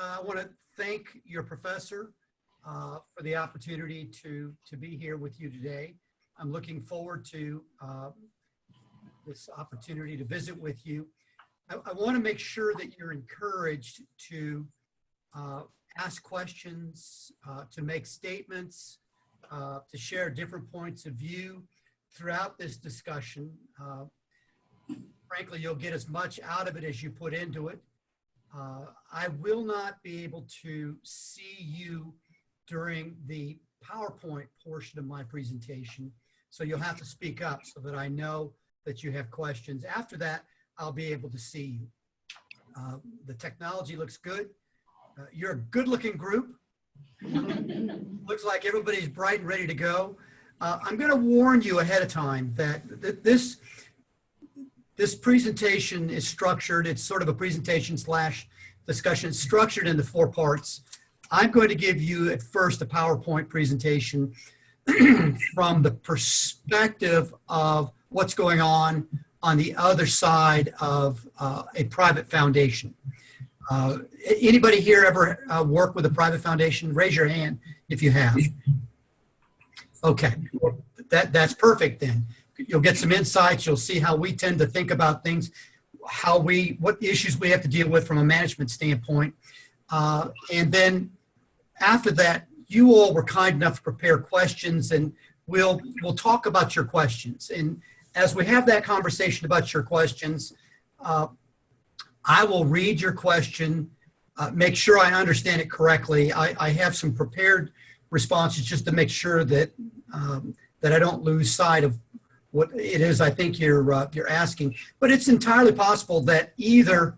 I want to thank your professor for the opportunity to be here with you today. I'm looking forward to this opportunity to visit with you. I want to make sure that you're encouraged to ask questions, to make statements, to share different points of view throughout this discussion. Frankly, you'll get as much out of it as you put into it. I will not be able to see you during the PowerPoint portion of my presentation, so you'll have to speak up so that I know that you have questions. After that, I'll be able to see you. The technology looks good. You're a good-looking group. Looks like everybody's bright and ready to go. I'm going to warn you ahead of time that this presentation is structured. It's sort of a presentation slash discussion. It's structured into 4 parts. I'm going to give you at first a PowerPoint presentation from the perspective of what's going on the other side of a private foundation. Anybody here ever work with a private foundation? Raise your hand if you have. Okay, that's perfect then. You'll get some insights. You'll see how we tend to think about things, what issues we have to deal with from a management standpoint. And then after that, you all were kind enough to prepare questions, and we'll talk about your questions. And as we have that conversation about your questions, I will read your question, make sure I understand it correctly. I have some prepared responses just to make sure that that I don't lose sight of what it is I think you're asking. But it's entirely possible that either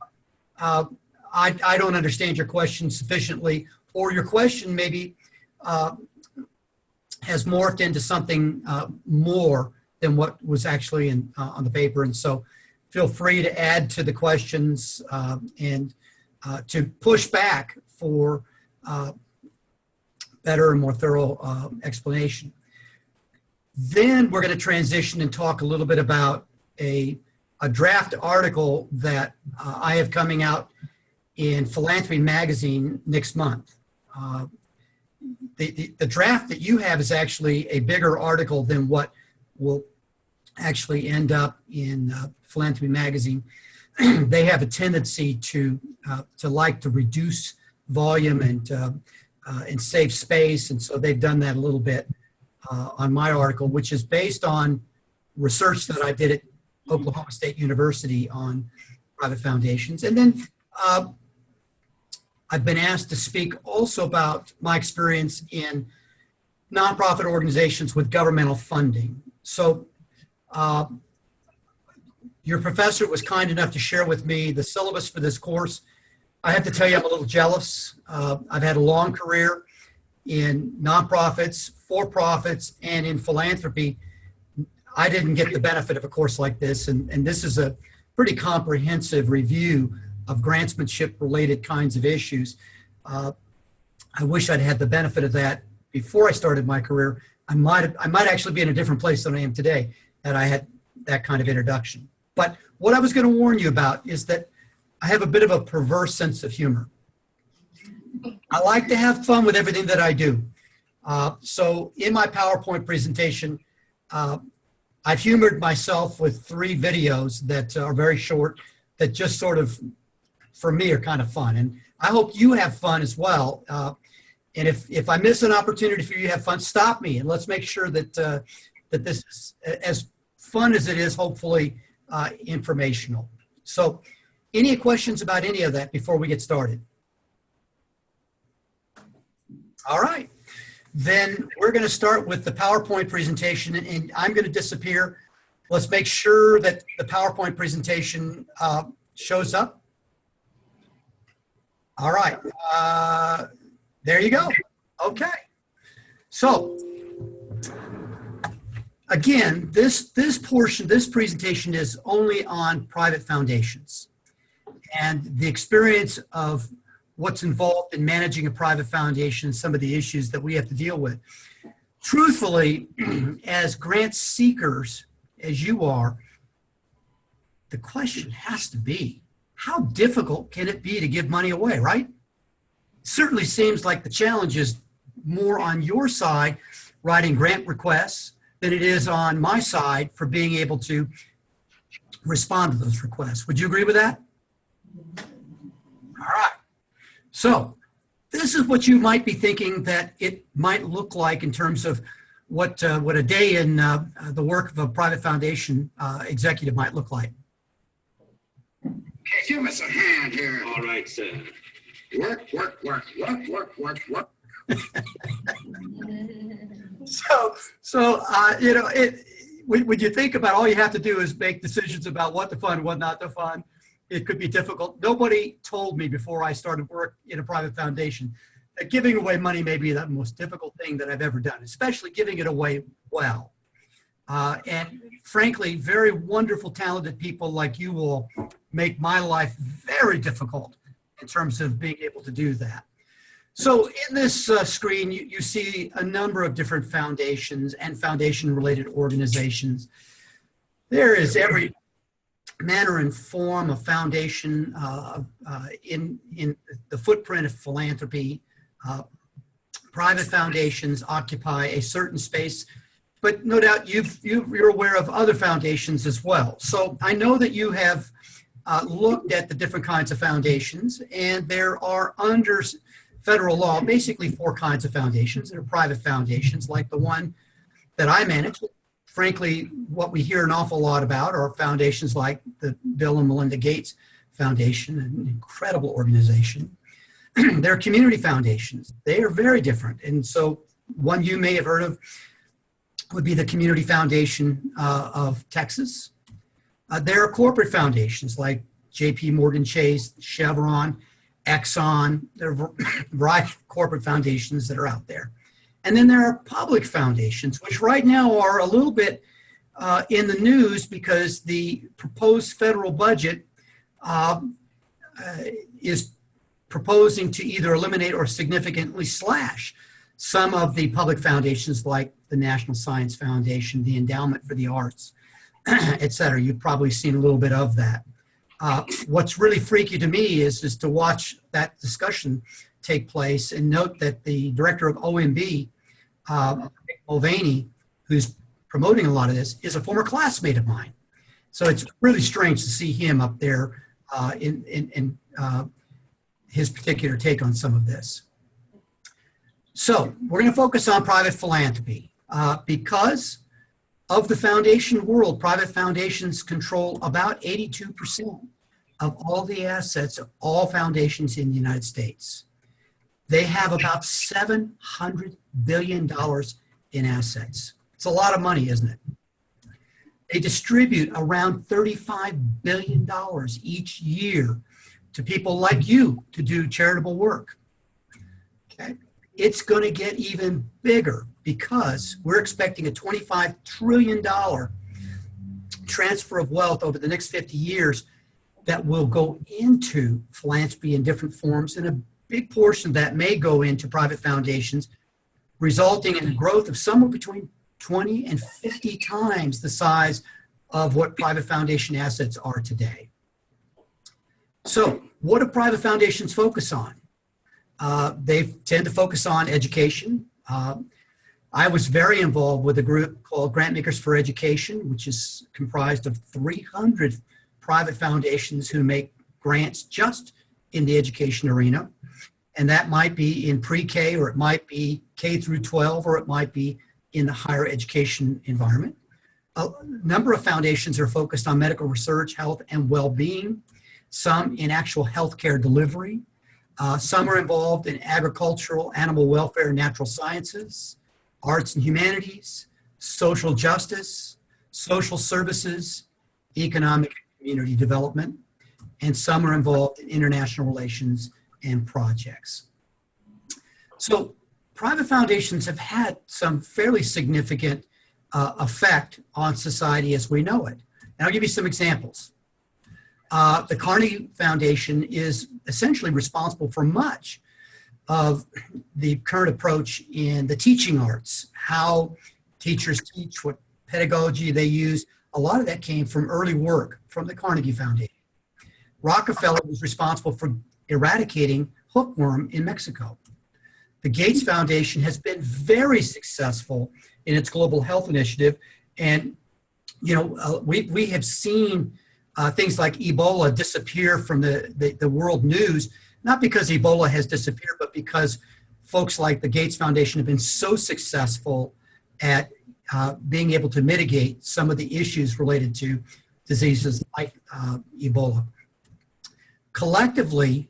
I don't understand your question sufficiently, or your question maybe has morphed into something more than what was actually on the paper. And so feel free to add to the questions and to push back for better and more thorough explanation. Then we're going to transition and talk a little bit about a draft article that I have coming out in Philanthropy Magazine next month. The draft that you have is actually a bigger article than what will actually end up in Philanthropy Magazine. They have a tendency to like to reduce volume and save space, and so they've done that a little bit on my article, which is based on research that I did at Oklahoma State University on private foundations. And then I've been asked to speak also about my experience in nonprofit organizations with governmental funding. So your professor was kind enough to share with me the syllabus for this course. I have to tell you, I'm a little jealous. I've had a long career in nonprofits, for-profits, and in philanthropy. I didn't get the benefit of a course like this, and this is a pretty comprehensive review of grantsmanship-related kinds of issues. I wish I'd had the benefit of that before I started my career. I might actually be in a different place than I am today had I had that kind of introduction. But what I was going to warn you about is that I have a bit of a perverse sense of humor. I like to have fun with everything that I do. So in my PowerPoint presentation, I've humored myself with 3 videos that are very short, that just sort of, for me, are kind of fun. And I hope you have fun as well. And if I miss an opportunity for you to have fun, stop me, and let's make sure that that this is as fun as it is, hopefully informational. So any questions about any of that before we get started? All right. Then we're going to start with the PowerPoint presentation, and I'm going to disappear. Let's make sure that the PowerPoint presentation shows up. All right. There you go. Okay. So again, this presentation is only on private foundations and the experience of what's involved in managing a private foundation, some of the issues that we have to deal with. Truthfully, as grant seekers, as you are, the question has to be, how difficult can it be to give money away, right? certainly seems like the challenge is more on your side, writing grant requests, than it is on my side for being able to respond to those requests. Would you agree with that? All right. So this is what you might be thinking that it might look like in terms of what a day in the work of a private foundation executive might look like. Hey, give us a hand here. All right, sir. Work. You know, when you think about all you have to do is make decisions about what to fund, what not to fund, it could be difficult. Nobody told me before I started work in a private foundation that giving away money may be the most difficult thing that I've ever done, especially giving it away well. And frankly, very wonderful, talented people like you will make my life very difficult in terms of being able to do that. So in this screen, you see a number of different foundations and foundation-related organizations. There is every manner and form of foundation in the footprint of philanthropy. Private foundations occupy a certain space, but no doubt you're aware of other foundations as well. So I know that you have looked at the different kinds of foundations, and there are under federal law basically four kinds of foundations. There are private foundations like the one that I manage. Frankly, what we hear an awful lot about are foundations like the Bill and Melinda Gates Foundation, an incredible organization. There are community foundations. They are very different. And so one you may have heard of would be the Community Foundation of Texas. There are corporate foundations like JP Morgan Chase, Chevron, Exxon. There are a variety of corporate foundations that are out there. And then there are public foundations, which right now are a little bit in the news because the proposed federal budget is proposing to either eliminate or significantly slash some of the public foundations like the National Science Foundation, the Endowment for the Arts, et cetera. You've probably seen a little bit of that. What's really freaky to me is to watch that discussion take place and note that the director of OMB, Mulvaney, who's promoting a lot of this, is a former classmate of mine. So it's really strange to see him up there in his particular take on some of this. So we're going to focus on private philanthropy. Because of the foundation world, private foundations control about 82% of all the assets of all foundations in the United States. They have about $700 billion in assets. It's a lot of money, isn't it? They distribute around $35 billion each year to people like you to do charitable work. Okay? It's going to get even bigger because we're expecting a $25 trillion transfer of wealth over the next 50 years that will go into philanthropy in different forms, and a big portion of that may go into private foundations, resulting in a growth of somewhere between 20 and 50 times the size of what private foundation assets are today. So what do private foundations focus on? They tend to focus on education. I was very involved with a group called Grantmakers for Education, which is comprised of 300 private foundations who make grants just in the education arena. And that might be in pre-K, or it might be K through 12, or it might be in the higher education environment. A number of foundations are focused on medical research, health, and well-being, some in actual healthcare delivery. Some are involved in agricultural, animal welfare, natural sciences, arts and humanities, social justice, social services, economic and community development, and some are involved in international relations and projects. So private foundations have had some fairly significant effect on society as we know it. And I'll give you some examples. The Carnegie Foundation is essentially responsible for much of the current approach in the teaching arts, how teachers teach, what pedagogy they use. A lot of that came from early work from the Carnegie Foundation. Rockefeller was responsible for eradicating hookworm in Mexico. The Gates Foundation has been very successful in its global health initiative. And, we have seen things like Ebola disappear from the world news, not because Ebola has disappeared, but because folks like the Gates Foundation have been so successful at being able to mitigate some of the issues related to diseases like Ebola. Collectively,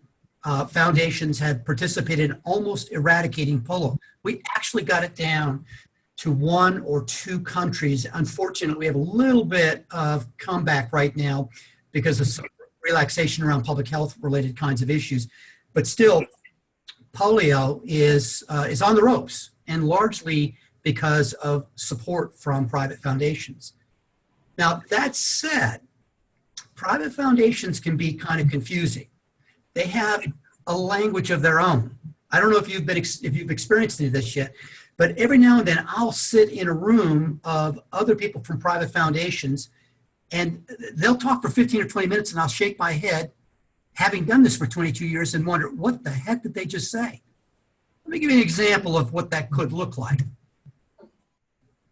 foundations have participated in almost eradicating polio. We actually got it down to 1 or 2 countries. Unfortunately, we have a little bit of comeback right now because of some relaxation around public health related kinds of issues. But still, polio is on the ropes, and largely because of support from private foundations. Now, that said, private foundations can be kind of confusing. They have a language of their own. I don't know if you've experienced any of this yet, but every now and then I'll sit in a room of other people from private foundations, and they'll talk for 15 or 20 minutes, and I'll shake my head, having done this for 22 years, and wonder, what the heck did they just say? Let me give you an example of what that could look like.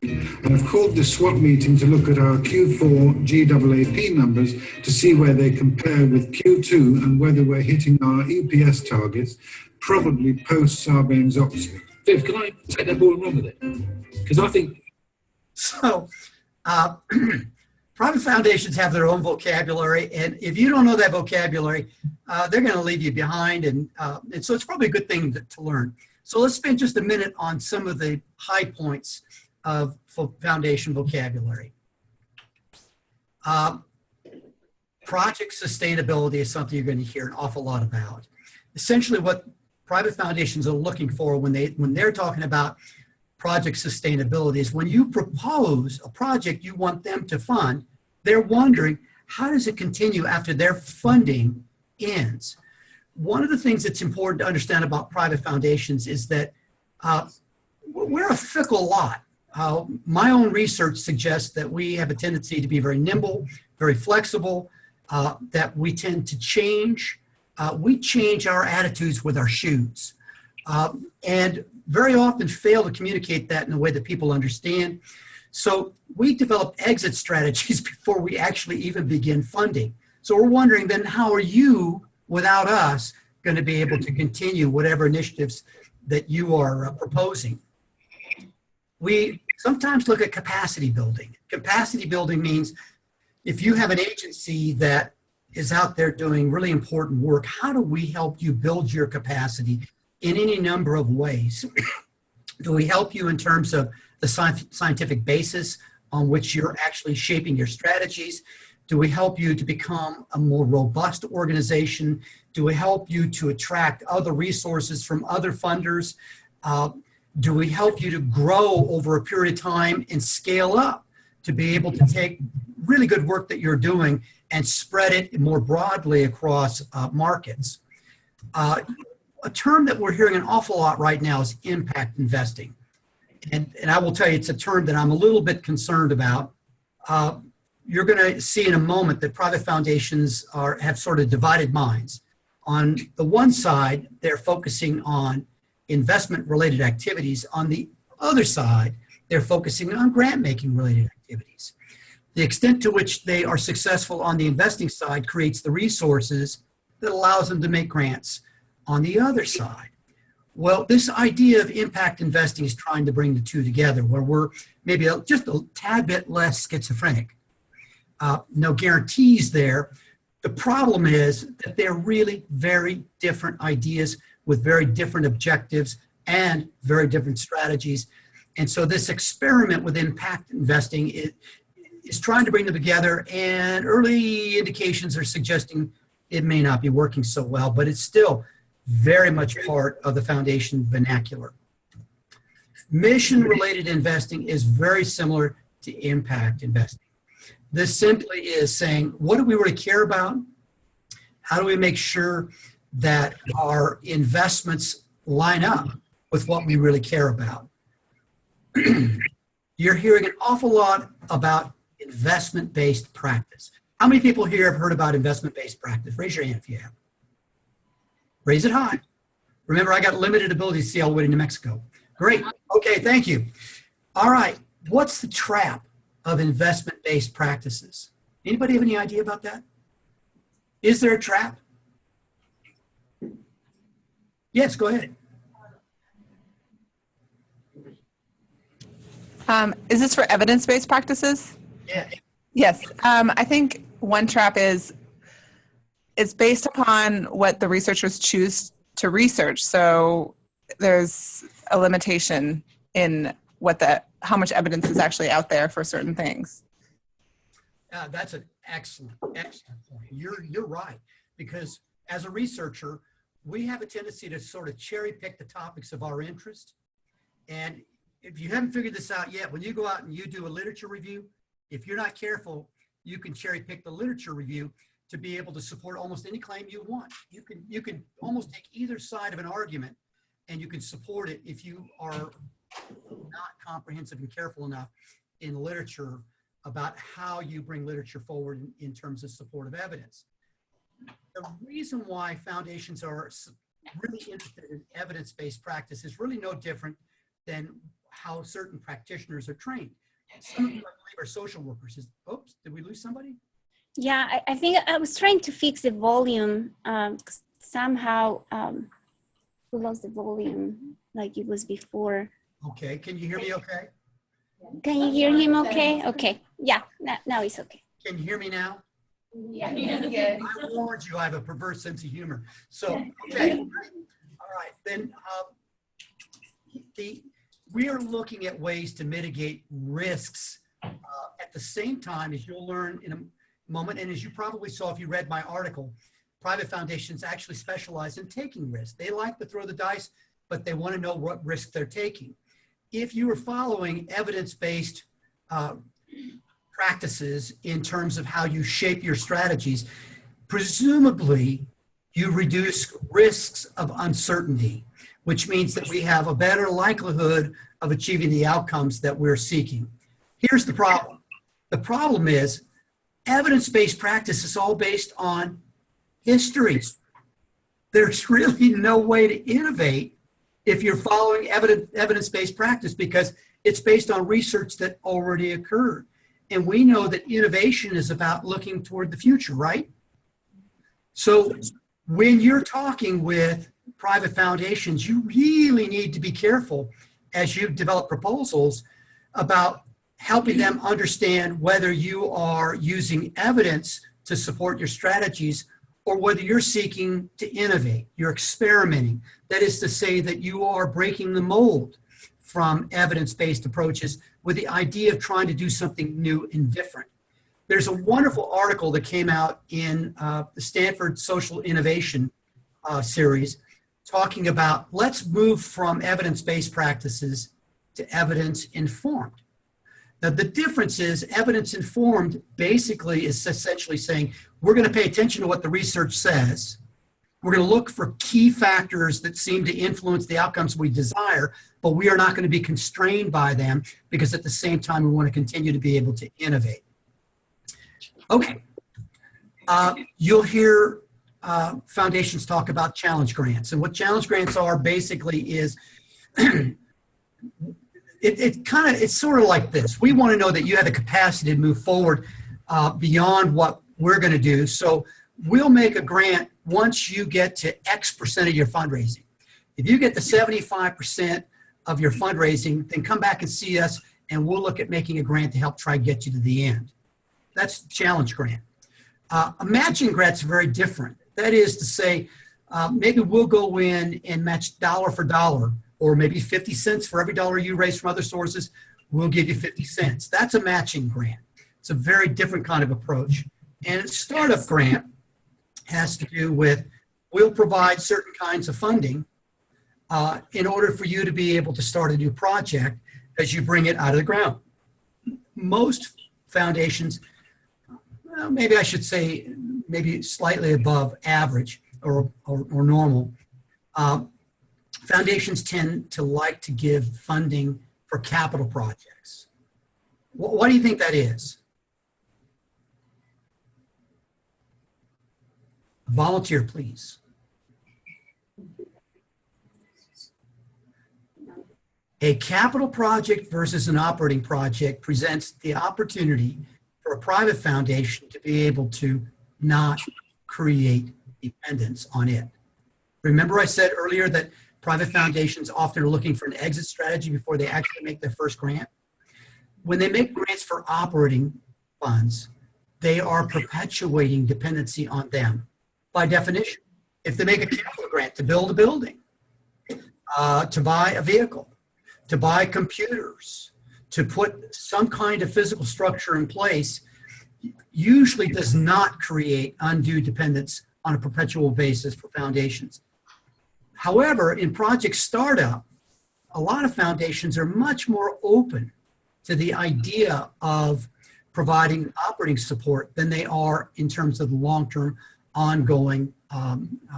And I've called the SWOT meeting to look at our Q4 GAAP numbers to see where they compare with Q2 and whether we're hitting our EPS targets, probably post Sarbanes-Oxley. Viv, can I take that ball and run with it? Because I think... So, private foundations have their own vocabulary, and if you don't know that vocabulary, they're going to leave you behind, and so it's probably a good thing to learn. So let's spend just a minute on some of the high points of foundation vocabulary. Project sustainability is something you're going to hear an awful lot about. Essentially, what private foundations are looking for when they're talking about project sustainability is when you propose a project you want them to fund, they're wondering, how does it continue after their funding ends? One of the things that's important to understand about private foundations is that we're a fickle lot. My own research suggests that we have a tendency to be very nimble, very flexible, that we tend to change. We change our attitudes with our shoes, and very often fail to communicate that in a way that people understand. So we develop exit strategies before we actually even begin funding. So we're wondering then, how are you, without us, going to be able to continue whatever initiatives that you are proposing? We sometimes look at capacity building. Capacity building means if you have an agency that is out there doing really important work, how do we help you build your capacity in any number of ways? Do we help you in terms of the scientific basis on which you're actually shaping your strategies? Do we help you to become a more robust organization? Do we help you to attract other resources from other funders? Do we help you to grow over a period of time and scale up to be able to take really good work that you're doing and spread it more broadly across markets? A term that we're hearing an awful lot right now is impact investing. And I will tell you, it's a term that I'm a little bit concerned about. You're going to see in a moment that private foundations have sort of divided minds. On the one side, they're focusing on investment-related activities. On the other side, they're focusing on grant-making related activities. The extent to which they are successful on the investing side creates the resources that allows them to make grants on the other side. Well, this idea of impact investing is trying to bring the two together, where we're maybe just a tad bit less schizophrenic. No guarantees there. The problem is that they're really very different ideas with very different objectives and very different strategies. And so this experiment with impact investing is trying to bring them together, and early indications are suggesting it may not be working so well, but it's still very much part of the foundation vernacular. Mission-related investing is very similar to impact investing. This simply is saying, what do we really care about? How do we make sure that our investments line up with what we really care about? You're hearing an awful lot about investment-based practice. How many people here have heard about investment-based practice? Raise your hand if you have. Raise it high. Remember, I got limited ability to see all the way to New Mexico. Great. Okay, thank you. All right. What's the trap of investment-based practices? Anybody have any idea about that? Is there a trap? Yes, go ahead. Is this for evidence-based practices? Yeah. Yes. I think one trap is it's based upon what the researchers choose to research. So there's a limitation in how much evidence is actually out there for certain things. That's an excellent point. You're right, because as a researcher, we have a tendency to sort of cherry pick the topics of our interest. And if you haven't figured this out yet, when you go out and you do a literature review, if you're not careful, you can cherry pick the literature review to be able to support almost any claim you want. You can almost take either side of an argument and you can support it if you are not comprehensive and careful enough in literature about how you bring literature forward in terms of supportive evidence. The reason why foundations are really interested in evidence-based practice is really no different than how certain practitioners are trained. Some of you, I believe, are social workers. Oops, did we lose somebody? Yeah, I think I was trying to fix the volume. Somehow we lost the volume like it was before. Okay, can you hear me okay? Can you hear him okay? Okay, yeah, now it's okay. Can you hear me now? Yeah. I warned you I have a perverse sense of humor. So, okay, all right, then we are looking at ways to mitigate risks at the same time, as you'll learn in a moment, and as you probably saw if you read my article, private foundations actually specialize in taking risks. They like to throw the dice, but they want to know what risk they're taking. If you are following evidence-based practices in terms of how you shape your strategies, presumably you reduce risks of uncertainty, which means that we have a better likelihood of achieving the outcomes that we're seeking. Here's the problem. The problem is evidence-based practice is all based on history. There's really no way to innovate if you're following evidence-based practice, because it's based on research that already occurred. And we know that innovation is about looking toward the future, right? So when you're talking with private foundations, you really need to be careful as you develop proposals about helping them understand whether you are using evidence to support your strategies or whether you're seeking to innovate, you're experimenting. That is to say that you are breaking the mold from evidence-based approaches with the idea of trying to do something new and different. There's a wonderful article that came out in the Stanford Social Innovation series talking about let's move from evidence-based practices to evidence-informed. Now, the difference is evidence-informed basically is essentially saying we're going to pay attention to what the research says. We're going to look for key factors that seem to influence the outcomes we desire, but we are not going to be constrained by them because at the same time we want to continue to be able to innovate. Okay. You'll hear foundations talk about challenge grants. And what challenge grants are basically is it's sort of like this. We want to know that you have the capacity to move forward beyond what we're going to do. So we'll make a grant once you get to X percent of your fundraising. If you get to 75% of your fundraising, then come back and see us and we'll look at making a grant to help try to get you to the end. That's challenge grant. A matching grant's very different. That is to say, maybe we'll go in and match dollar for dollar, or maybe 50 cents for every dollar you raise from other sources, we'll give you 50 cents. That's a matching grant. It's a very different kind of approach. And a startup grant has to do with, we'll provide certain kinds of funding in order for you to be able to start a new project as you bring it out of the ground. Most foundations, well, maybe I should say maybe slightly above average or normal, foundations tend to like to give funding for capital projects. What do you think that is? Volunteer, please. A capital project versus an operating project presents the opportunity for a private foundation to be able to not create dependence on it. Remember I said earlier that private foundations often are looking for an exit strategy before they actually make their first grant? When they make grants for operating funds, they are perpetuating dependency on them by definition. If they make a capital grant to build a building, to buy a vehicle, to buy computers, to put some kind of physical structure in place, usually does not create undue dependence on a perpetual basis for foundations. However, in project startup, a lot of foundations are much more open to the idea of providing operating support than they are in terms of the long-term ongoing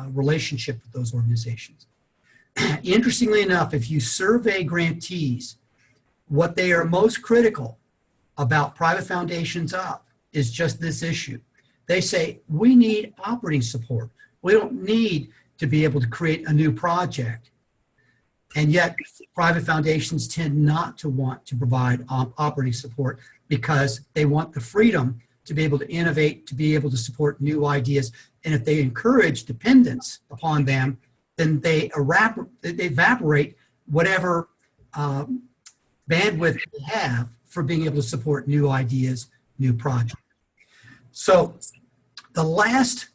relationship with those organizations. Interestingly enough, if you survey grantees, what they are most critical about private foundations of is just this issue. They say, we need operating support. We don't need to be able to create a new project. And yet private foundations tend not to want to provide operating support because they want the freedom to be able to innovate, to be able to support new ideas. And if they encourage dependence upon them, then they evaporate whatever bandwidth they have for being able to support new ideas, new projects. So the last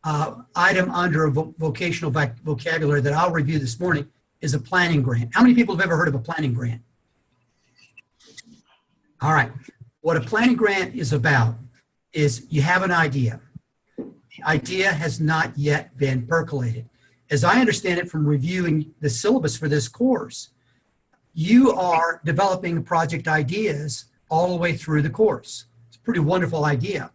item under vocational vocabulary that I'll review this morning is a planning grant. How many people have ever heard of a planning grant? All right. What a planning grant is about is you have an idea. The idea has not yet been percolated. As I understand it from reviewing the syllabus for this course, you are developing project ideas all the way through the course. It's a pretty wonderful idea.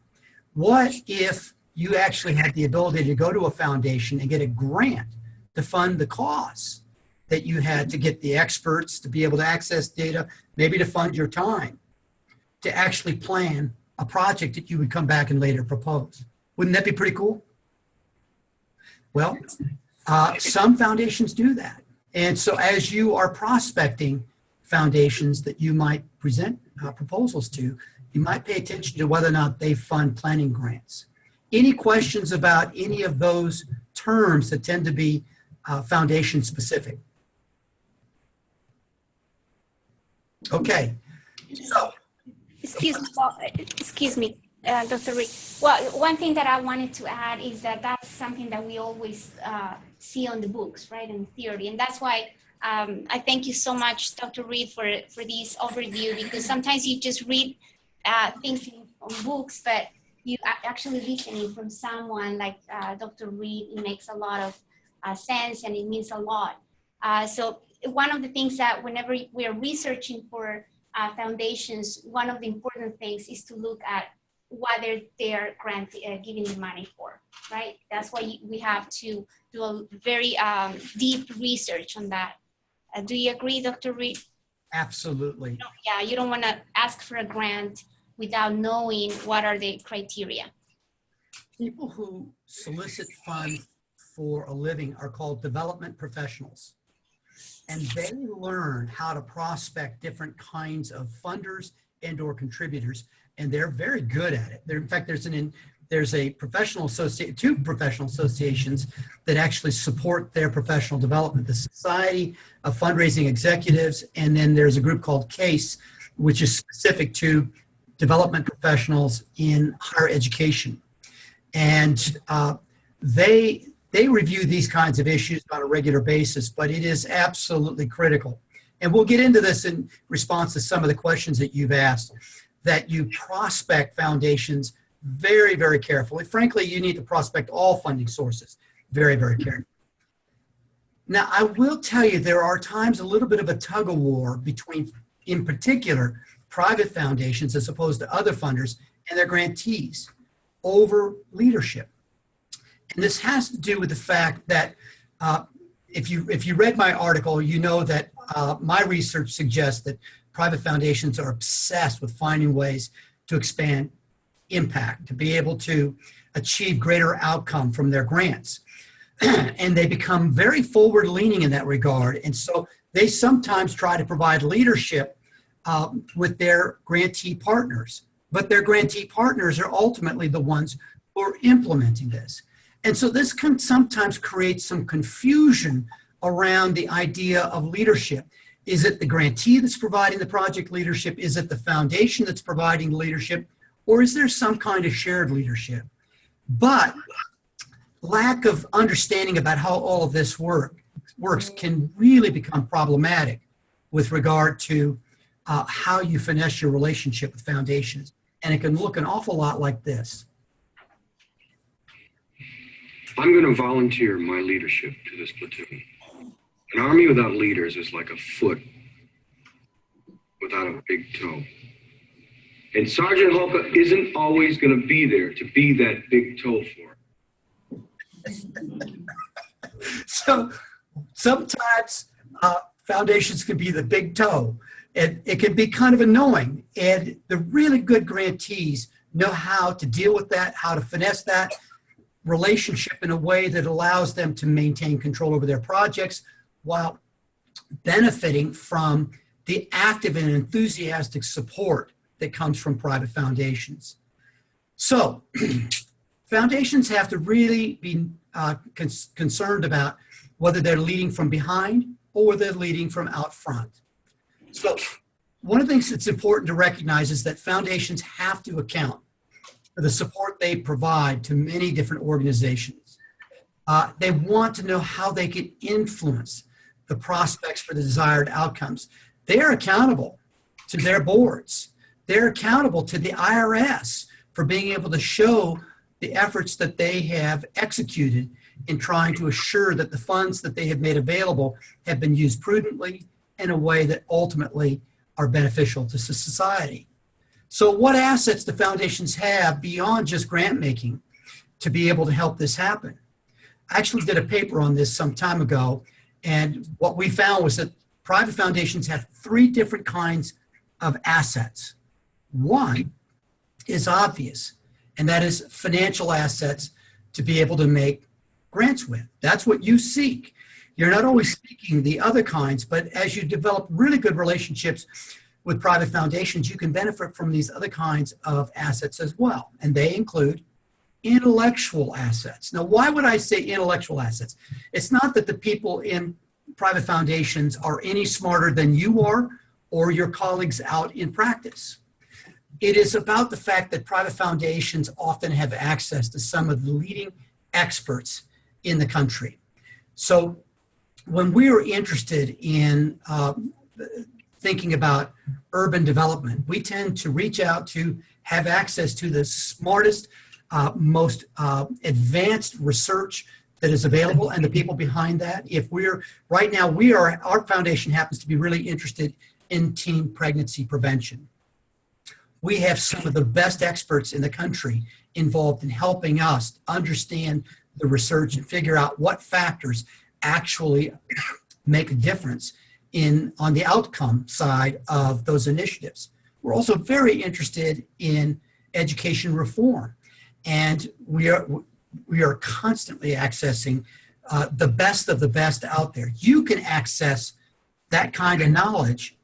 What if you actually had the ability to go to a foundation and get a grant to fund the costs that you had to get the experts to be able to access data, maybe to fund your time, to actually plan a project that you would come back and later propose? Wouldn't that be pretty cool? Well, some foundations do that. And so as you are prospecting foundations that you might present proposals to, you might pay attention to whether or not they fund planning grants. Any questions about any of those terms that tend to be foundation specific? Okay, so. Excuse me, Dr. Reid. Well, one thing that I wanted to add is that that's something that we always see on the books, right, in theory. And that's why I thank you so much, Dr. Reid, for this overview, because sometimes you just read things on books, but you actually listening from someone like Dr. Reid, it makes a lot of sense and it means a lot. So one of the things that whenever we are researching for foundations, one of the important things is to look at what they're giving the money for, right? That's why we have to do a very deep research on that. Do you agree, Dr. Reid? Absolutely. Yeah, you don't want to ask for a grant without knowing what are the criteria. People who solicit funds for a living are called development professionals. And they learn how to prospect different kinds of funders and or contributors, and they're very good at it. In fact, there's a professional associate, two professional associations that actually support their professional development, the Society of Fundraising Executives, and then there's a group called CASE, which is specific to development professionals in higher education. And they review these kinds of issues on a regular basis, but it is absolutely critical. And we'll get into this in response to some of the questions that you've asked, that you prospect foundations very, very carefully. Frankly, you need to prospect all funding sources very, very carefully. Now, I will tell you, there are times a little bit of a tug of war between, in particular, private foundations as opposed to other funders and their grantees over leadership. And this has to do with the fact that if you read my article, you know that my research suggests that private foundations are obsessed with finding ways to expand impact, to be able to achieve greater outcome from their grants. and they become very forward leaning in that regard. And so they sometimes try to provide leadership with their grantee partners, but their grantee partners are ultimately the ones who are implementing this. And so this can sometimes create some confusion around the idea of leadership. Is it the grantee that's providing the project leadership? Is it the foundation that's providing leadership? Or is there some kind of shared leadership? But lack of understanding about how all of this works can really become problematic with regard to how you finesse your relationship with foundations. And it can look an awful lot like this. I'm going to volunteer my leadership to this platoon. An army without leaders is like a foot without a big toe. And Sergeant Holka isn't always going to be there to be that big toe for him. So sometimes foundations can be the big toe, and it can be kind of annoying. And the really good grantees know how to deal with that, how to finesse that relationship in a way that allows them to maintain control over their projects while benefiting from the active and enthusiastic support that comes from private foundations. So foundations have to really be concerned about whether they're leading from behind or they're leading from out front. So one of the things that's important to recognize is that foundations have to account for the support they provide to many different organizations. They want to know how they can influence the prospects for the desired outcomes. They're accountable to their boards. They're accountable to the IRS for being able to show the efforts that they have executed in trying to assure that the funds that they have made available have been used prudently in a way that ultimately are beneficial to society. So what assets do foundations have beyond just grant making to be able to help this happen? I actually did a paper on this some time ago, and what we found was that private foundations have 3 different kinds of assets. One is obvious, and that is financial assets to be able to make grants with. That's what you seek. You're not always seeking the other kinds, but as you develop really good relationships with private foundations, you can benefit from these other kinds of assets as well. And they include intellectual assets. Now, why would I say intellectual assets? It's not that the people in private foundations are any smarter than you are or your colleagues out in practice. It is about the fact that private foundations often have access to some of the leading experts in the country. So when we are interested in thinking about urban development, we tend to reach out to have access to the smartest, most advanced research that is available and the people behind that. If we're, right now, our foundation happens to be really interested in teen pregnancy prevention. We have some of the best experts in the country involved in helping us understand the research and figure out what factors actually make a difference on the outcome side of those initiatives. We're also very interested in education reform, and we are constantly accessing the best of the best out there. You can access that kind of knowledge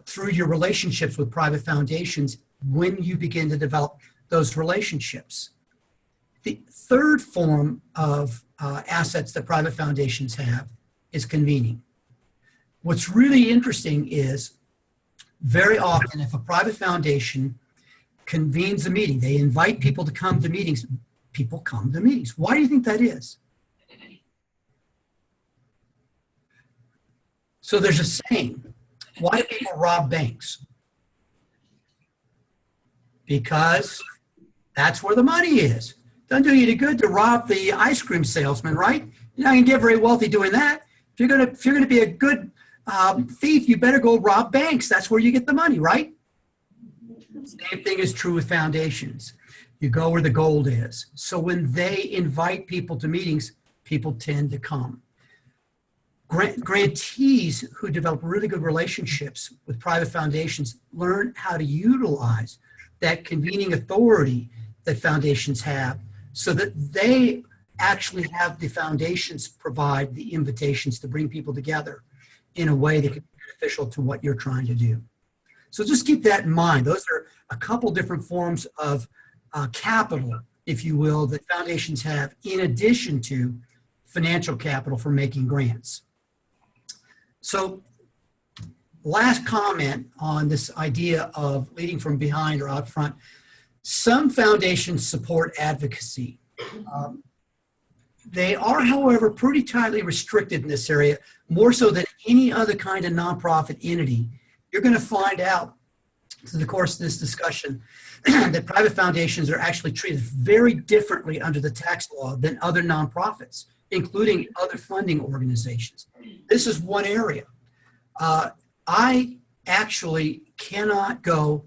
through your relationships with private foundations when you begin to develop those relationships. The third form of assets that private foundations have is convening. What's really interesting is very often if a private foundation convenes a meeting, they invite people to come to meetings, people come to meetings. Why do you think that is? So there's a saying, why do people rob banks? Because that's where the money is. Doesn't do you any good to rob the ice cream salesman, right? You're not going to get very wealthy doing that. If you're going to be a good thief, you better go rob banks. That's where you get the money, right? Same thing is true with foundations. You go where the gold is. So when they invite people to meetings, people tend to come. Grantees who develop really good relationships with private foundations learn how to utilize that convening authority that foundations have so that they actually have the foundations provide the invitations to bring people together in a way that can be beneficial to what you're trying to do. So just keep that in mind. Those are a couple different forms of capital, if you will, that foundations have in addition to financial capital for making grants. So last comment on this idea of leading from behind or out front. Some foundations support advocacy. They are, however, pretty tightly restricted in this area, more so than any other kind of nonprofit entity. You're going to find out through the course of this discussion that private foundations are actually treated very differently under the tax law than other nonprofits, including other funding organizations. This is one area. I actually cannot go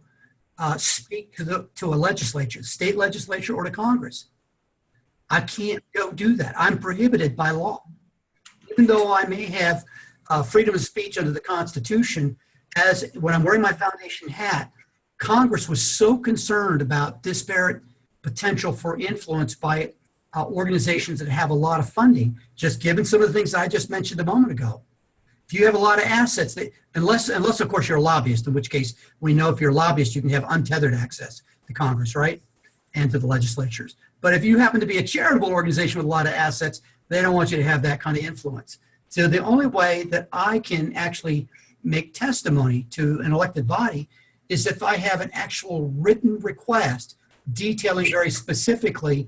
speak to a legislature, state legislature, or to Congress. I can't go do that. I'm prohibited by law. Even though I may have freedom of speech under the Constitution, as when I'm wearing my foundation hat, Congress was so concerned about disparate potential for influence by organizations that have a lot of funding, just given some of the things I just mentioned a moment ago. If you have a lot of assets, unless of course you're a lobbyist, in which case we know if you're a lobbyist, you can have untethered access to Congress, right? And to the legislatures. But if you happen to be a charitable organization with a lot of assets, they don't want you to have that kind of influence. So the only way that I can actually make testimony to an elected body is if I have an actual written request detailing very specifically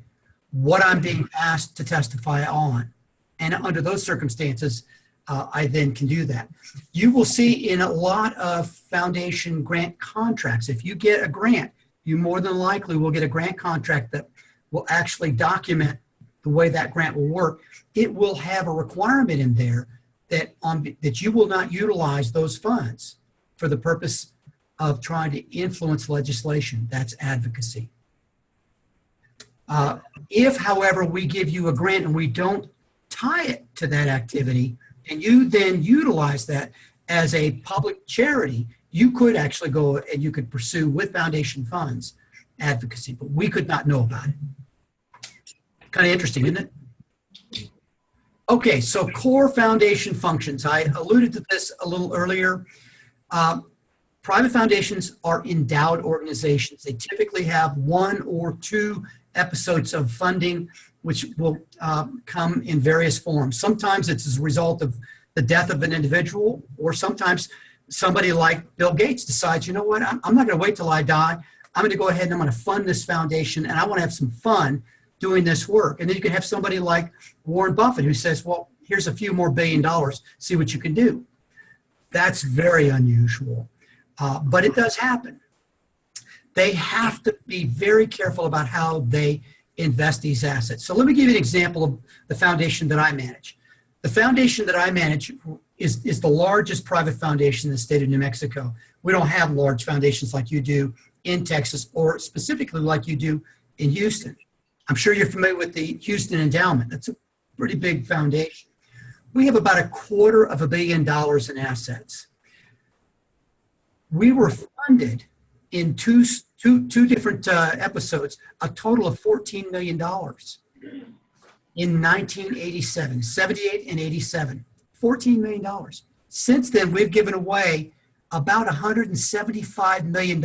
what I'm being asked to testify on. And under those circumstances, I then can do that. You will see in a lot of foundation grant contracts, if you get a grant, you more than likely will get a grant contract that will actually document the way that grant will work. It will have a requirement in there that you will not utilize those funds for the purpose of trying to influence legislation. That's advocacy. If, however, we give you a grant and we don't tie it to that activity, and you then utilize that as a public charity, you could actually go and you could pursue with foundation funds advocacy, but we could not know about it. Kind of interesting, isn't it? Okay, so core foundation functions. I alluded to this a little earlier. Private foundations are endowed organizations. They typically have 1 or 2 episodes of funding, which will come in various forms. Sometimes it's as a result of the death of an individual, or sometimes somebody like Bill Gates decides, you know what, I'm not going to wait till I die. I'm going to go ahead and I'm going to fund this foundation, and I want to have some fun doing this work. And then you can have somebody like Warren Buffett who says, well, here's a few more $1 billion, see what you can do. That's very unusual, but it does happen. They have to be very careful about how they invest these assets. So let me give you an example of the foundation that I manage. The foundation that I manage is the largest private foundation in the state of New Mexico. We don't have large foundations like you do in Texas, or specifically like you do in Houston. I'm sure you're familiar with the Houston Endowment. That's a pretty big foundation. We have about $250 million in assets. We were funded in two different episodes, a total of $14 million in 1987, 78 and 87, $14 million. Since then, we've given away about $175 million,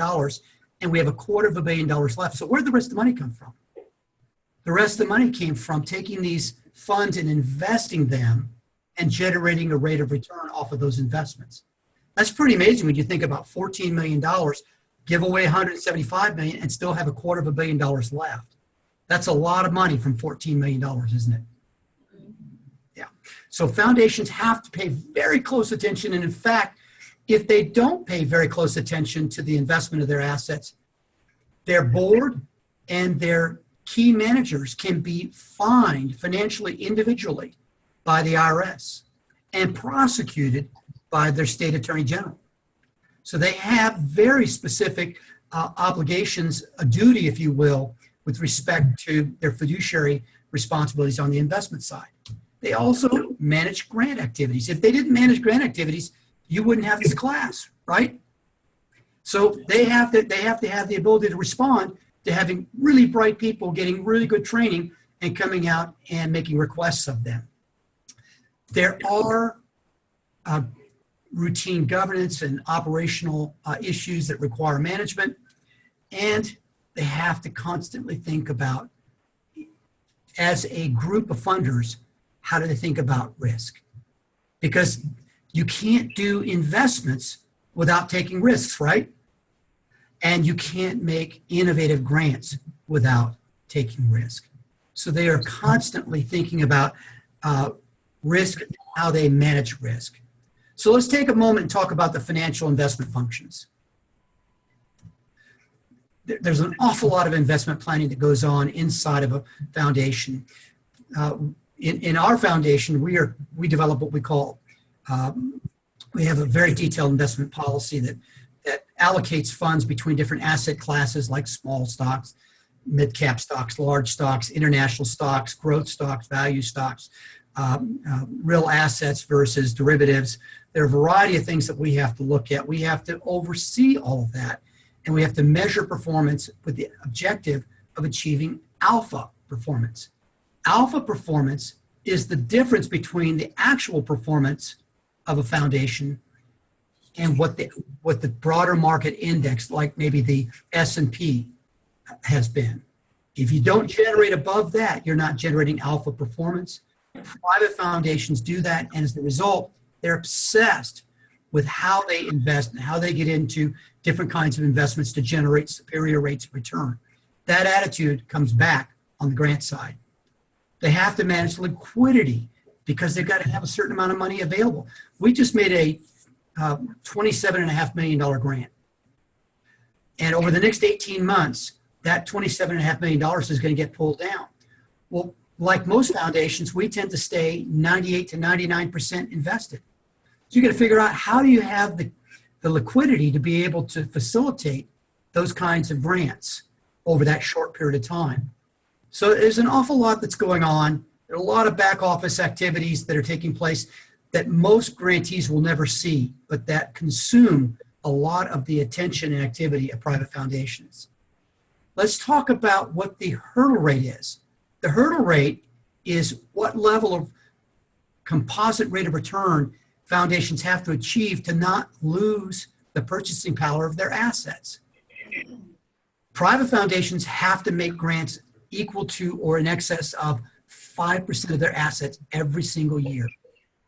and we have $250 million left. So where did the rest of the money come from? The rest of the money came from taking these funds and investing them and generating a rate of return off of those investments. That's pretty amazing when you think about $14 million, give away $175 million, and still have $250 million left. That's a lot of money from $14 million, isn't it? Yeah. So foundations have to pay very close attention. And in fact, if they don't pay very close attention to the investment of their assets, their board and their key managers can be fined financially individually by the IRS and prosecuted by their state attorney general. So they have very specific obligations, a duty, if you will, with respect to their fiduciary responsibilities on the investment side. They also manage grant activities. If they didn't manage grant activities, you wouldn't have this class, right? So they have to have the ability to respond to having really bright people getting really good training and coming out and making requests of them. There are routine governance and operational issues that require management, and they have to constantly think about, as a group of funders, how do they think about risk? Because you can't do investments without taking risks, right? And you can't make innovative grants without taking risk. So they are constantly thinking about risk and how they manage risk. So let's take a moment and talk about the financial investment functions. There's an awful lot of investment planning that goes on inside of a foundation. In our foundation, we develop what we call, we have a very detailed investment policy that allocates funds between different asset classes like small stocks, mid-cap stocks, large stocks, international stocks, growth stocks, value stocks, real assets versus derivatives. There are a variety of things that we have to look at. We have to oversee all of that, and we have to measure performance with the objective of achieving alpha performance. Alpha performance is the difference between the actual performance of a foundation and what the broader market index, like maybe the S&P, has been. If you don't generate above that, you're not generating alpha performance. Private foundations do that, and as a result, they're obsessed with how they invest and how they get into different kinds of investments to generate superior rates of return. That attitude comes back on the grant side. They have to manage liquidity because they've got to have a certain amount of money available. We just made a $27.5 million grant. And over the next 18 months, that $27.5 million is going to get pulled down. Well, like most foundations, we tend to stay 98 to 99% invested. So you got to figure out, how do you have the liquidity to be able to facilitate those kinds of grants over that short period of time? So there's an awful lot that's going on. There are a lot of back office activities that are taking place that most grantees will never see, but that consume a lot of the attention and activity of private foundations. Let's talk about what the hurdle rate is. The hurdle rate is what level of composite rate of return foundations have to achieve to not lose the purchasing power of their assets. Private foundations have to make grants equal to or in excess of 5% of their assets every single year.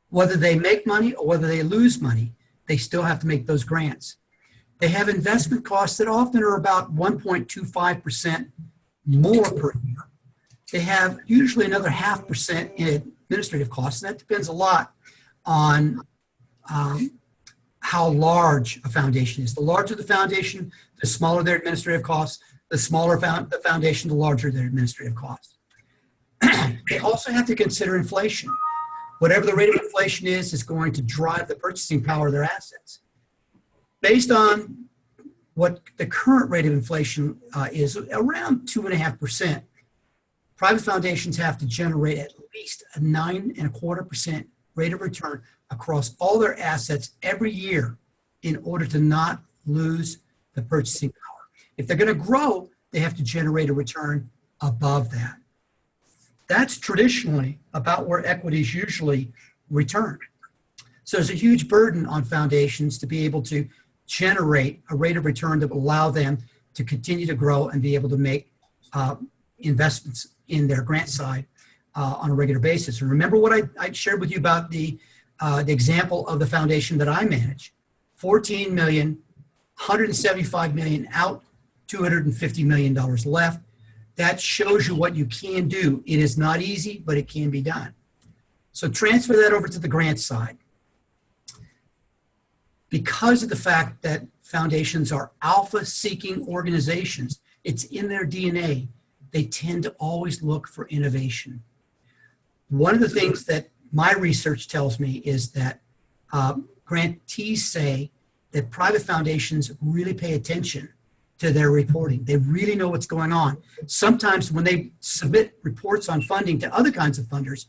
Whether they make money or whether they lose money, they still have to make those grants. They have investment costs that often are about 1.25% more per year. They have usually another 0.5% in administrative costs, and that depends a lot on how large a foundation is. The larger the foundation, the smaller their administrative costs. The smaller the foundation, the larger their administrative costs. They also have to consider inflation. Whatever the rate of inflation is going to drive the purchasing power of their assets. Based on what the current rate of inflation is, around 2.5%, private foundations have to generate at least a 9.25% rate of return across all their assets every year in order to not lose the purchasing power. If they're going to grow, they have to generate a return above that. That's traditionally about where equities usually return. So there's a huge burden on foundations to be able to generate a rate of return that will allow them to continue to grow and be able to make investments in their grant side on a regular basis. And remember what I shared with you about the example of the foundation that I manage. 14 million, 175 million out, $250 million left. That shows you what you can do. It is not easy, but it can be done. So transfer that over to the grant side. Because of the fact that foundations are alpha-seeking organizations, it's in their DNA, they tend to always look for innovation. One of the things that my research tells me is that grantees say that private foundations really pay attention to their reporting. They really know what's going on. Sometimes when they submit reports on funding to other kinds of funders,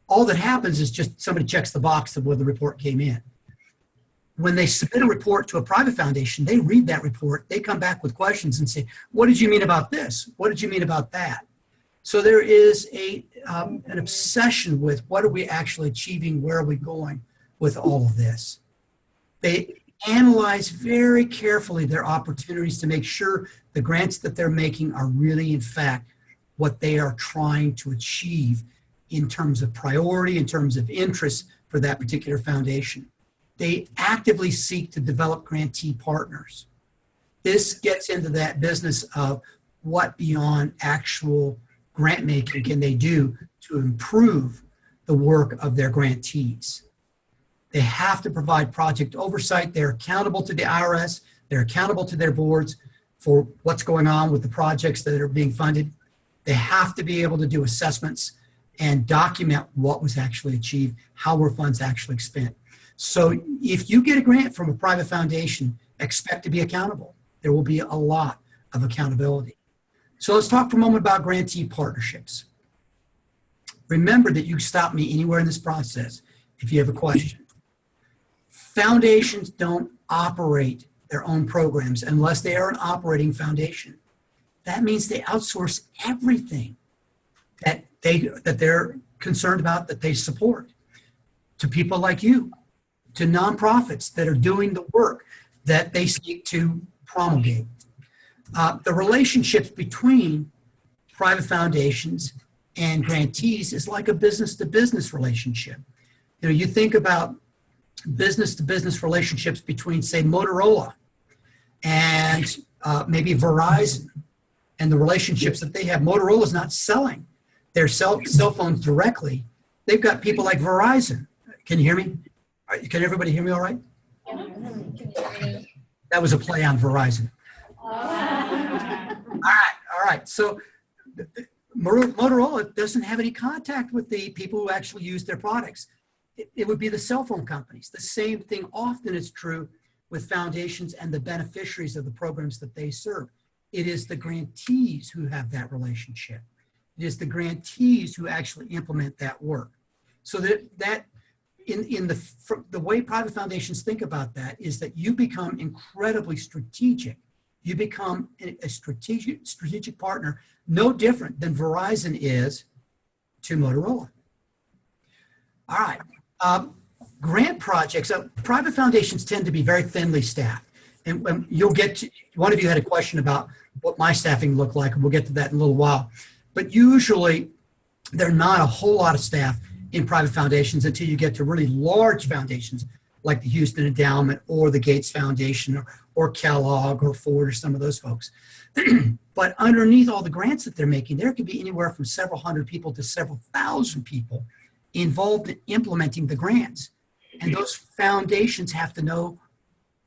all that happens is just somebody checks the box of where the report came in. When they submit a report to a private foundation, they read that report, they come back with questions and say, what did you mean about this? What did you mean about that? So there is an obsession with what are we actually achieving, where are we going with all of this. They analyze very carefully their opportunities to make sure the grants that they're making are really, in fact, what they are trying to achieve in terms of priority, in terms of interest for that particular foundation. They actively seek to develop grantee partners. This gets into that business of what beyond actual grant making can they do to improve the work of their grantees. They have to provide project oversight. They're accountable to the IRS. They're accountable to their boards for what's going on with the projects that are being funded. They have to be able to do assessments and document what was actually achieved, how were funds actually spent. So if you get a grant from a private foundation, expect to be accountable. There will be a lot of accountability. So let's talk for a moment about grantee partnerships. Remember that you can stop me anywhere in this process if you have a question. Foundations don't operate their own programs unless they are an operating foundation. That means they outsource everything that they're concerned about, that they support, to people like you, to nonprofits that are doing the work that they seek to promulgate. The relationships between private foundations and grantees is like a business-to-business relationship. You know, you think about business-to-business relationships between, say, Motorola and maybe Verizon, and the relationships that they have. Motorola's not selling their cell phones directly. They've got people like Verizon. Can you hear me? Can everybody hear me all right? That was a play on Verizon. All right. So Motorola doesn't have any contact with the people who actually use their products. It would be the cell phone companies. The same thing often is true with foundations and the beneficiaries of the programs that they serve. It is the grantees who have that relationship. It is the grantees who actually implement that work. So that in the way private foundations think about that is that you become incredibly strategic. You become a strategic partner, no different than Verizon is to Motorola. All right. Grant projects, private foundations tend to be very thinly staffed. And you'll get to, one of you had a question about what my staffing looked like, and we'll get to that in a little while. But usually, there are not a whole lot of staff in private foundations until you get to really large foundations like the Houston Endowment or the Gates Foundation or Kellogg or Ford or some of those folks. But underneath all the grants that they're making, there could be anywhere from several hundred people to several thousand people involved in implementing the grants. And those foundations have to know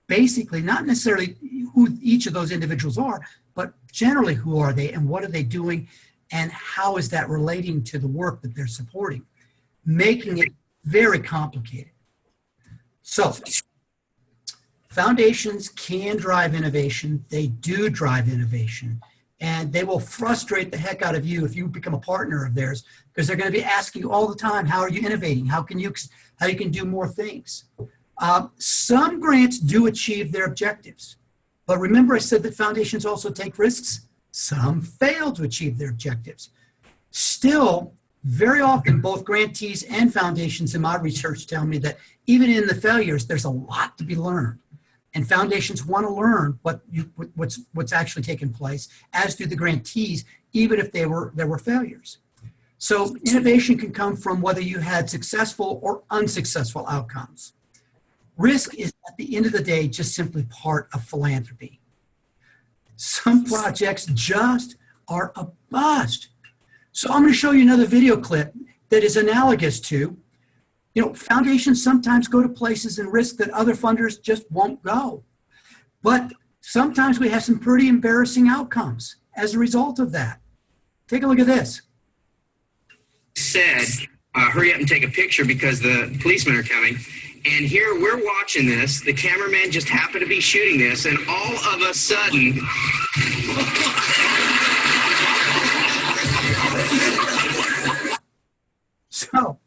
basically not necessarily who each of those individuals are, but generally who are they and what are they doing and how is that relating to the work that they're supporting, making it very complicated. So foundations can drive innovation. They do drive innovation, and they will frustrate the heck out of you if you become a partner of theirs, because they're going to be asking you all the time, how are you innovating? How you can do more things? Some grants do achieve their objectives, but remember I said that foundations also take risks. Some fail to achieve their objectives. Still, very often both grantees and foundations in my research tell me that even in the failures, there's a lot to be learned. And foundations want to learn what's actually taken place, as do the grantees, even if there were failures. So innovation can come from whether you had successful or unsuccessful outcomes. Risk is, at the end of the day, just simply part of philanthropy. Some projects just are a bust. So I'm going to show you another video clip that is analogous to, foundations sometimes go to places and risk that other funders just won't go. But sometimes we have some pretty embarrassing outcomes as a result of that. Take a look at this. Said, hurry up and take a picture because the policemen are coming. And here we're watching this. The cameraman just happened to be shooting this, and all of a sudden, So,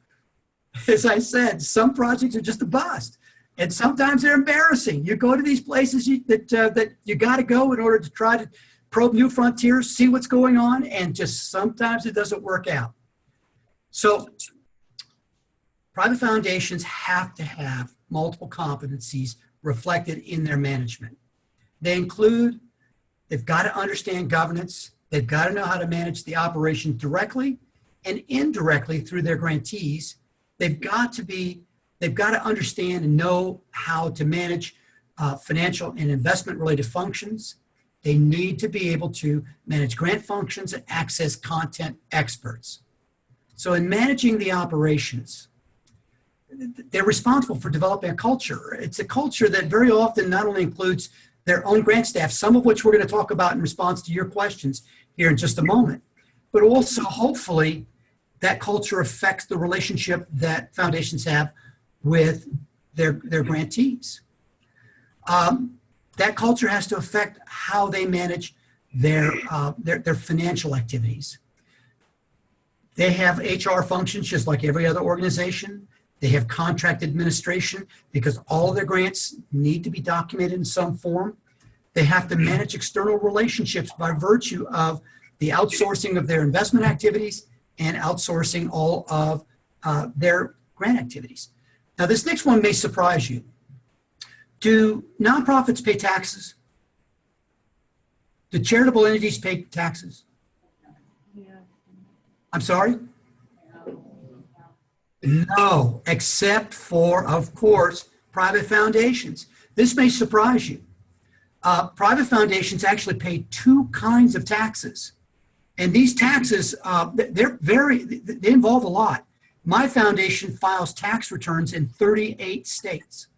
as I said, some projects are just a bust, and sometimes they're embarrassing. You go to these places that you got to go in order to try to probe new frontiers, see what's going on, and just sometimes it doesn't work out. So private foundations have to have multiple competencies reflected in their management. They include, they've got to understand governance, they've got to know how to manage the operation directly and indirectly through their grantees. They've got to understand and know how to manage financial and investment related functions. They need to be able to manage grant functions and access content experts. So in managing the operations, they're responsible for developing a culture. It's a culture that very often not only includes their own grant staff, some of which we're going to talk about in response to your questions here in just a moment, but also hopefully that culture affects the relationship that foundations have with their grantees. That culture has to affect how they manage their financial activities. They have HR functions just like every other organization. They have contract administration because all of their grants need to be documented in some form. They have to manage external relationships by virtue of the outsourcing of their investment activities and outsourcing all of their grant activities. Now, this next one may surprise you. Do nonprofits pay taxes? Do charitable entities pay taxes? I'm sorry? No, except for, of course, private foundations. This may surprise you. Private foundations actually pay two kinds of taxes. And these taxes, they involve a lot. My foundation files tax returns in 38 states.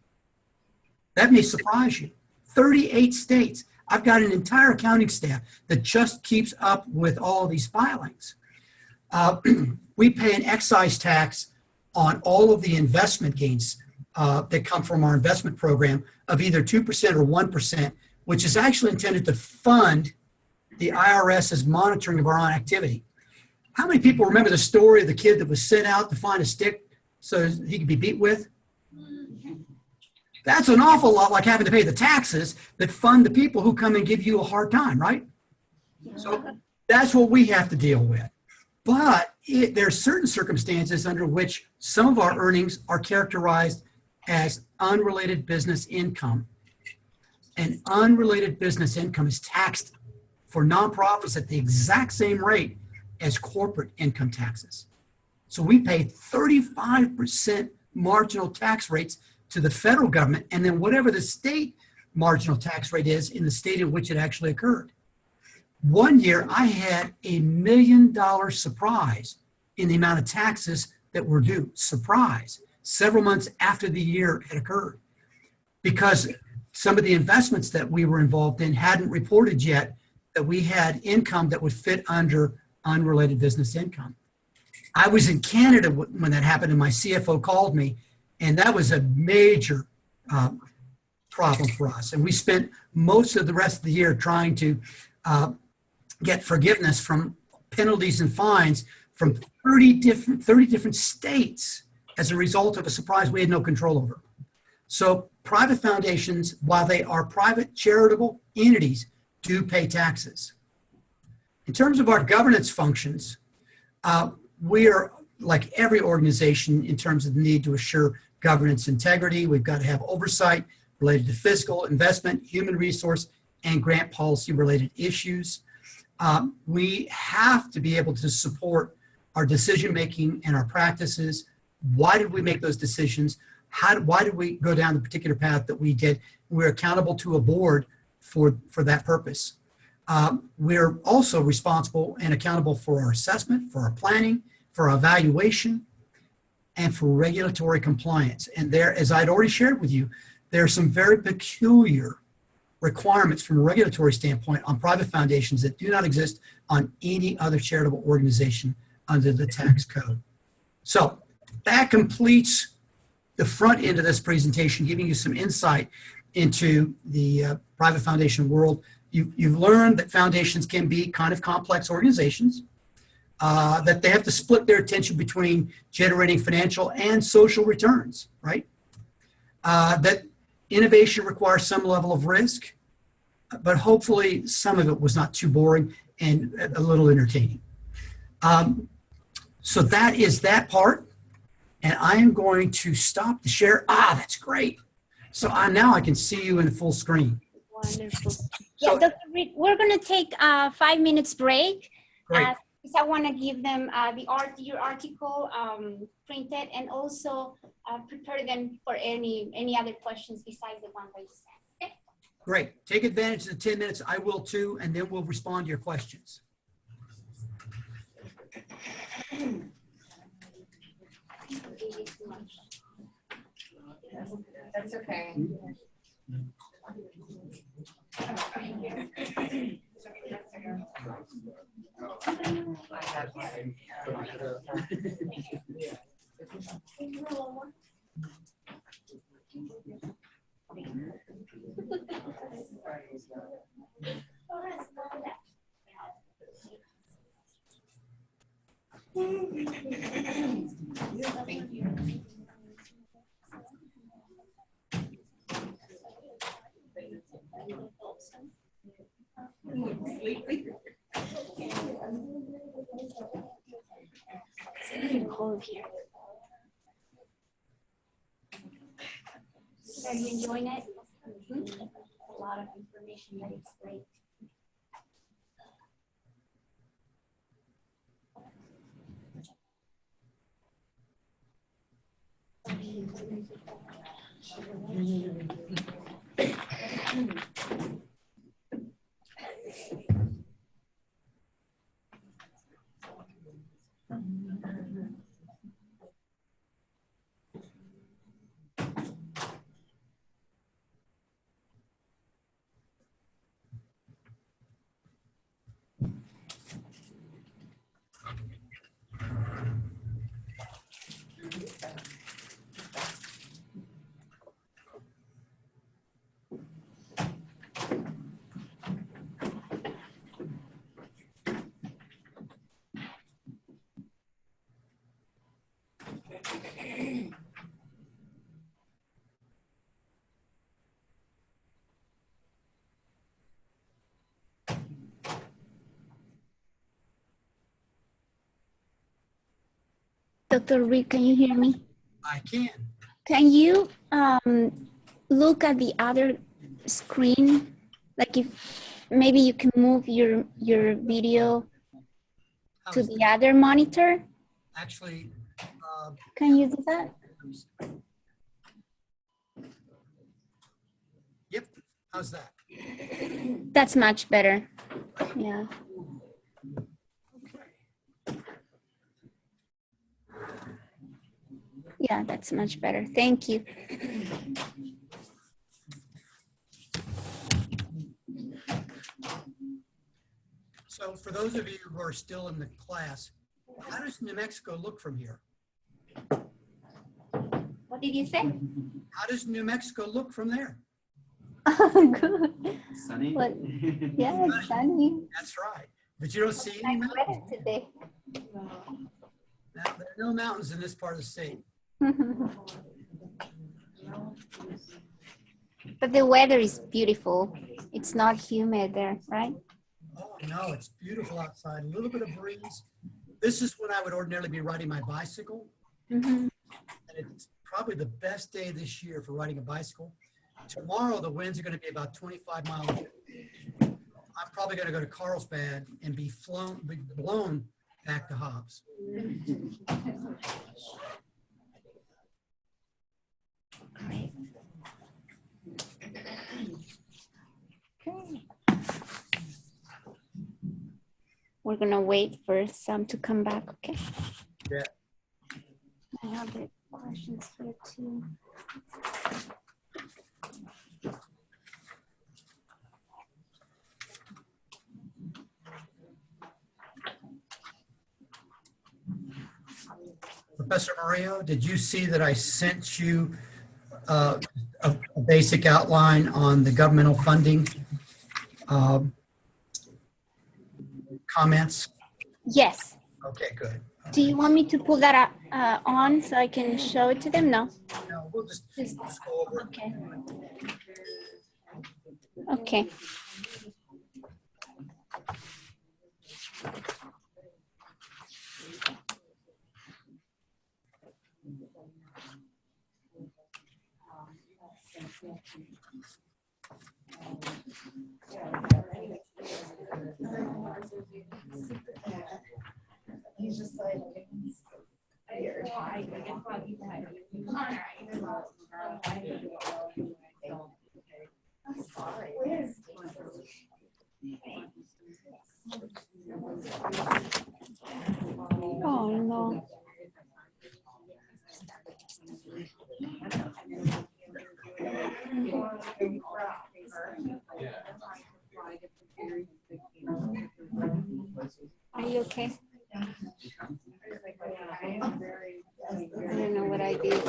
That may surprise you. 38 states. I've got an entire accounting staff that just keeps up with all of these filings. We pay an excise tax on all of the investment gains that come from our investment program of either 2% or 1%, which is actually intended to fund the IRS's monitoring of our own activity. How many people remember the story of the kid that was sent out to find a stick so he could be beat with? That's an awful lot like having to pay the taxes that fund the people who come and give you a hard time, right? So that's what we have to deal with. But there are certain circumstances under which some of our earnings are characterized as unrelated business income. And unrelated business income is taxed for nonprofits at the exact same rate as corporate income taxes. So we pay 35% marginal tax rates to the federal government, and then whatever the state marginal tax rate is in the state in which it actually occurred. One year, I had $1 million surprise in the amount of taxes that were due. Surprise. Several months after the year had occurred. Because some of the investments that we were involved in hadn't reported yet that we had income that would fit under unrelated business income. I was in Canada when that happened, and my CFO called me, and that was a major problem for us. And we spent most of the rest of the year trying to get forgiveness from penalties and fines from 30 different states as a result of a surprise we had no control over. So private foundations, while they are private charitable entities, do pay taxes. In terms of our governance functions, we are like every organization in terms of the need to assure governance integrity. We've got to have oversight related to fiscal, investment, human resource, and grant policy related issues. We have to be able to support our decision-making and our practices. Why did we make those decisions? Why did we go down the particular path that we did? We're accountable to a board for that purpose. We're also responsible and accountable for our assessment, for our planning, for our evaluation, and for regulatory compliance. And there, as I'd already shared with you, there are some very peculiar requirements from a regulatory standpoint on private foundations that do not exist on any other charitable organization under the tax code. So that completes the front end of this presentation, giving you some insight into the private foundation world. You've learned that foundations can be kind of complex organizations, that they have to split their attention between generating financial and social returns, right? That innovation requires some level of risk. but hopefully some of it was not too boring and a little entertaining. So that is that part. And I am going to stop the share. That's great. So now I can see you in full screen. Wonderful. Yeah, Dr. Reid, we're going to take a 5 minutes break. Great. Because I want to give them your article printed and also prepare them for any other questions besides the one that you sent. Okay? Great. Take advantage of the 10 minutes. I will too, and then we'll respond to your questions. That's okay. Thank you. Cold here. Are you enjoying it? A lot of information, but it's great. Dr. Reid, can you hear me? I can. Can you look at the other screen? Like if maybe you can move your video to the other monitor? Actually, Can you do that? yep. How's that? That's much better. Yeah. Yeah, that's much better. Thank you. So for those of you who are still in the class, how does New Mexico look from here? What did you say? How does New Mexico look from there? Good. Sunny? What? Yeah, it's sunny. That's right. But you don't see any Nice mountains. weather today. Now, there are no mountains in this part of the state. But the weather is beautiful. It's not humid there, right? Oh, no, it's beautiful outside. A little bit of breeze. This is when I would ordinarily be riding my bicycle. Mm-hmm. And it's probably the best day this year for riding a bicycle. Tomorrow, the winds are going to be about 25 miles. I'm probably going to go to Carlsbad and be blown back to Hobbs. Great. Okay. We're gonna wait for some to come back, okay? Yeah. I have the questions here too. Professor Murillo, did you see that I sent you a basic outline on the governmental funding comments? Yes. Okay, good. Do you want me to pull that up, on so I can show it to them? No. No, we'll just Just- go over it. Okay. Okay. He's just like, Oh, no. Are you okay? I don't know what I did.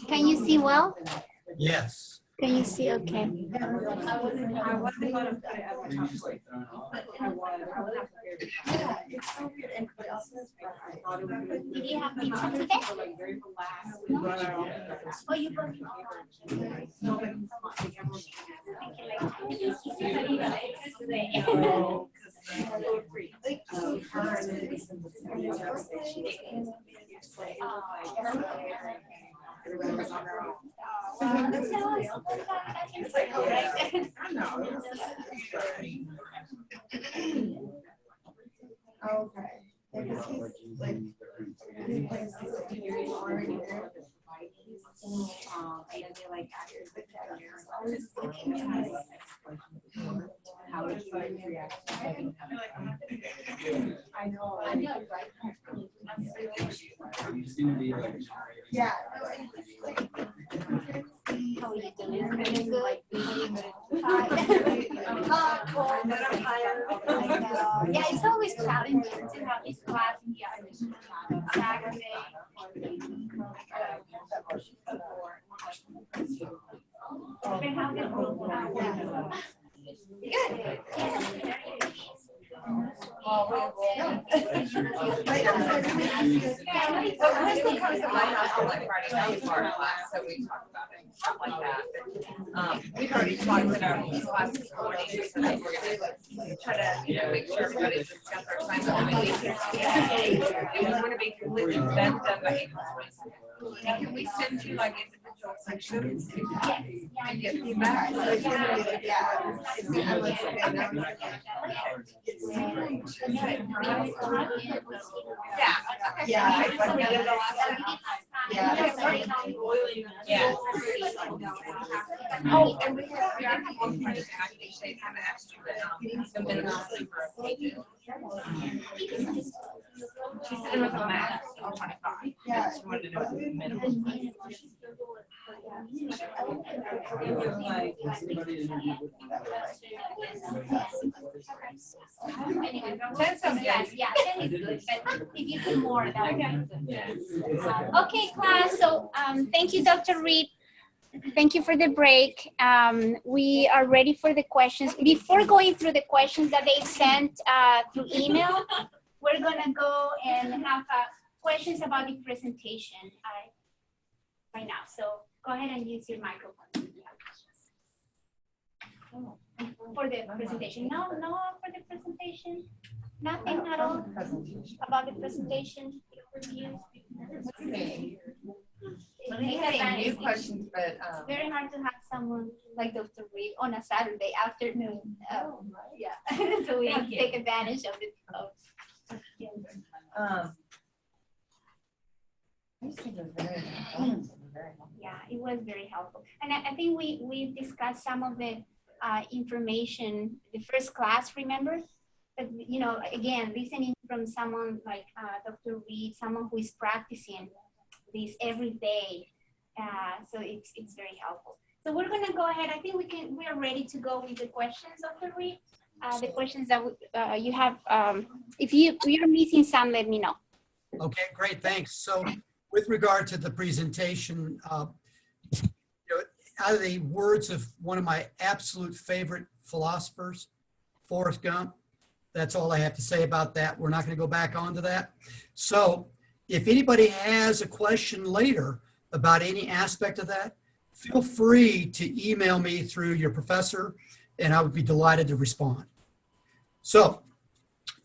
Can you see well? Yes. Can you see okay? Did you have pizza today? Oh, you got okay. Because he's like, he plays already there. I know. Yeah. How are you doing? Pretty good. Yeah, it's always challenging to have this class on Saturday. We've already talked in our classes coordinators and I try to, make sure everybody's got their time. We want to be completely done by April 22nd. And can we send you like individual sections? And get feedback? Yeah. Oh, and we have one friend that actually they kind of asked you the minimum sleeper. She said it was a max of 25. Yeah. She wanted to know the minimum. That sounds good. Yeah, 10 is good, but if you do more, that would be good. Okay, class, so thank you, Dr. Reid. Thank you for the break. We are ready for the questions. Before going through the questions that they sent through email, we're gonna go and have questions about the presentation right now. So go ahead and use your microphone if you have questions. For the presentation. No, for the presentation. Nothing at all about the presentation. Review. New questions, but It's very hard to have someone like Dr. Reid on a Saturday afternoon. Yeah, so we have to take advantage of it. Yeah, it was very helpful. And I think we discussed some of the information, the first class, remember? But, again, listening from someone like Dr. Reid, someone who is practicing this every day. So it's very helpful. So we're gonna go ahead. I think we are ready to go with the questions, Dr. Reid. The questions that you have, if you're missing some, let me know. Okay, great, thanks. So with regard to the presentation, out of the words of one of my absolute favorite philosophers, Forrest Gump, that's all I have to say about that. We're not going to go back onto that. So if anybody has a question later about any aspect of that, feel free to email me through your professor, and I would be delighted to respond. So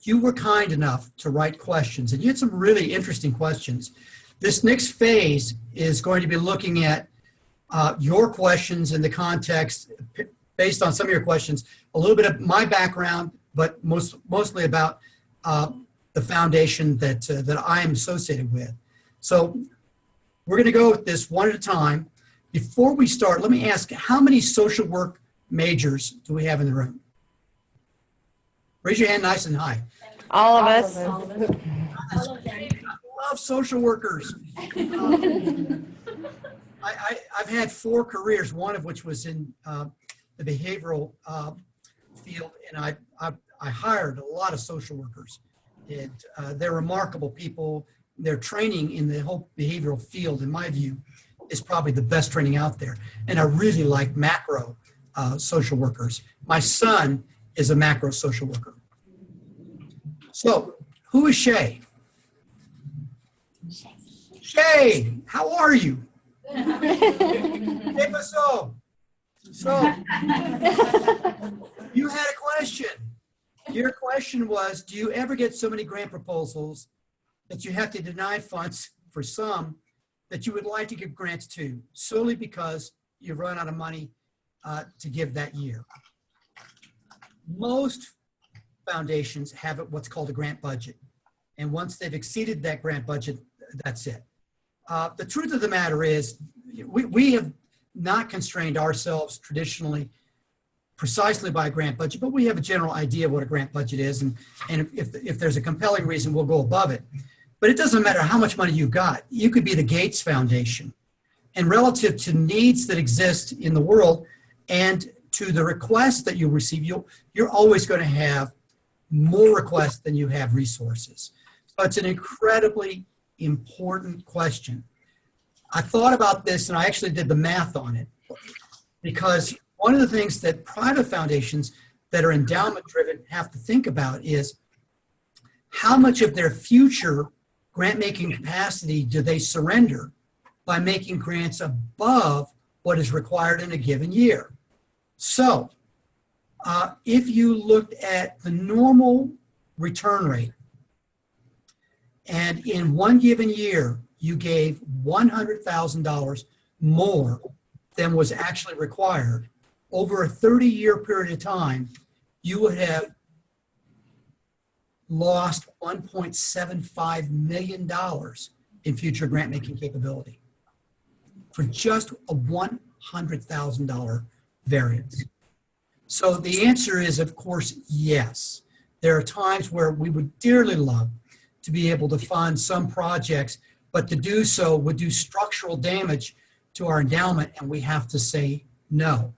you were kind enough to write questions, and you had some really interesting questions. This next phase is going to be looking at your questions in the context, based on some of your questions, a little bit of my background, but mostly about the foundation that I am associated with. So we're going to go with this one at a time. Before we start, let me ask, how many social work majors do we have in the room? Raise your hand nice and high. All of us. I love social workers. I've had 4 careers, one of which was in the behavioral field, and I hired a lot of social workers. They're remarkable people. Their training in the whole behavioral field, in my view, is probably the best training out there. And I really like macro social workers. My son is a macro social worker. So, who is Shay? Shay, how are you? Hey, so you had a question. Your question was, do you ever get so many grant proposals that you have to deny funds for some that you would like to give grants to, solely because you've run out of money to give that year? Most foundations have what's called a grant budget. And once they've exceeded that grant budget, that's it. The truth of the matter is, we have not constrained ourselves traditionally precisely by a grant budget, but we have a general idea of what a grant budget is. And if there's a compelling reason, we'll go above it. But it doesn't matter how much money you've got. You could be the Gates Foundation. And relative to needs that exist in the world and to the requests that you receive, you're always going to have more requests than you have resources. So it's an incredibly important question. I thought about this, and I actually did the math on it, because one of the things that private foundations that are endowment driven have to think about is how much of their future grant making capacity do they surrender by making grants above what is required in a given year. So if you looked at the normal return rate, and in one given year, you gave $100,000 more than was actually required, over a 30-year period of time, you would have lost $1.75 million in future grant-making capability for just a $100,000 variance. So the answer is, of course, yes. There are times where we would dearly love to be able to fund some projects, but to do so would do structural damage to our endowment, and we have to say no.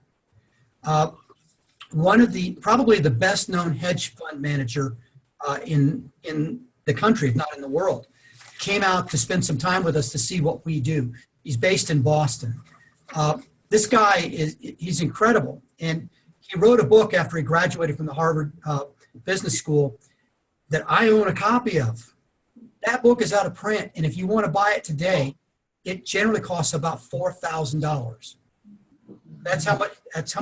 One of probably the best known hedge fund manager in the country, if not in the world, came out to spend some time with us to see what we do. He's based in Boston. This guy he's incredible. And he wrote a book after he graduated from the Harvard Business School that I own a copy of. That book is out of print, and if you want to buy it today, it generally costs about $4,000. That's how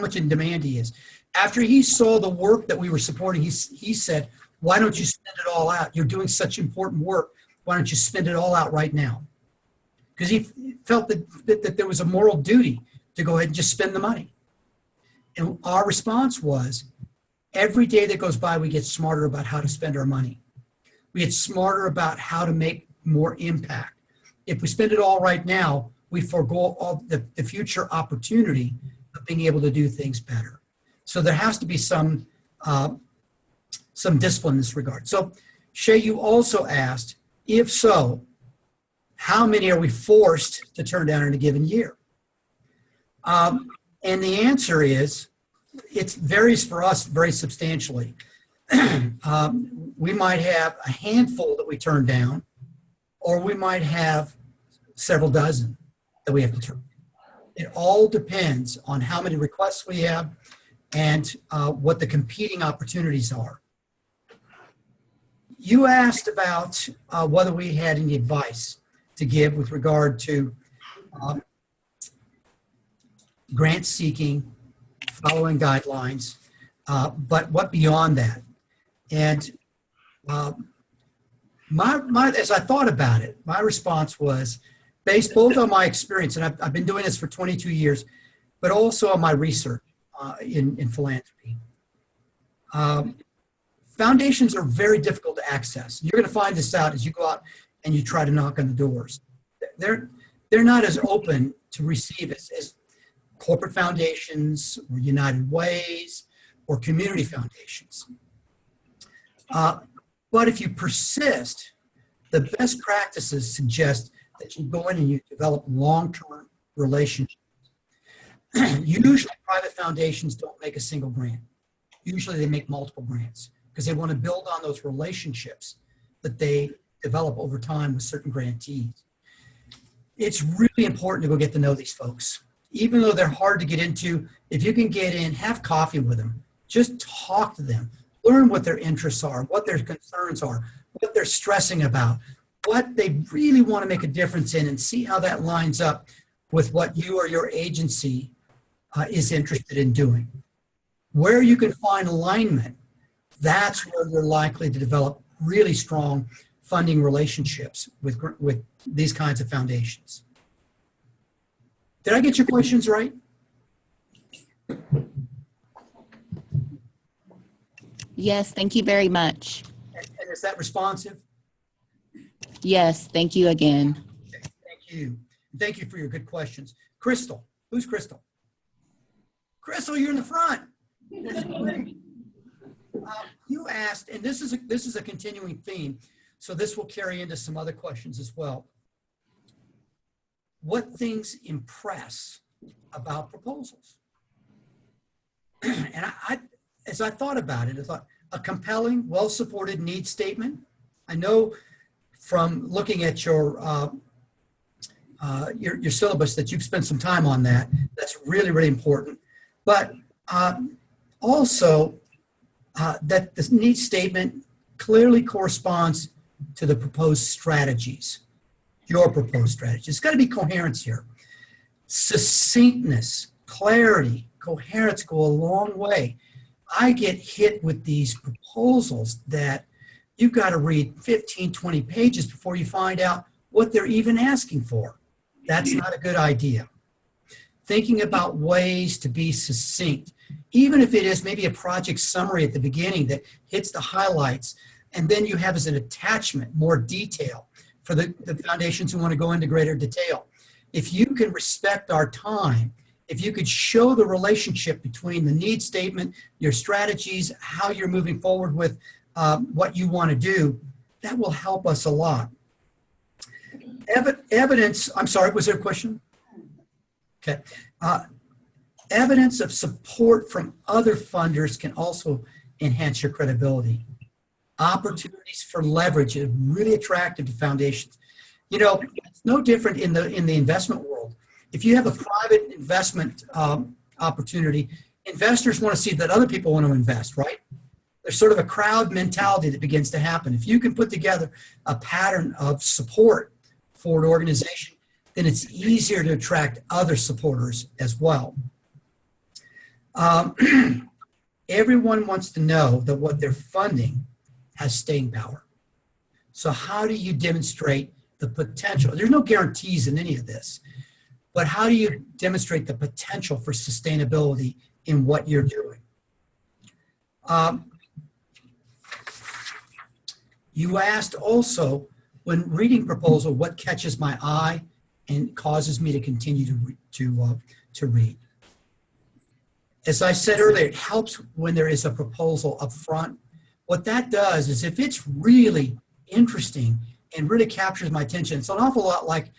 much in demand he is. After he saw the work that we were supporting, he said, "Why don't you spend it all out? You're doing such important work. Why don't you spend it all out right now?" Because he felt that there was a moral duty to go ahead and just spend the money. And our response was, every day that goes by, we get smarter about how to spend our money. We get smarter about how to make more impact. If we spend it all right now, we forego all the future opportunity of being able to do things better. So there has to be some discipline in this regard. So Shay, you also asked, if so, how many are we forced to turn down in a given year? And the answer is, it varies for us very substantially. We might have a handful that we turn down, or we might have several dozen that we have to turn. It all depends on how many requests we have and what the competing opportunities are. You asked about whether we had any advice to give with regard to grant seeking, following guidelines, but what beyond that? And as I thought about it, my response was, based both on my experience, and I've been doing this for 22 years, but also on my research in philanthropy. Foundations are very difficult to access. You're going to find this out as you go out and you try to knock on the doors. They're not as open to receive as corporate foundations or United Ways or community foundations. But if you persist, the best practices suggest that you go in and you develop long-term relationships. Usually private foundations don't make a single grant. Usually they make multiple grants because they want to build on those relationships that they develop over time with certain grantees. It's really important to go get to know these folks. Even though they're hard to get into, if you can get in, have coffee with them, just talk to them, learn what their interests are, what their concerns are, what they're stressing about, what they really want to make a difference in, and see how that lines up with what you or your agency is interested in doing. Where you can find alignment, that's where you're likely to develop really strong funding relationships with these kinds of foundations. Did I get your questions right? Yes, thank you very much. And is that responsive? Yes, thank you again. Okay, thank you. Thank you for your good questions. Crystal, who's Crystal? Crystal, you're in the front. You asked, and this is a continuing theme, so this will carry into some other questions as well. What things impress about proposals? And as I thought about it, I thought a compelling, well-supported needs statement. I know from looking at your syllabus that you've spent some time on that. That's really, really important. But also that the needs statement clearly corresponds to the proposed strategies, your proposed strategies. It's got to be coherence here. Succinctness, clarity, coherence go a long way. I get hit with these proposals that you've got to read 15, 20 pages before you find out what they're even asking for. That's not a good idea. Thinking about ways to be succinct, even if it is maybe a project summary at the beginning that hits the highlights, and then you have as an attachment more detail for the foundations who want to go into greater detail. If you can respect our time, if you could show the relationship between the need statement, your strategies, how you're moving forward with what you want to do, that will help us a lot. Evidence, I'm sorry, was there a question? Okay. Evidence of support from other funders can also enhance your credibility. Opportunities for leverage are really attractive to foundations. You know, it's no different in the investment world. If you have a private investment opportunity, investors want to see that other people want to invest, right? There's sort of a crowd mentality that begins to happen. If you can put together a pattern of support for an organization, then it's easier to attract other supporters as well. Everyone wants to know that what they're funding has staying power. So how do you demonstrate the potential? There's no guarantees in any of this, but how do you demonstrate the potential for sustainability in what you're doing? You asked also, when reading proposal, what catches my eye and causes me to continue to read. As I said earlier, it helps when there is a proposal up front. What that does is if it's really interesting and really captures my attention, it's an awful lot like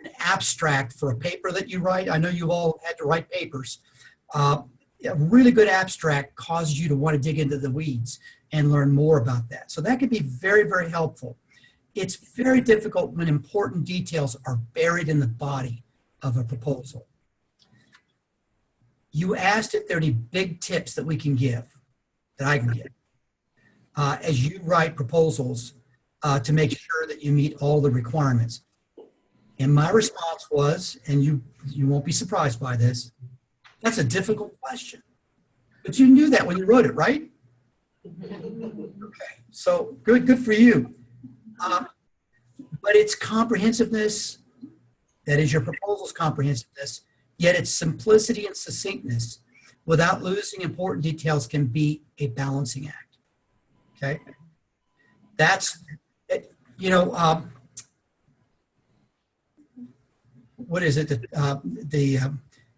an abstract for a paper that you write. I know you've all had to write papers. A really good abstract causes you to want to dig into the weeds and learn more about that. So that can be very, very helpful. It's very difficult when important details are buried in the body of a proposal. You asked if there are any big tips that we can give, that I can give, as you write proposals to make sure that you meet all the requirements. And my response was, and you won't be surprised by this, that's a difficult question. But you knew that when you wrote it, right? Okay, so good for you. But it's comprehensiveness, That is your proposal's comprehensiveness, yet its simplicity and succinctness without losing important details can be a balancing act. Okay? That's, you know, what is it?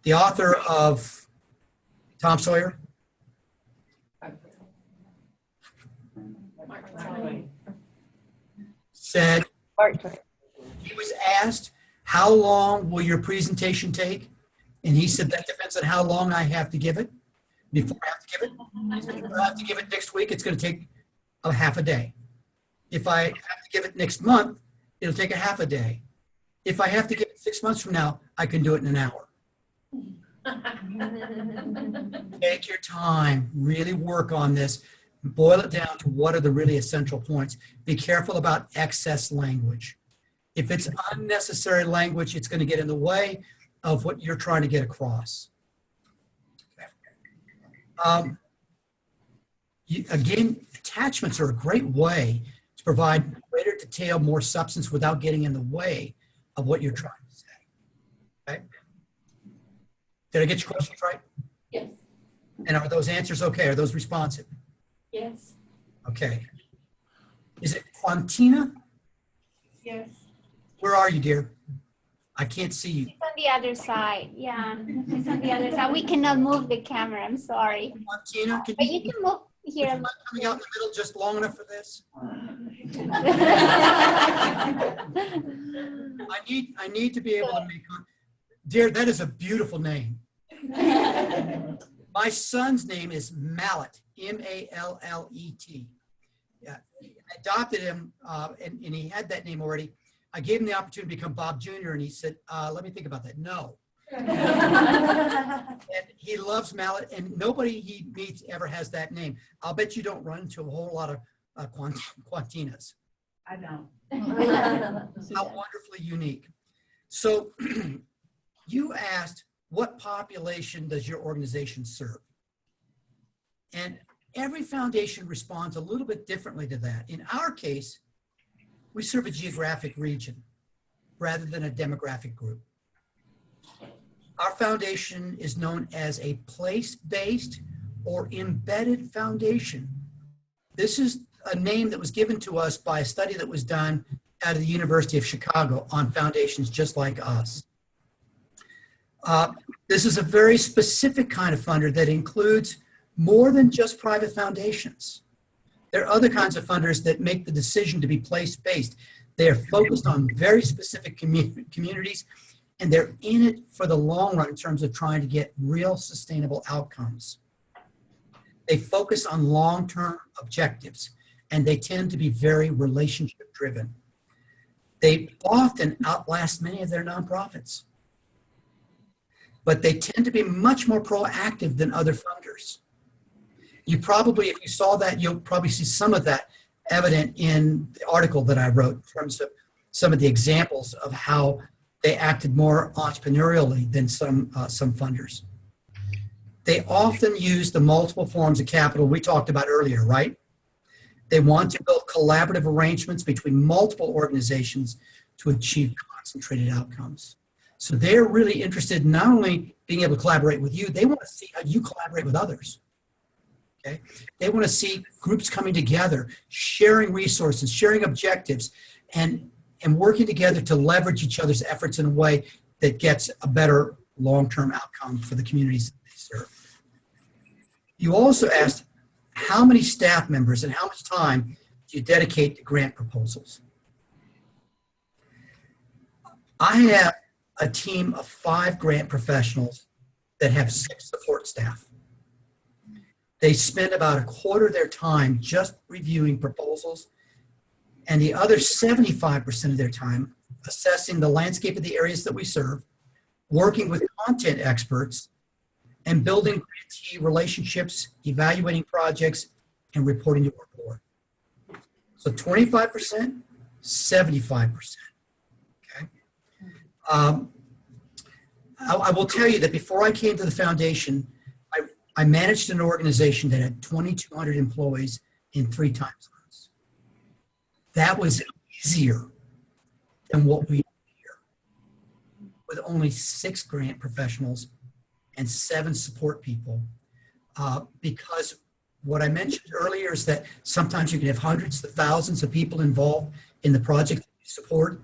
The author of Tom Sawyer? Said, he was asked, how long will your presentation take? And he said, that depends on how long I have to give it, before I have to give it. If I have to give it next week, it's going to take a half a day. If I have to give it next month, it'll take a half a day. If I have to give it 6 months from now, I can do it in an hour. Take your time, really work on this, boil it down to what are the really essential points. Be careful about excess language. If it's unnecessary language, it's going to get in the way of what you're trying to get across. Again, attachments are a great way to provide greater detail, more substance without getting in the way of what you're trying to say. Okay? Did I get your questions right? Yes. And are those answers okay? Are those responsive? Yes. Okay. Is it Quantina? Yes. Where are you, dear? I can't see you. It's on the other side. Yeah, it's on the other side. We cannot move the camera. I'm sorry. Quantina, can But you, you can move here. am I coming out in the middle just long enough for this? I need to be able to make, dear, that is a beautiful name. My son's name is Mallet, M-A-L-L-E-T. Yeah, I adopted him, and he had that name already. I gave him the opportunity to become Bob Jr., and he said, let me think about that. No. And he loves Mallet, and nobody he meets ever has that name. I'll bet you don't run into a whole lot of Quantinas. I don't. How wonderfully unique. So you asked, what population does your organization serve? And every foundation responds a little bit differently to that. In our case, we serve a geographic region rather than a demographic group. Our foundation is known as a place-based or embedded foundation. This is a name that was given to us by a study that was done out of the University of Chicago on foundations just like us. This is a very specific kind of funder that includes more than just private foundations. There are other kinds of funders that make the decision to be place-based. They are focused on very specific communities, and they're in it for the long run in terms of trying to get real sustainable outcomes. They focus on long-term objectives, and they tend to be very relationship-driven. They often outlast many of their nonprofits, but they tend to be much more proactive than other funders. You probably, if you saw that, you'll probably see some of that evident in the article that I wrote in terms of some of the examples of how they acted more entrepreneurially than some funders. They often use the multiple forms of capital we talked about earlier, right? They want to build collaborative arrangements between multiple organizations to achieve concentrated outcomes. So they're really interested in not only being able to collaborate with you, they want to see how you collaborate with others. Okay? They want to see groups coming together, sharing resources, sharing objectives, and working together to leverage each other's efforts in a way that gets a better long-term outcome for the communities that they serve. You also asked how many staff members and how much time do you dedicate to grant proposals? I have a team of 5 grant professionals that have 6 support staff. They spend about a quarter of their time just reviewing proposals, and the other 75% of their time assessing the landscape of the areas that we serve, working with content experts, and building grantee relationships, evaluating projects, and reporting to our board. So 25%, 75%. Okay. I will tell you that before I came to the foundation, I managed an organization that had 2,200 employees in 3 time zones. That was easier than what we do here. with only 6 grant professionals and 7 support people. Because what I mentioned earlier is that sometimes you can have hundreds to thousands of people involved in the project that you support,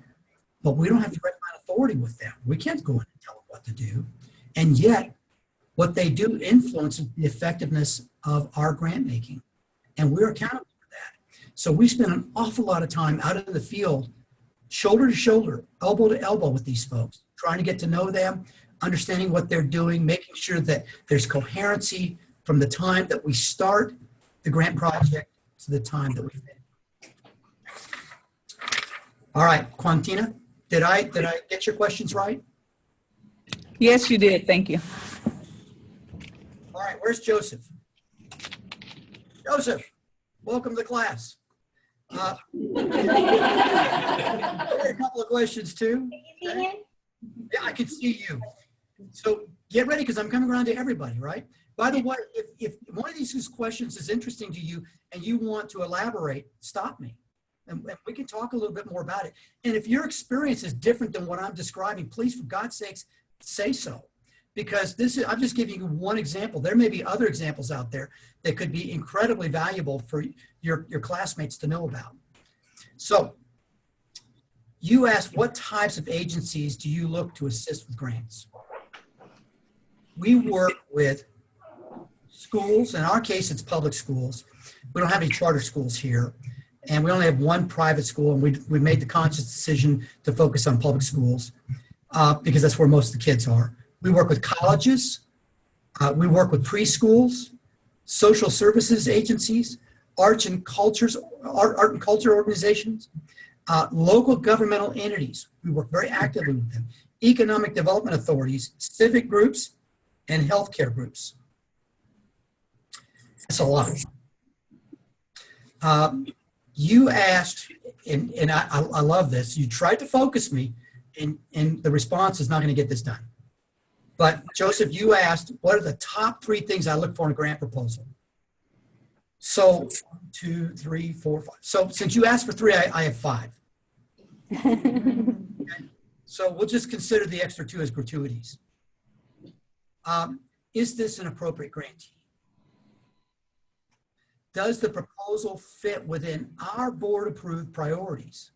but we don't have direct line authority with them. We can't go in and tell them what to do. And yet, what they do influences the effectiveness of our grant making. And we're accountable for that. So we spend an awful lot of time out in the field, shoulder to shoulder, elbow to elbow with these folks, trying to get to know them, understanding what they're doing, making sure that there's coherency from the time that we start the grant project to the time that we finish. All right, Quantina, did I get your questions right? Yes, you did. Thank you. All right, where's Joseph? Joseph, welcome to class. I had a couple of questions too. Okay? Yeah, I can see you. So get ready because I'm coming around to everybody, right? By the way, if one of these questions is interesting to you and you want to elaborate, stop me. And we can talk a little bit more about it. And if your experience is different than what I'm describing, please, for God's sakes, say so. Because I'm just giving you one example. There may be other examples out there that could be incredibly valuable for your classmates to know about. So you asked, what types of agencies do you look to assist with grants? We work with schools. In our case, it's public schools. We don't have any charter schools here. And we only have one private school. And we made the conscious decision to focus on public schools because that's where most of the kids are. We work with colleges. We work with preschools, social services agencies, art and culture organizations, local governmental entities. We work very actively with them. Economic development authorities, civic groups, and healthcare groups. That's a lot. You asked, and I love this, you tried to focus me, and the response is not going to get this done. But Joseph, you asked, what are the top 3 things I look for in a grant proposal? So 1, 2, 3, 4, 5. So since you asked for 3, I have 5. Okay. So we'll just consider the extra 2 as gratuities. Is this an appropriate grantee? Does the proposal fit within our board-approved priorities?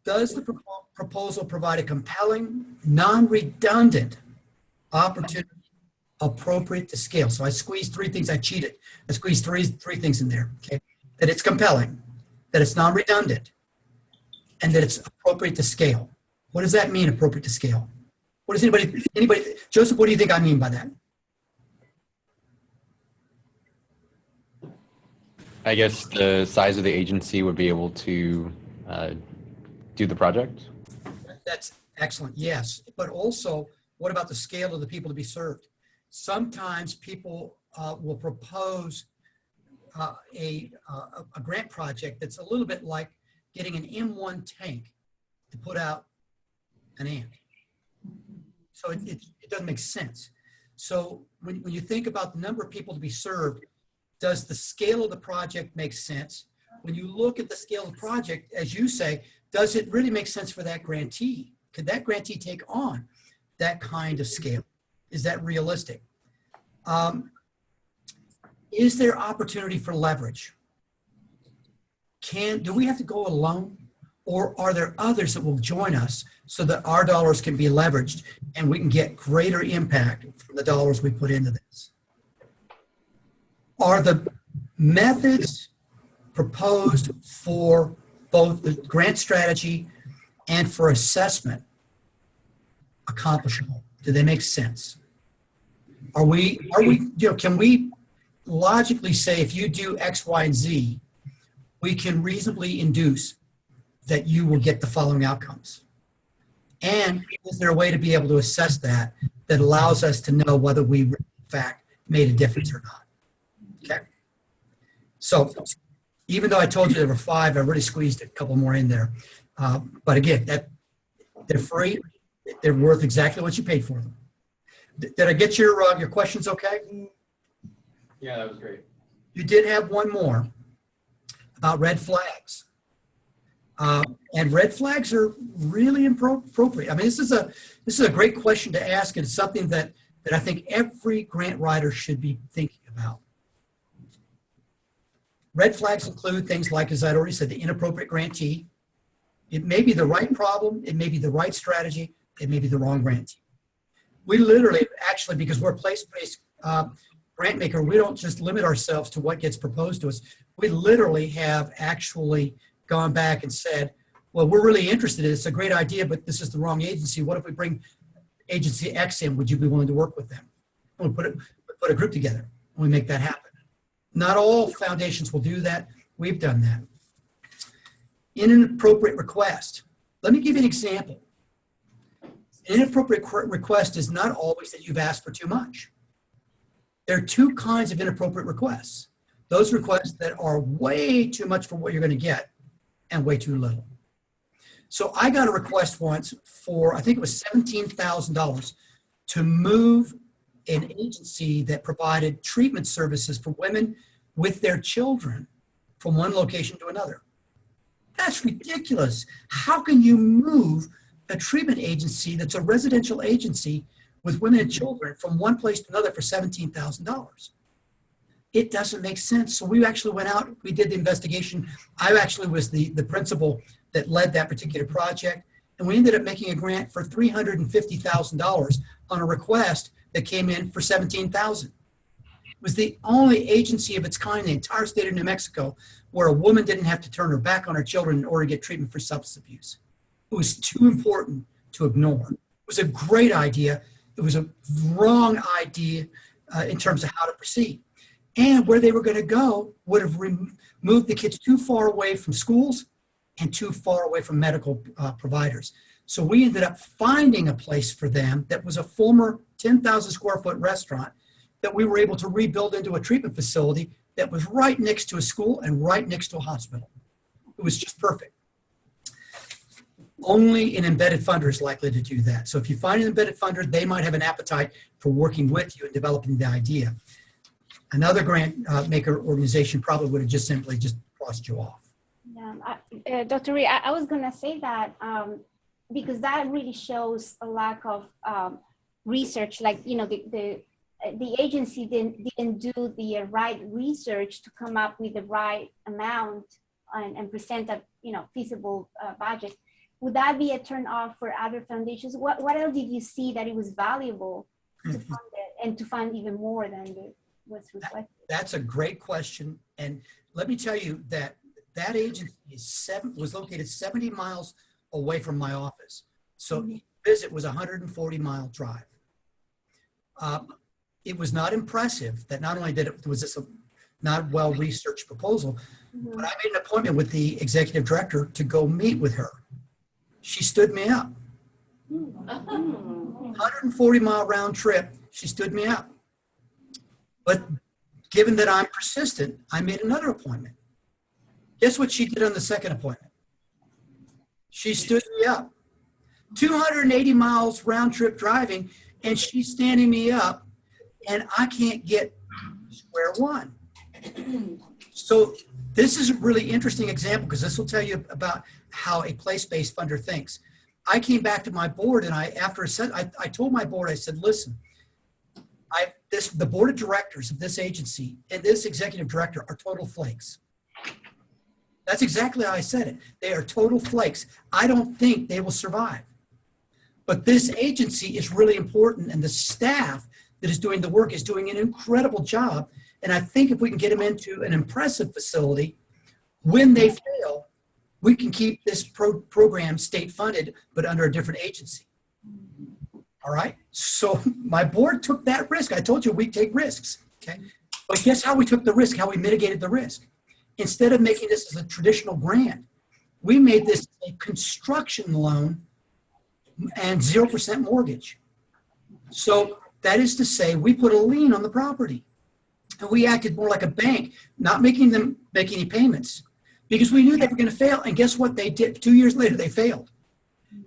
Does the proposal provide a compelling, non-redundant opportunity appropriate to scale? So I squeezed 3 things. I cheated. I squeezed three things in there. Okay, that it's compelling, that it's non-redundant, and that it's appropriate to scale. What does that mean, appropriate to scale? What does anybody, Joseph, what do you think I mean by that? I guess the size of the agency would be able to do the project. That's excellent, yes. But also, what about the scale of the people to be served? Sometimes people will propose a grant project that's a little bit like getting an M1 tank to put out an ant. So it doesn't make sense. So when you think about the number of people to be served, does the scale of the project make sense? When you look at the scale of the project, as you say, does it really make sense for that grantee? Could that grantee take on that kind of scale? Is that realistic? Is there opportunity for leverage? Do we have to go alone? Or are there others that will join us so that our dollars can be leveraged and we can get greater impact from the dollars we put into this? Are the methods proposed for both the grant strategy and for assessment accomplishable? Do they make sense? Can we logically say if you do X, Y, and Z, we can reasonably induce that you will get the following outcomes? And is there a way to be able to assess that allows us to know whether we in fact made a difference or not? Okay. So even though I told you there were 5, I really squeezed a couple more in there. But again, they're free. They're worth exactly what you paid for them. Did I get your questions okay? Yeah, that was great. You did have one more about red flags. And red flags are really appropriate. I mean, this is a great question to ask, and it's something that I think every grant writer should be thinking about. Red flags include things like, as I'd already said, the inappropriate grantee. It may be the right problem, it may be the right strategy, it may be the wrong grantee. We literally, actually, because we're a place-based grant maker, we don't just limit ourselves to what gets proposed to us. We literally have actually gone back and said, well, we're really interested in it. It's a great idea, but this is the wrong agency. What if we bring agency X in? Would you be willing to work with them? And we put a group together and we make that happen. Not all foundations will do that. We've done that. Inappropriate request. Let me give you an example. An inappropriate request is not always that you've asked for too much. There are two kinds of inappropriate requests. Those requests that are way too much for what you're going to get and way too little. So I got a request once for, I think it was $17,000 to move an agency that provided treatment services for women with their children from one location to another. That's ridiculous. How can you move a treatment agency that's a residential agency with women and children from one place to another for $17,000? It doesn't make sense. So we actually went out, we did the investigation. I actually was the principal that led that particular project. And we ended up making a grant for $350,000 on a request that came in for $17,000. It was the only agency of its kind in the entire state of New Mexico where a woman didn't have to turn her back on her children in order to get treatment for substance abuse. It was too important to ignore. It was a great idea. It was a wrong idea in terms of how to proceed. And where they were going to go would have moved the kids too far away from schools and too far away from medical providers. So we ended up finding a place for them that was a former 10,000 square foot restaurant that we were able to rebuild into a treatment facility that was right next to a school and right next to a hospital. It was just perfect. Only an embedded funder is likely to do that. So if you find an embedded funder, they might have an appetite for working with you and developing the idea. Another grant maker organization probably would have just simply just crossed you off. Yeah, Dr. Reid, I was gonna say that because that really shows a lack of research. Like, you know, the agency didn't do the right research to come up with the right amount and present a, you know, feasible budget. Would that be a turn off for other foundations? What else did you see that it was valuable to fund it and to fund even more than what's reflected? That's a great question. And let me tell you that agency was located 70 miles away from my office. So each visit was a 140-mile drive. It was not impressive that not only was this a not well-researched proposal, but I made an appointment with the executive director to go meet with her. She stood me up. 140-mile round trip, she stood me up. But given that I'm persistent, I made another appointment. Guess what she did on the second appointment? She stood me up. 280 miles round trip driving, and she's standing me up, and I can't get square one. So this is a really interesting example because this will tell you about how a place-based funder thinks. I came back to my board, and I told my board, I said, listen, the board of directors of this agency and this executive director are total flakes. That's exactly how I said it. They are total flakes. I don't think they will survive. But this agency is really important, and the staff that is doing the work is doing an incredible job. And I think if we can get them into an impressive facility, when they fail, we can keep this program state funded, but under a different agency. All right. So my board took that risk. I told you we take risks. Okay. But guess how we took the risk, how we mitigated the risk? Instead of making this as a traditional grant, we made this a construction loan and 0% mortgage. So that is to say, we put a lien on the property. And we acted more like a bank, not making them make any payments because we knew they were going to fail. And guess what they did? 2 years later, they failed.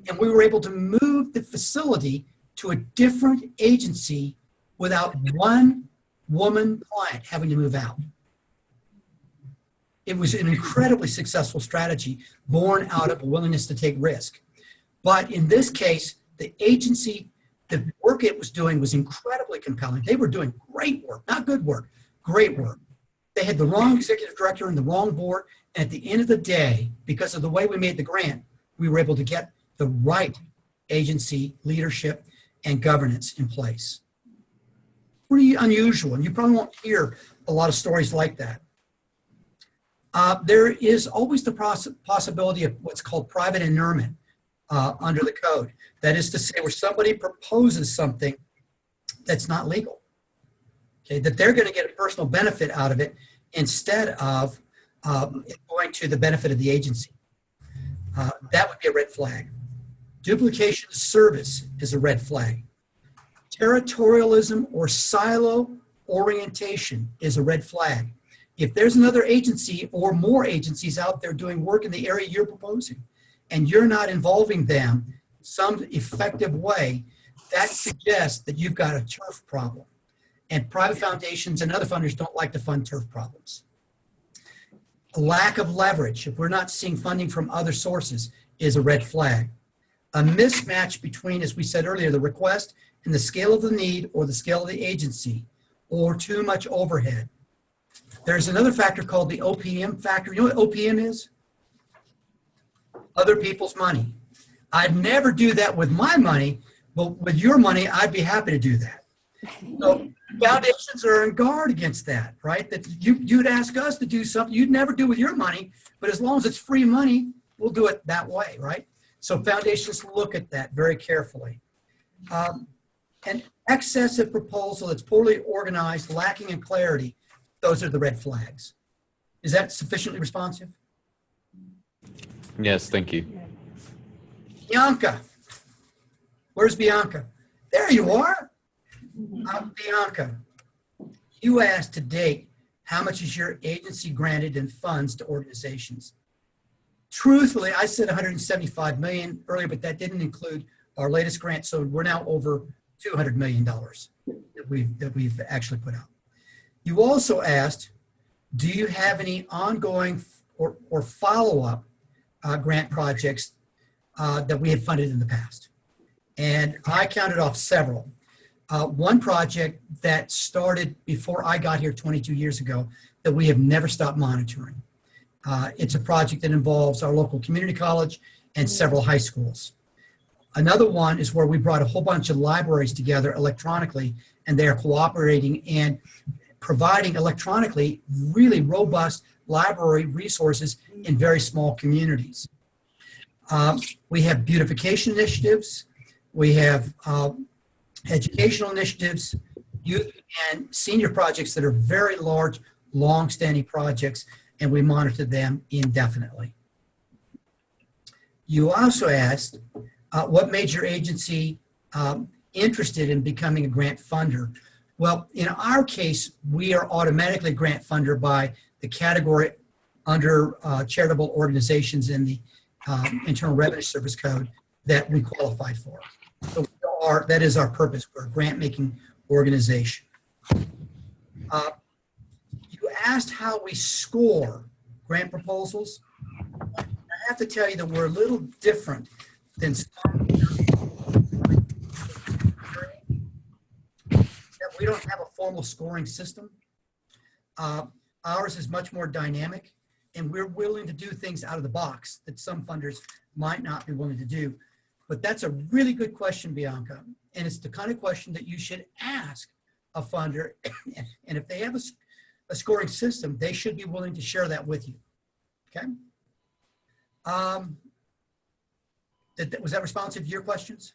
And we were able to move the facility to a different agency without one woman client having to move out. It was an incredibly successful strategy born out of a willingness to take risk. But in this case, the agency, the work it was doing was incredibly compelling. They were doing great work, not good work, great work. They had the wrong executive director and the wrong board. And at the end of the day, because of the way we made the grant, we were able to get the right agency leadership and governance in place. Pretty unusual, and you probably won't hear a lot of stories like that. There is always the possibility of what's called private inurement under the code. That is to say, where somebody proposes something that's not legal, okay, that they're going to get a personal benefit out of it instead of going to the benefit of the agency. That would be a red flag. Duplication of service is a red flag. Territorialism or silo orientation is a red flag. If there's another agency or more agencies out there doing work in the area you're proposing, and you're not involving them in some effective way, that suggests that you've got a turf problem. And private foundations and other funders don't like to fund turf problems. A lack of leverage, if we're not seeing funding from other sources, is a red flag. A mismatch between, as we said earlier, the request and the scale of the need or the scale of the agency, or too much overhead. There's another factor called the OPM factor. You know what OPM is? Other people's money. I'd never do that with my money, but with your money, I'd be happy to do that. So foundations are on guard against that, right? That you'd ask us to do something you'd never do with your money, but as long as it's free money, we'll do it that way, right? So foundations look at that very carefully. An excessive proposal that's poorly organized, lacking in clarity, those are the red flags. Is that sufficiently responsive? Yes, thank you. Bianca. Where's Bianca? There you are. Bianca, you asked to date, how much is your agency granted in funds to organizations? Truthfully, I said 175 million earlier, but that didn't include our latest grant. So we're now over $200 million that we've actually put out. You also asked, do you have any ongoing or follow-up grant projects that we have funded in the past? And I counted off several. One project that started before I got here 22 years ago that we have never stopped monitoring. It's a project that involves our local community college and several high schools. Another one is where we brought a whole bunch of libraries together electronically, and they are cooperating and providing electronically really robust library resources in very small communities. We have beautification initiatives. We have educational initiatives, youth and senior projects that are very large, long-standing projects, and we monitor them indefinitely. You also asked what made your agency interested in becoming a grant funder. Well, in our case, we are automatically grant funder by the category under charitable organizations in the Internal Revenue Service Code that we qualified for. So that is our purpose. We're a grant-making organization. You asked how we score grant proposals. I have to tell you that we're a little different than some. We don't have a formal scoring system. Ours is much more dynamic, and we're willing to do things out of the box that some funders might not be willing to do. But that's a really good question, Bianca. And it's the kind of question that you should ask a funder. And if they have a scoring system, they should be willing to share that with you. Okay? Was that responsive to your questions?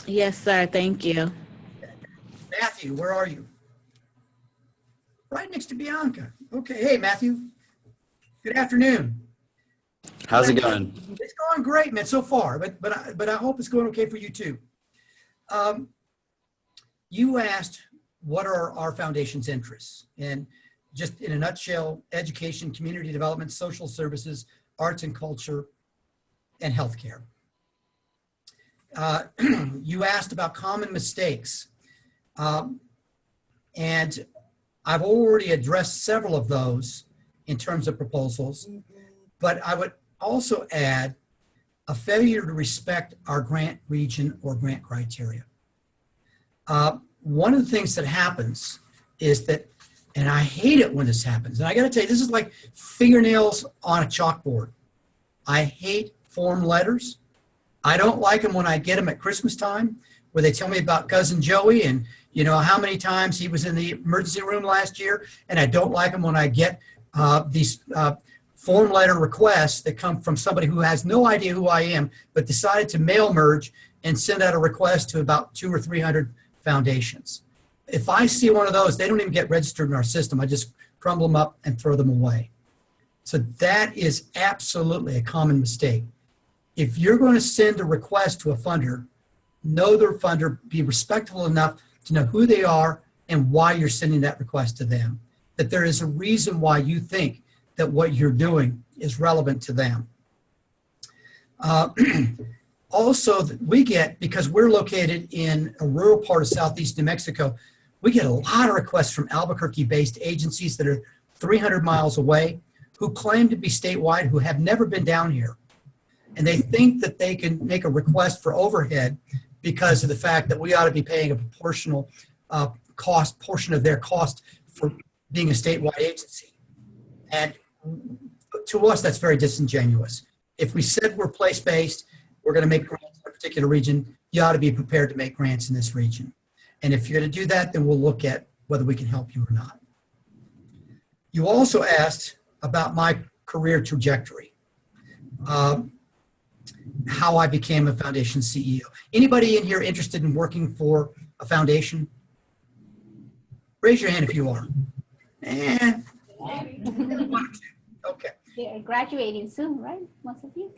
Yes, sir. Thank you. Matthew, where are you? Right next to Bianca. Okay. Hey, Matthew. Good afternoon. How's it going? It's going great, man, so far. But I hope it's going okay for you too. You asked what are our foundation's interests, and just in a nutshell: education, community development, social services, arts and culture, and healthcare. You asked about common mistakes, and I've already addressed several of those in terms of proposals, but I would also add a failure to respect our grant region or grant criteria. One of the things that happens is that, and I hate it when this happens, and I got to tell you, this is like fingernails on a chalkboard. I hate form letters. I don't like them when I get them at Christmas time, where they tell me about cousin Joey and how many times he was in the emergency room last year. And I don't like them when I get these form letter requests that come from somebody who has no idea who I am, but decided to mail merge and send out a request to about 200 or 300 foundations. If I see one of those, they don't even get registered in our system. I just crumble them up and throw them away. So that is absolutely a common mistake. If you're going to send a request to a funder, know their funder, be respectful enough to know who they are and why you're sending that request to them, that there is a reason why you think that what you're doing is relevant to them. Also, we get, because we're located in a rural part of southeast New Mexico, we get a lot of requests from Albuquerque-based agencies that are 300 miles away who claim to be statewide, who have never been down here. And they think that they can make a request for overhead because of the fact that we ought to be paying a proportional portion of their cost for being a statewide agency. And to us, that's very disingenuous. If we said we're place-based, we're going to make grants in a particular region, you ought to be prepared to make grants in this region. And if you're going to do that, then we'll look at whether we can help you or not. You also asked about my career trajectory, how I became a foundation CEO. Anybody in here interested in working for a foundation? Raise your hand if you are. Okay. They're graduating soon, right? Most of you.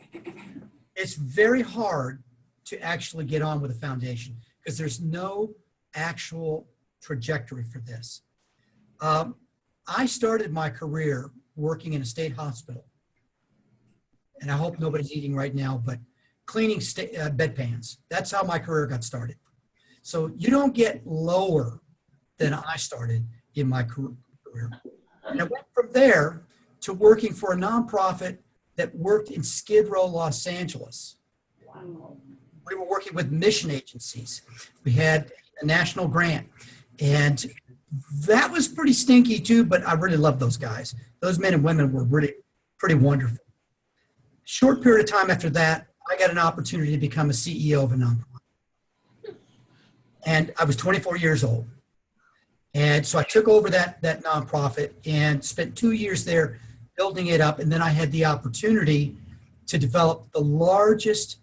It's very hard to actually get on with a foundation because there's no actual trajectory for this. I started my career working in a state hospital, and I hope nobody's eating right now, but cleaning bedpans. That's how my career got started. So you don't get lower than I started in my career. And I went from there to working for a nonprofit that worked in Skid Row, Los Angeles. We were working with mission agencies. We had a national grant, and that was pretty stinky too, but I really loved those guys. Those men and women were really pretty wonderful. Short period of time after that, I got an opportunity to become a CEO of a nonprofit. And I was 24 years old. And so I took over that nonprofit and spent 2 years there building it up. And then I had the opportunity to develop the largest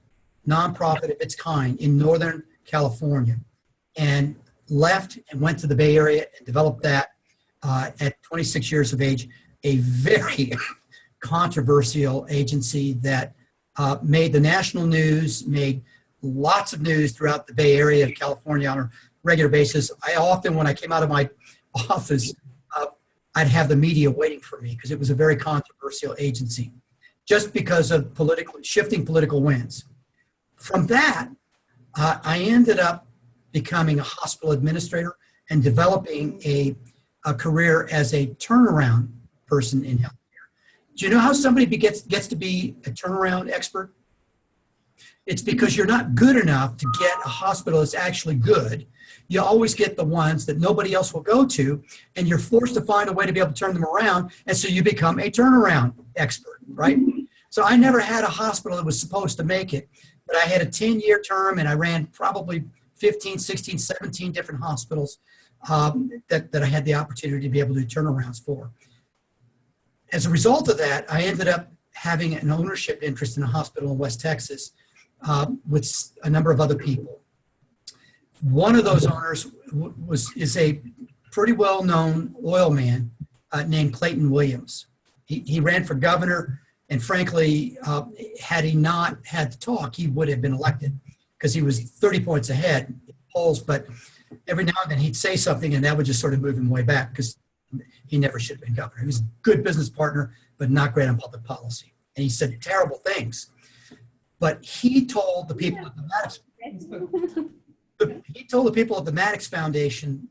nonprofit of its kind in Northern California, and left and went to the Bay Area and developed that at 26 years of age, a very controversial agency that made the national news, made lots of news throughout the Bay Area of California on a regular basis. I often, when I came out of my office, I'd have the media waiting for me because it was a very controversial agency, just because of shifting political winds. From that, I ended up becoming a hospital administrator and developing a career as a turnaround person in healthcare. Do you know how somebody gets to be a turnaround expert? It's because you're not good enough to get a hospital that's actually good. You always get the ones that nobody else will go to, and you're forced to find a way to be able to turn them around, and so you become a turnaround expert, right? So I never had a hospital that was supposed to make it, but I had a 10-year term, and I ran probably 15, 16, 17 different hospitals that I had the opportunity to be able to do turnarounds for. As a result of that, I ended up having an ownership interest in a hospital in West Texas with a number of other people. One of those owners is a pretty well-known oil man named Clayton Williams. He ran for governor, and frankly, had he not had to talk, he would have been elected because he was 30 points ahead in polls, but every now and then he'd say something and that would just sort of move him way back because he never should have been governor. He was a good business partner, but not great on public policy. And he said terrible things. But he told the people at the Maddox Foundation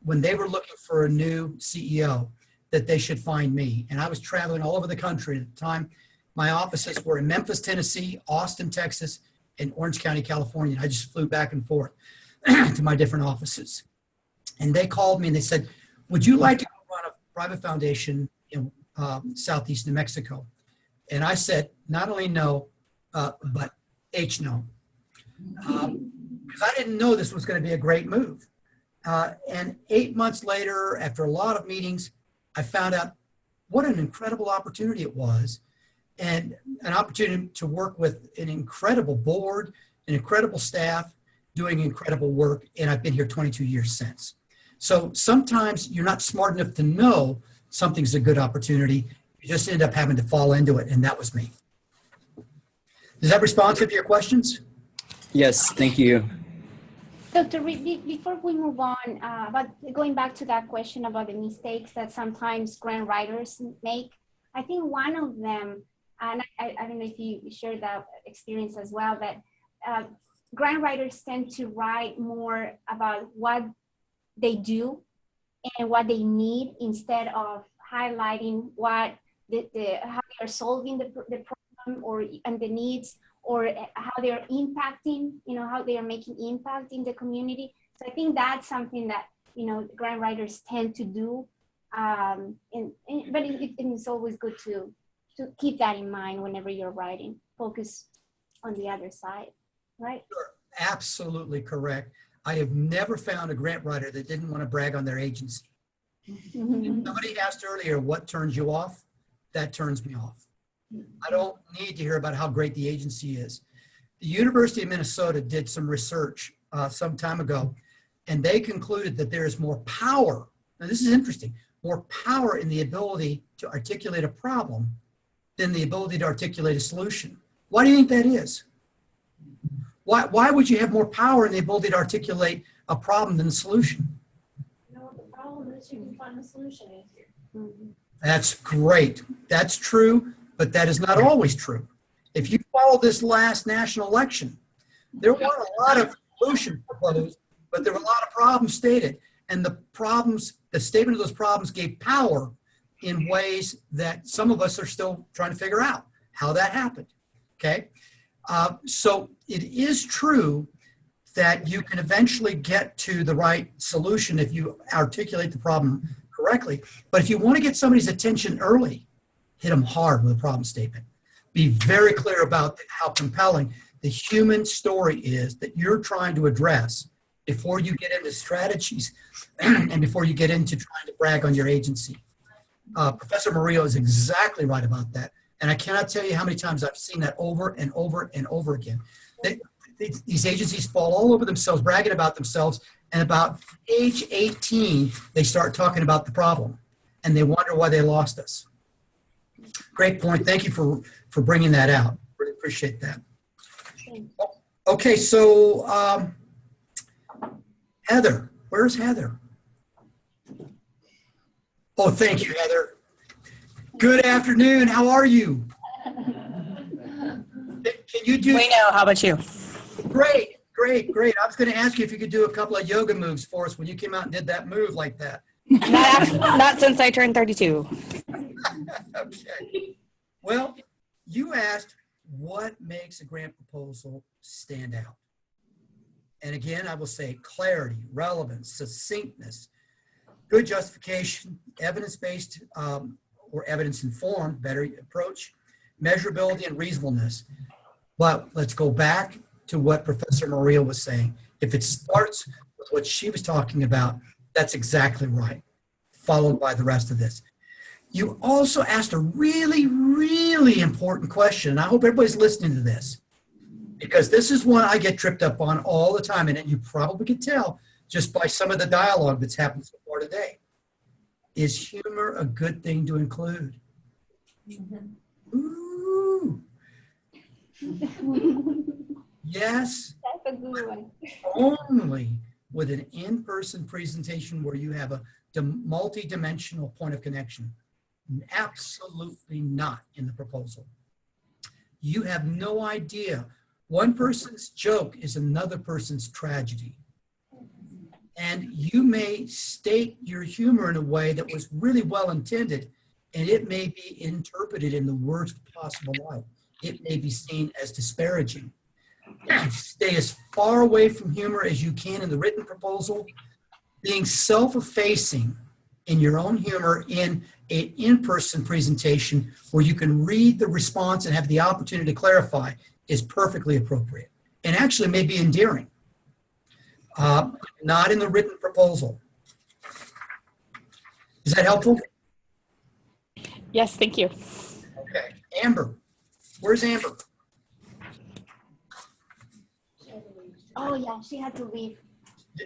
when they were looking for a new CEO that they should find me. And I was traveling all over the country at the time. My offices were in Memphis, Tennessee, Austin, Texas, and Orange County, California. I just flew back and forth to my different offices. And they called me and they said, would you like to go run a private foundation in Southeast New Mexico? And I said, not only no, but no. Because I didn't know this was going to be a great move. And 8 months later, after a lot of meetings, I found out what an incredible opportunity it was, and an opportunity to work with an incredible board, an incredible staff, doing incredible work. And I've been here 22 years since. So sometimes you're not smart enough to know something's a good opportunity. You just end up having to fall into it. And that was me. Is that responsive to your questions? Yes, thank you. Dr. Reid, before we move on, but going back to that question about the mistakes that sometimes grant writers make, I think one of them, and I don't know if you share that experience as well, that grant writers tend to write more about what they do and what they need instead of highlighting what how they are solving the problem and the needs, or how they're impacting, how they are making impact in the community. So I think that's something that, grant writers tend to do. But it's always good to keep that in mind whenever you're writing. Focus on the other side, right? Sure. Absolutely correct. I have never found a grant writer that didn't want to brag on their agency. Somebody asked earlier, what turns you off? That turns me off. I don't need to hear about how great the agency is. The University of Minnesota did some research some time ago, and they concluded that there is more power. Now, this is interesting, more power in the ability to articulate a problem than the ability to articulate a solution. Why do you think that is? Why would you have more power in the ability to articulate a problem than the solution? The problem is you can find the solution easier. That's great. That's true. But that is not always true. If you follow this last national election, there weren't a lot of solutions proposed, but there were a lot of problems stated. And the statement of those problems gave power in ways that some of us are still trying to figure out how that happened. Okay. So it is true that you can eventually get to the right solution if you articulate the problem correctly. But if you want to get somebody's attention early, hit them hard with a problem statement. Be very clear about how compelling the human story is that you're trying to address before you get into strategies and before you get into trying to brag on your agency. Professor Murillo is exactly right about that. And I cannot tell you how many times I've seen that over and over and over again. These agencies fall all over themselves, bragging about themselves, and about age 18, they start talking about the problem, and they wonder why they lost us. Great point. Thank you for bringing that out. Really appreciate that. Okay, so Heather, where's Heather? Oh, thank you, Heather. Good afternoon. How are you? Can you do? We know. How about you? Great, great, great. I was going to ask you if you could do a couple of yoga moves for us when you came out and did that move like that. Not since I turned 32. Okay. Well, you asked what makes a grant proposal stand out. And again, I will say clarity, relevance, succinctness, good justification, evidence-based or evidence-informed, better approach, measurability and reasonableness. But let's go back to what Professor Murillo was saying. If it starts with what she was talking about, that's exactly right, followed by the rest of this. You also asked a really, really important question, and I hope everybody's listening to this, because this is one I get tripped up on all the time, and you probably could tell just by some of the dialogue that's happened so far today. Is humor a good thing to include? Ooh. Yes. That's a good one. Only with an in-person presentation where you have a multi-dimensional point of connection. Absolutely not in the proposal. You have no idea. One person's joke is another person's tragedy. And you may state your humor in a way that was really well intended, and it may be interpreted in the worst possible light. It may be seen as disparaging. Stay as far away from humor as you can in the written proposal. Being self-effacing in your own humor in an in-person presentation where you can read the response and have the opportunity to clarify is perfectly appropriate and actually may be endearing. Not in the written proposal. Is that helpful? Yes, thank you. Okay. Amber. Where's Amber? Oh, yeah, she had to leave.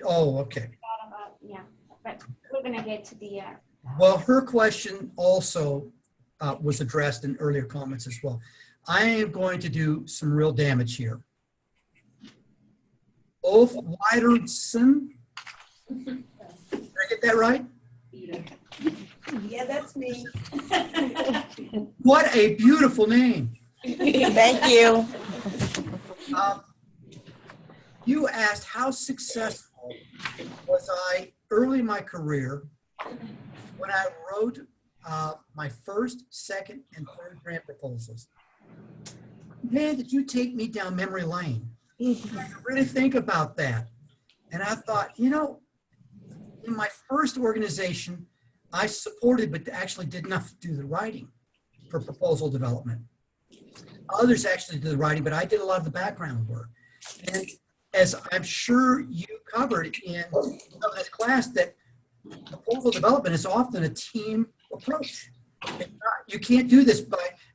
Oh, okay. Yeah, but we're gonna get to the, Well, her question also was addressed in earlier comments as well. I am going to do some real damage here. Ulf Weiderson. Did I get that right? Yeah, that's me. What a beautiful name. Thank you. You asked how successful was I early in my career when I wrote my first, second, and third grant proposals. Man, did you take me down memory lane. I really think about that. And I thought, you know, in my first organization, I supported but actually did not do the writing for proposal development. Others actually did the writing, but I did a lot of the background work. And as I'm sure you covered in this class, that proposal development is often a team approach. You can't do this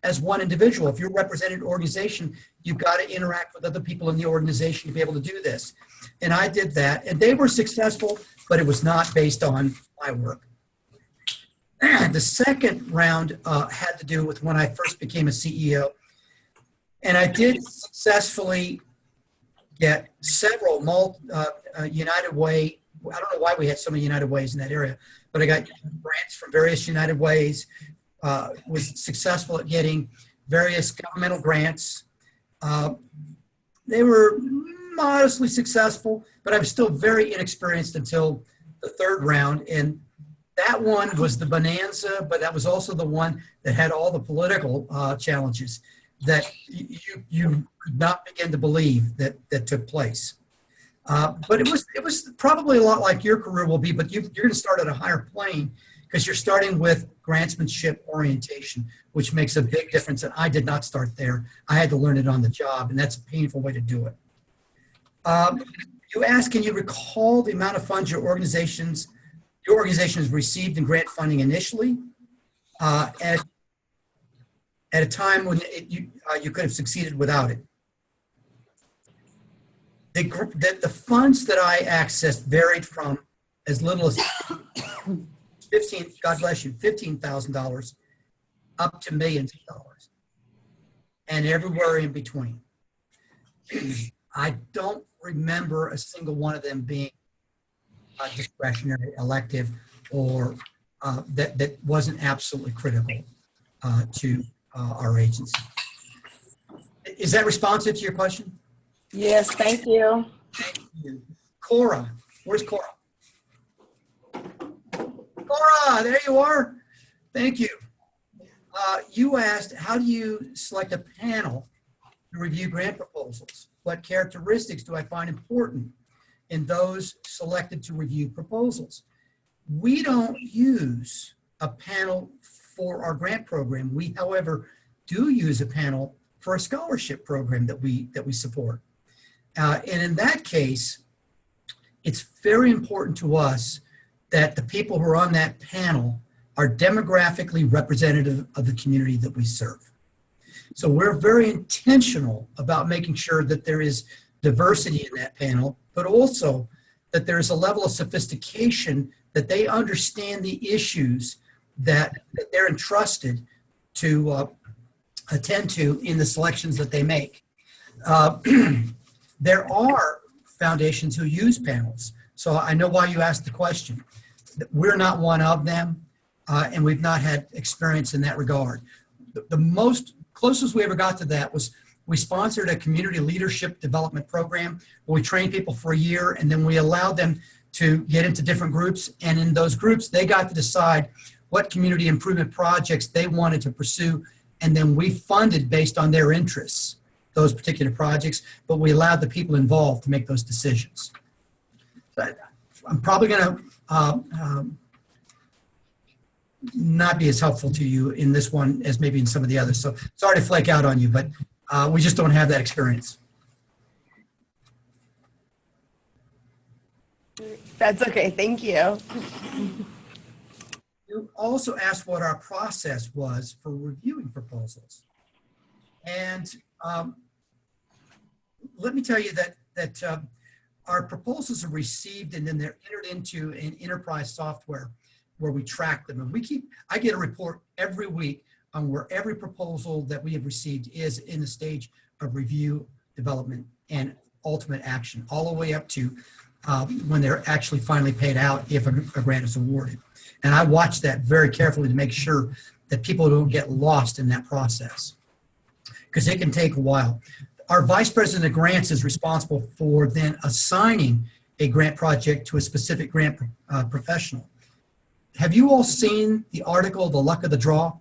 as one individual. If you're a represented organization, you've got to interact with other people in the organization to be able to do this. And I did that, and they were successful, but it was not based on my work. The second round had to do with when I first became a CEO. And I did successfully get several United Way. I don't know why we had so many United Ways in that area, but I got grants from various United Ways, was successful at getting various governmental grants. They were modestly successful, but I was still very inexperienced until the third round. And that one was the bonanza, but that was also the one that had all the political challenges that you could not begin to believe that took place. But it was probably a lot like your career will be, but you're going to start at a higher plane because you're starting with grantsmanship orientation, which makes a big difference. And I did not start there. I had to learn it on the job, and that's a painful way to do it. You asked, can you recall the amount of funds your organization has received in grant funding initially at a time when you could have succeeded without it? The funds that I accessed varied from as little as $15,000 up to millions of dollars, and everywhere in between. I don't remember a single one of them being discretionary, elective, or that wasn't absolutely critical to our agency. Is that responsive to your question? Yes, thank you. Thank you. Cora, where's Cora? Cora, there you are. Thank you. You asked, how do you select a panel to review grant proposals? What characteristics do I find important in those selected to review proposals? We don't use a panel for our grant program. We, however, do use a panel for a scholarship program that we support. And in that case, it's very important to us that the people who are on that panel are demographically representative of the community that we serve. So we're very intentional about making sure that there is diversity in that panel, but also that there is a level of sophistication that they understand the issues that they're entrusted to attend to in the selections that they make. There are foundations who use panels. So I know why you asked the question. We're not one of them, and we've not had experience in that regard. The most closest we ever got to that was we sponsored a community leadership development program where we trained people for a year, and then we allowed them to get into different groups. And in those groups, they got to decide what community improvement projects they wanted to pursue. And then we funded based on their interests, those particular projects, but we allowed the people involved to make those decisions. But I'm probably going to not be as helpful to you in this one as maybe in some of the others. So sorry to flake out on you, but we just don't have that experience. That's okay. Thank you. You also asked what our process was for reviewing proposals. And let me tell you that our proposals are received and then they're entered into an enterprise software where we track them. And I get a report every week on where every proposal that we have received is in the stage of review, development, and ultimate action, all the way up to when they're actually finally paid out if a grant is awarded. And I watch that very carefully to make sure that people don't get lost in that process, because it can take a while. Our vice president of grants is responsible for then assigning a grant project to a specific grant professional. Have you all seen the article, The Luck of the Draw?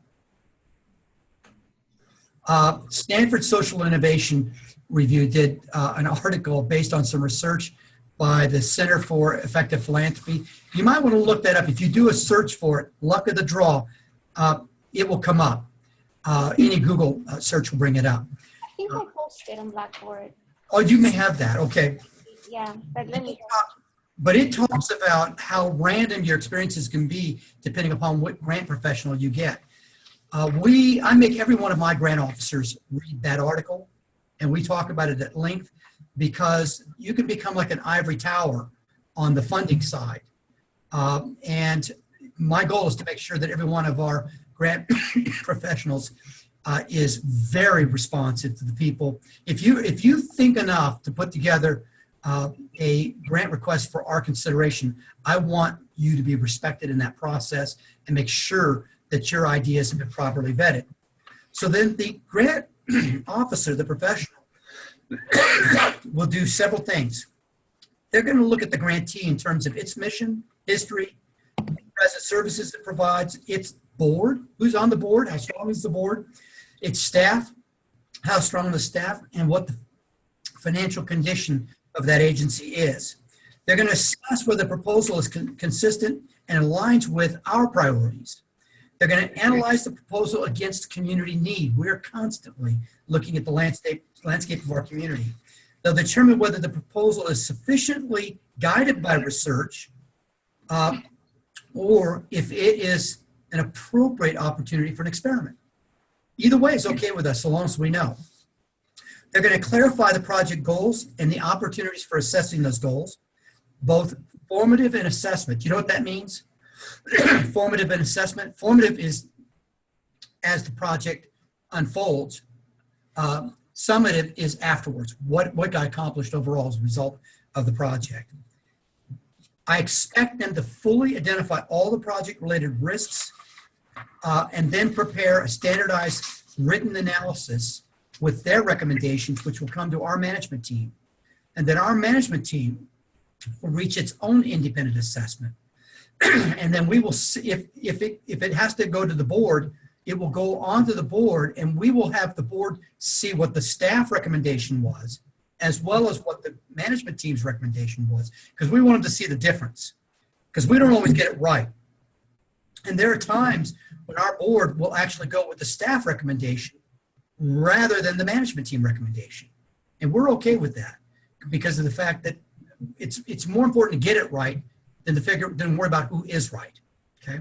Stanford Social Innovation Review did an article based on some research by the Center for Effective Philanthropy. You might want to look that up. If you do a search for it, Luck of the Draw, it will come up. Any Google search will bring it up. I think I posted on Blackboard. Oh, you may have that. Okay. Yeah, but let me. But it talks about how random your experiences can be depending upon what grant professional you get. I make every one of my grant officers read that article, and we talk about it at length, because you can become like an ivory tower on the funding side. And my goal is to make sure that every one of our grant professionals is very responsive to the people. If you think enough to put together a grant request for our consideration, I want you to be respected in that process and make sure that your ideas have been properly vetted. So then the grant officer, the professional, will do several things. They're going to look at the grantee in terms of its mission, history, present services it provides, its board, who's on the board, how strong is the board, its staff, how strong the staff, and what the financial condition of that agency is. They're going to assess whether the proposal is consistent and aligns with our priorities. They're going to analyze the proposal against community need. We're constantly looking at the landscape of our community. They'll determine whether the proposal is sufficiently guided by research or if it is an appropriate opportunity for an experiment. Either way is okay with us, so long as we know. They're going to clarify the project goals and the opportunities for assessing those goals, both formative and assessment. You know what that means? Formative and assessment. Formative is as the project unfolds. Summative is afterwards. What got accomplished overall as a result of the project. I expect them to fully identify all the project-related risks and then prepare a standardized written analysis with their recommendations, which will come to our management team. And then our management team will reach its own independent assessment. And then we will see if it has to go to the board, it will go on to the board, and we will have the board see what the staff recommendation was, as well as what the management team's recommendation was, because we want them to see the difference, because we don't always get it right. And there are times when our board will actually go with the staff recommendation rather than the management team recommendation. And we're okay with that because of the fact that it's more important to get it right than worry about who is right, okay?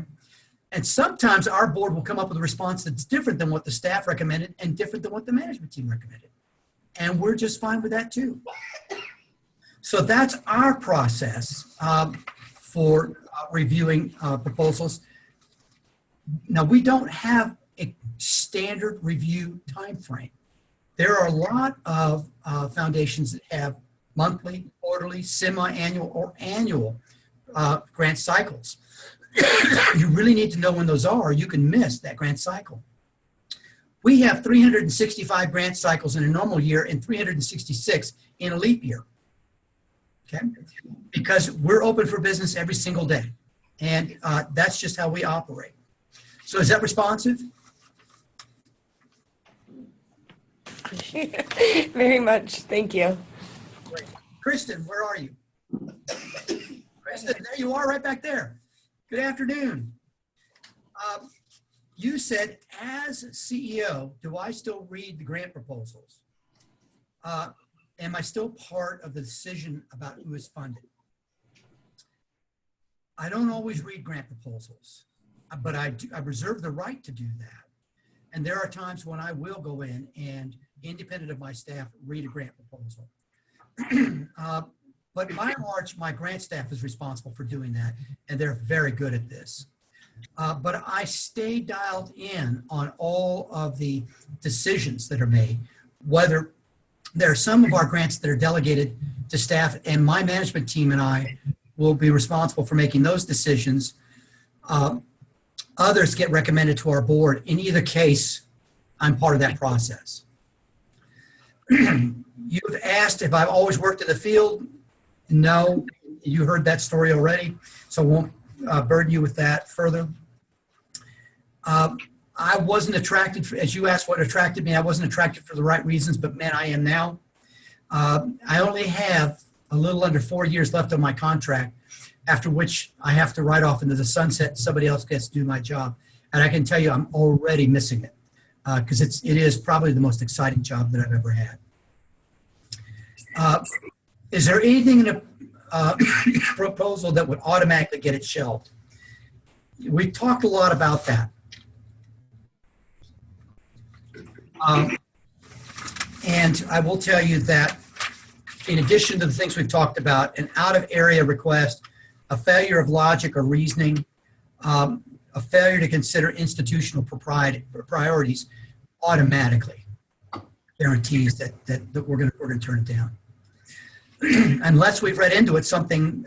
And sometimes our board will come up with a response that's different than what the staff recommended and different than what the management team recommended. And we're just fine with that too. So that's our process for reviewing proposals. Now, we don't have a standard review time frame. There are a lot of foundations that have monthly, quarterly, semi-annual, or annual grant cycles. You really need to know when those are, or you can miss that grant cycle. We have 365 grant cycles in a normal year and 366 in a leap year. okay? Because we're open for business every single day. And that's just how we operate. So is that responsive? Very much. Thank you. Great. Kristen, where are you? Kristen, there you are right back there. Good afternoon. You said, as CEO, do I still read the grant proposals? Am I still part of the decision about who is funded? I don't always read grant proposals, but I reserve the right to do that. And there are times when I will go in and, independent of my staff, read a grant proposal. But by and large, my grant staff is responsible for doing that, and they're very good at this. But I stay dialed in on all of the decisions that are made, whether there are some of our grants that are delegated to staff, and my management team and I will be responsible for making those decisions. Others get recommended to our board. In either case, I'm part of that process. You've asked if I've always worked in the field. No, you heard that story already, so I won't burden you with that further. I wasn't attracted, as you asked what attracted me, I wasn't attracted for the right reasons, but man, I am now. I only have a little under 4 years left on my contract, after which I have to ride off into the sunset. Somebody else gets to do my job. And I can tell you, I'm already missing it because it is probably the most exciting job that I've ever had. Is there anything in a proposal that would automatically get it shelved? We've talked a lot about that. And I will tell you that in addition to the things we've talked about, an out-of-area request, a failure of logic or reasoning, a failure to consider institutional priorities automatically guarantees that we're going to turn it down. Unless we've read into it something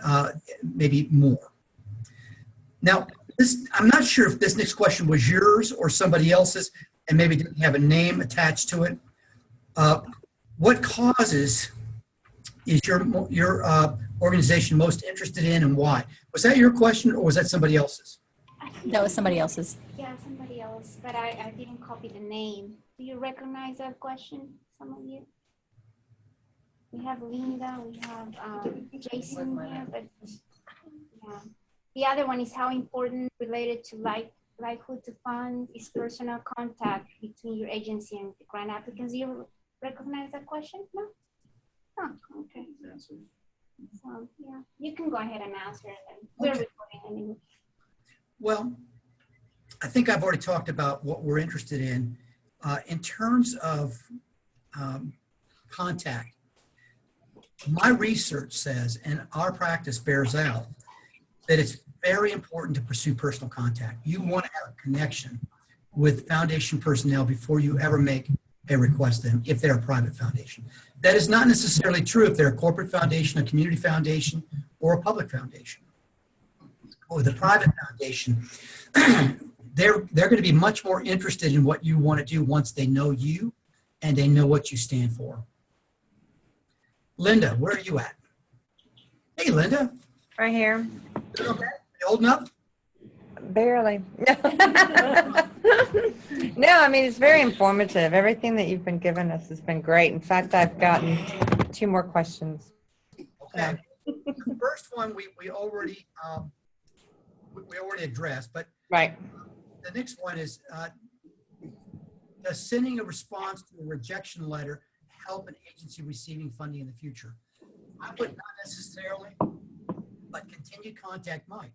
maybe more. Now, I'm not sure if this next question was yours or somebody else's and maybe didn't have a name attached to it. What causes is your organization most interested in and why? Was that your question or was that somebody else's? That was somebody else's. Yeah, somebody else, but I didn't copy the name. Do you recognize that question, some of you? We have Linda, we have Jason here, but yeah. The other one is how important related to likelihood to fund is personal contact between your agency and the grant applicants. Do you recognize that question? No? Oh, okay. So, yeah, you can go ahead and answer it. And we're recording anyway. Well, I think I've already talked about what we're interested in. In terms of contact, my research says, and our practice bears out, that it's very important to pursue personal contact. You want to have a connection with foundation personnel before you ever make a request to them, if they're a private foundation. That is not necessarily true if they're a corporate foundation, a community foundation, or a public foundation. Or the private foundation, they're going to be much more interested in what you want to do once they know you and they know what you stand for. Linda, where are you at? Hey, Linda. Right here. You okay? You holding up? Barely. No, I mean, it's very informative. Everything that you've been giving us has been great. In fact, I've gotten 2 more questions. Okay. The first one we already addressed, but right. The next one is, does sending a response to a rejection letter help an agency receiving funding in the future? I would not necessarily, but continued contact might.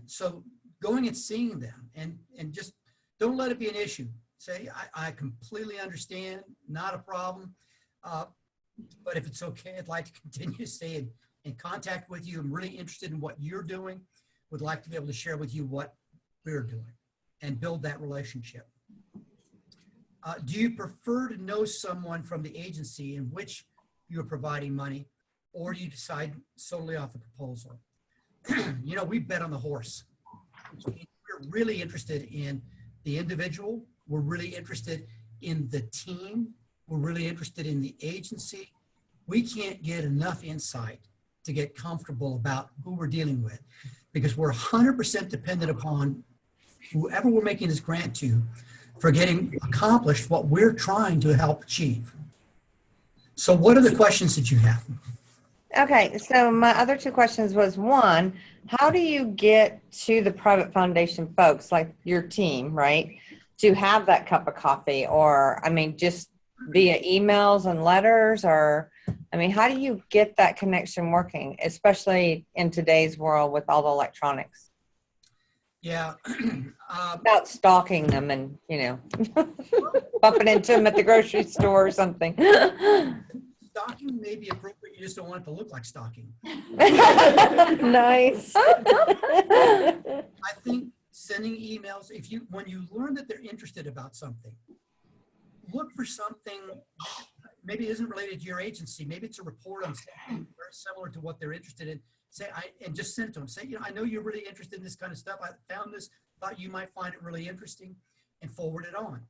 So going and seeing them and just don't let it be an issue. Say, I completely understand, not a problem. But if it's okay, I'd like to continue to stay in contact with you. I'm really interested in what you're doing. Would like to be able to share with you what we're doing and build that relationship. Do you prefer to know someone from the agency in which you're providing money, or do you decide solely off the proposal? You know, we bet on the horse. We're really interested in the individual. We're really interested in the team. We're really interested in the agency. we can't get enough insight to get comfortable about who we're dealing with, because we're 100% dependent upon whoever we're making this grant to for getting accomplished what we're trying to help achieve. So what are the questions that you have? Okay, so my other two questions was, one, how do you get to the private foundation folks, like your team, right, to have that cup of coffee? Or, I mean, just via emails and letters? Or, I mean, how do you get that connection working, especially in today's world with all the electronics? Yeah. About stalking them and, you know, bumping into them at the grocery store or something. Stalking may be appropriate, you just don't want it to look like stalking. Nice. I think sending emails, when you learn that they're interested about something, look for something, maybe it isn't related to your agency, maybe it's a report on something very similar to what they're interested in. And just send it to them. Say, I know you're really interested in this kind of stuff. I found this, thought you might find it really interesting, and forward it on.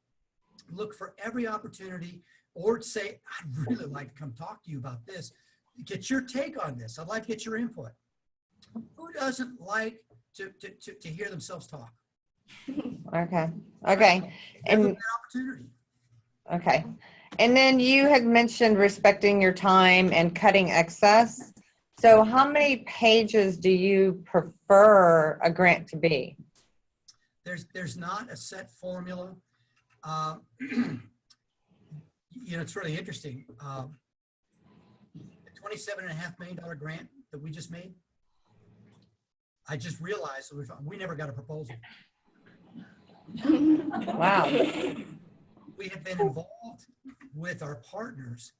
Look for every opportunity, or say, I'd really like to come talk to you about this. Get your take on this. I'd like to get your input. Who doesn't like to hear themselves talk? Okay. Okay. And opportunity. Okay. And then you had mentioned respecting your time and cutting excess. So how many pages do you prefer a grant to be? There's not a set formula. It's really interesting. The $27.5 million grant that we just made, I just realized that we never got a proposal. Wow. We have been involved with our partners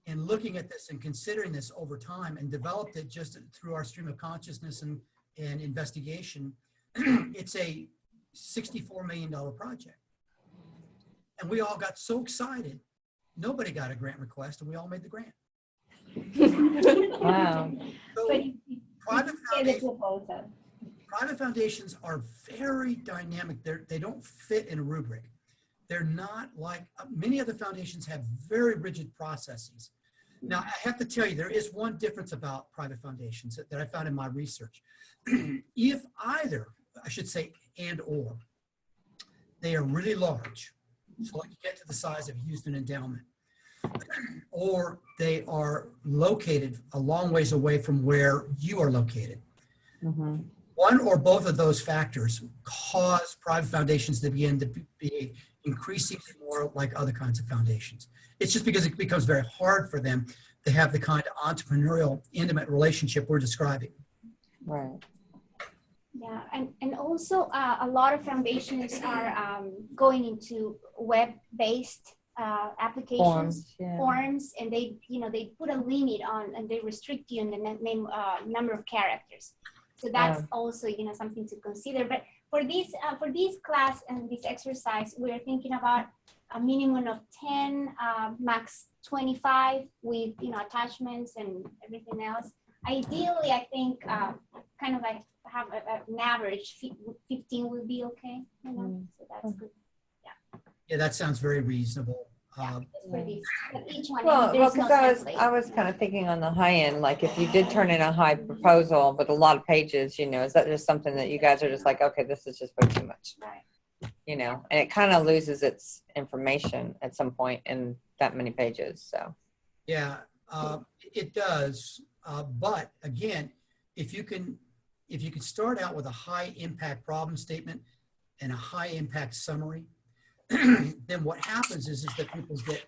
in looking at this and considering this over time, and developed it just through our stream of consciousness and investigation. It's a $64 million project. And we all got so excited. Nobody got a grant request, and we all made the grant. Wow. So private foundations are very dynamic. They don't fit in a rubric. They're not like many other foundations have very rigid processes. Now, I have to tell you, there is one difference about private foundations that I found in my research. If either, I should say, and or, they are really large, so like you get to the size of Houston Endowment, or they are located a long ways away from where you are located. Mm-hmm. One or both of those factors cause private foundations to begin to be increasingly more like other kinds of foundations. It's just because it becomes very hard for them to have the kind of entrepreneurial, intimate relationship we're describing. Right. Yeah, and also a lot of foundations are going into web-based applications, forms, and they put a limit on, and they restrict you in the number of characters. So that's also something to consider. But for this class and this exercise, we're thinking about a minimum of 10, max 25 with attachments and everything else. Ideally, I think kind of like have an average 15 would be okay. So that's good. Yeah, that sounds very reasonable. For these, each one. Well, because I was kind of thinking on the high end, like if you did turn in a high proposal with a lot of pages, is that just something that you guys are just like, okay, this is just way too much, right? And it kind of loses its information at some point in that many pages. So yeah, it does. But again, if you can start out with a high impact problem statement and a high impact summary, then what happens is that people get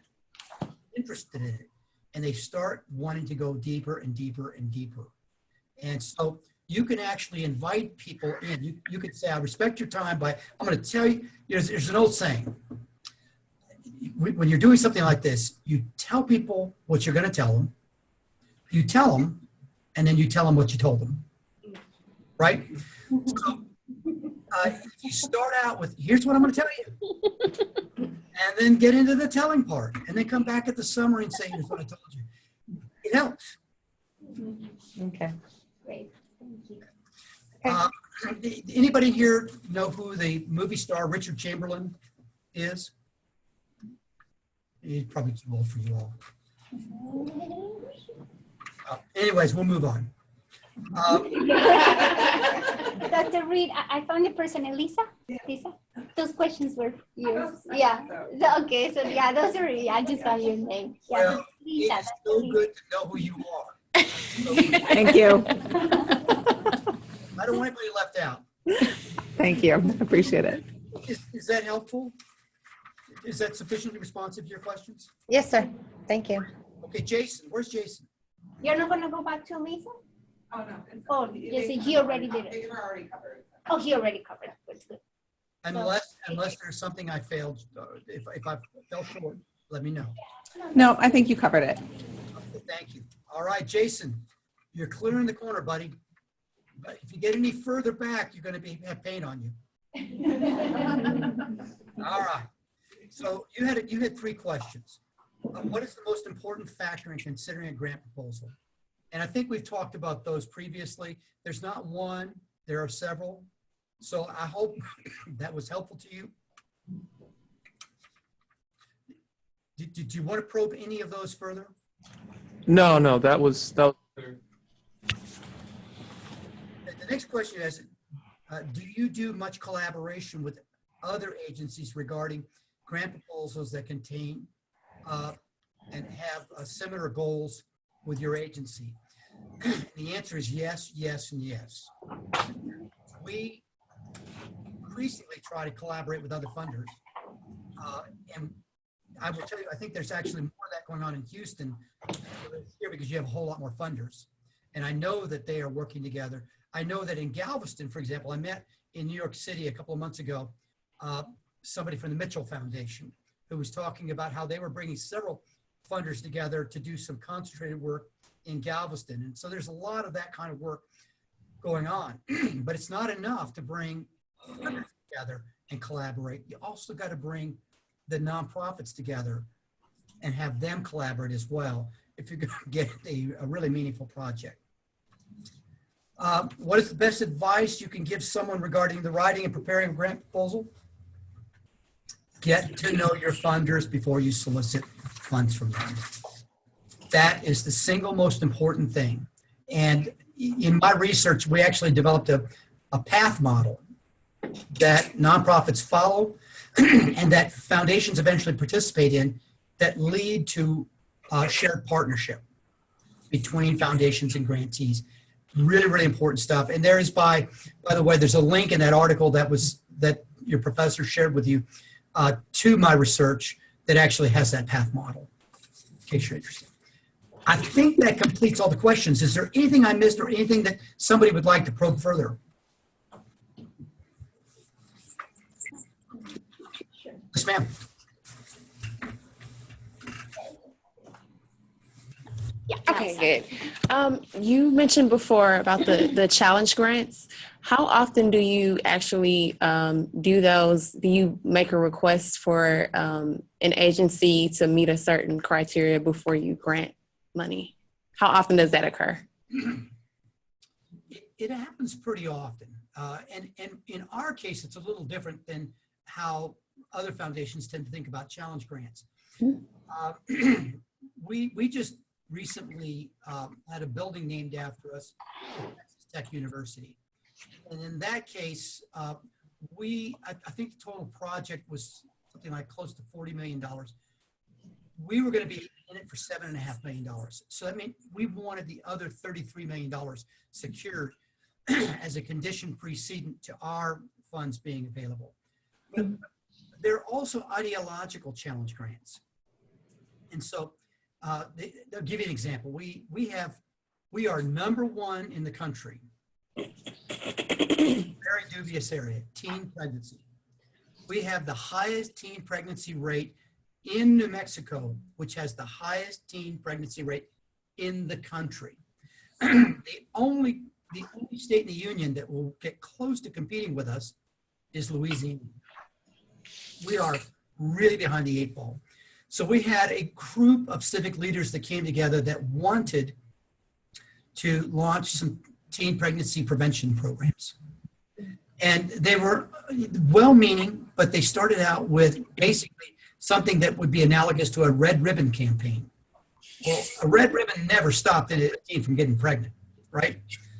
interested in it, and they start wanting to go deeper and deeper and deeper. And so you can actually invite people in. You could say, I respect your time, but I'm going to tell you, there's an old saying. When you're doing something like this, you tell people what you're going to tell them. You tell them, and then you tell them what you told them. Right? So, you start out with, here's what I'm going to tell you. And then get into the telling part. And then come back at the summary and say, here's what I told you. It helps. Okay. Great. Thank you. Anybody here know who the movie star Richard Chamberlain is? He's probably too old for you all. Anyways, we'll move on. Dr. Reid, I found the person, Elisa. Lisa, those questions were yours. Yeah. Okay. So yeah, those are. Yeah, I just found your name. Yeah. Well, Lisa. it's so good to know who you are. Thank you. I don't want anybody left out. Thank you. Appreciate it. Is that helpful? Is that sufficiently responsive to your questions? Yes, sir. Thank you. Okay, Jason, where's Jason? You're not gonna go back to Lisa? Oh, no. Oh, yes, he already did it. They were already covered. Oh, he already covered it. That's good. Unless there's something I failed, if I fell short, let me know. No, I think you covered it. Okay, thank you. All right, Jason, you're clear in the corner, buddy. But if you get any further back, you're going to have paint on you. All right. So you had 3 questions. What is the most important factor in considering a grant proposal? And I think we've talked about those previously. There's not one, there are several. So I hope that was helpful to you. Did you want to probe any of those further? No, that was. The next question is, do you do much collaboration with other agencies regarding grant proposals that contain and have similar goals with your agency? The answer is yes, yes, and yes. We increasingly try to collaborate with other funders. And I will tell you, I think there's actually more of that going on in Houston here because you have a whole lot more funders. And I know that they are working together. I know that in Galveston, for example, I met in New York City a couple of months ago, somebody from the Mitchell Foundation who was talking about how they were bringing several funders together to do some concentrated work in Galveston. And so there's a lot of that kind of work going on, but it's not enough to bring funders together and collaborate. You also got to bring the nonprofits together and have them collaborate as well if you're going to get a really meaningful project. What is the best advice you can give someone regarding the writing and preparing a grant proposal? Get to know your funders before you solicit funds from them. That is the single most important thing. And in my research, we actually developed a path model that nonprofits follow and that foundations eventually participate in that lead to shared partnership between foundations and grantees. Really, really important stuff. And there is, by the way, there's a link in that article that your professor shared with you to my research that actually has that path model, in case you're interested. I think that completes all the questions. Is there anything I missed or anything that somebody would like to probe further? Yes, ma'am. Okay, good. You mentioned before about the challenge grants. How often do you actually do those? Do you make a request for an agency to meet a certain criteria before you grant money? How often does that occur? It happens pretty often. And in our case, it's a little different than how other foundations tend to think about challenge grants. We just recently had a building named after us at Texas Tech University. And in that case, I think the total project was something like close to $40 million. We were going to be in it for $7.5 million. So that meant we wanted the other $33 million secured as a condition precedent to our funds being available. But there are also ideological challenge grants. And so I'll give you an example. We are #1 in the country. Very dubious area, teen pregnancy. We have the highest teen pregnancy rate in New Mexico, which has the highest teen pregnancy rate in the country. The only state in the union that will get close to competing with us is Louisiana. We are really behind the 8 ball. So we had a group of civic leaders that came together that wanted to launch some teen pregnancy prevention programs. And they were well-meaning, but they started out with basically something that would be analogous to a red ribbon campaign. Well, a red ribbon never stopped a teen from getting pregnant, right?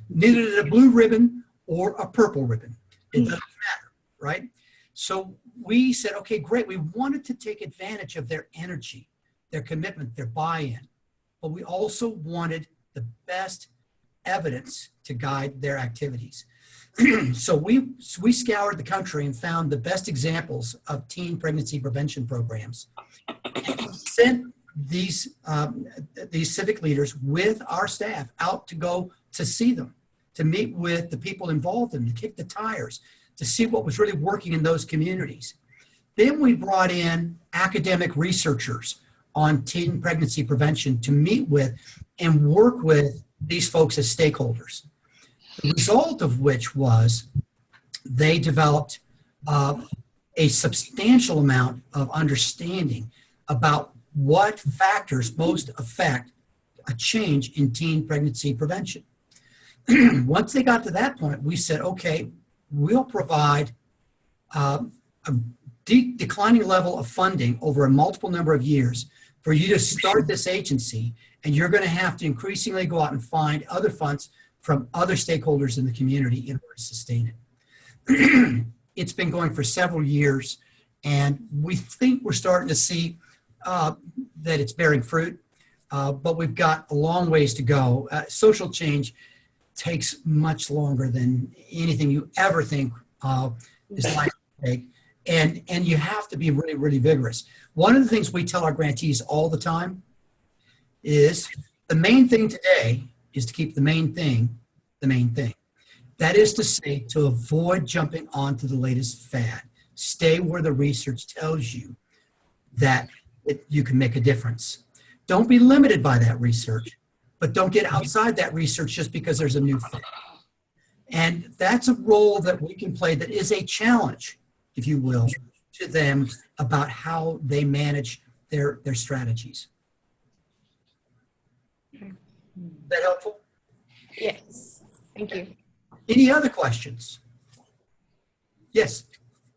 Neither did a blue ribbon or a purple ribbon. It doesn't matter, right? So we said, okay, great. We wanted to take advantage of their energy, their commitment, their buy-in, but we also wanted the best evidence to guide their activities. So we scoured the country and found the best examples of teen pregnancy prevention programs, and sent these civic leaders with our staff out to go to see them, to meet with the people involved in them, to kick the tires, to see what was really working in those communities. Then we brought in academic researchers on teen pregnancy prevention to meet with and work with these folks as stakeholders. The result of which was they developed a substantial amount of understanding about what factors most affect a change in teen pregnancy prevention. Once they got to that point, we said, okay, we'll provide a declining level of funding over a multiple number of years for you to start this agency, and you're going to have to increasingly go out and find other funds from other stakeholders in the community in order to sustain it. It's been going for several years, and we think we're starting to see that it's bearing fruit, but we've got a long ways to go. Social change takes much longer than anything you ever think is likely to take, and you have to be really, really vigorous. One of the things we tell our grantees all the time is the main thing today is to keep the main thing the main thing. That is to say, to avoid jumping onto the latest fad. Stay where the research tells you that you can make a difference. Don't be limited by that research, but don't get outside that research just because there's a new thing. And that's a role that we can play that is a challenge, if you will, to them about how they manage their strategies. Is that helpful? Yes. Thank you. Any other questions? Yes.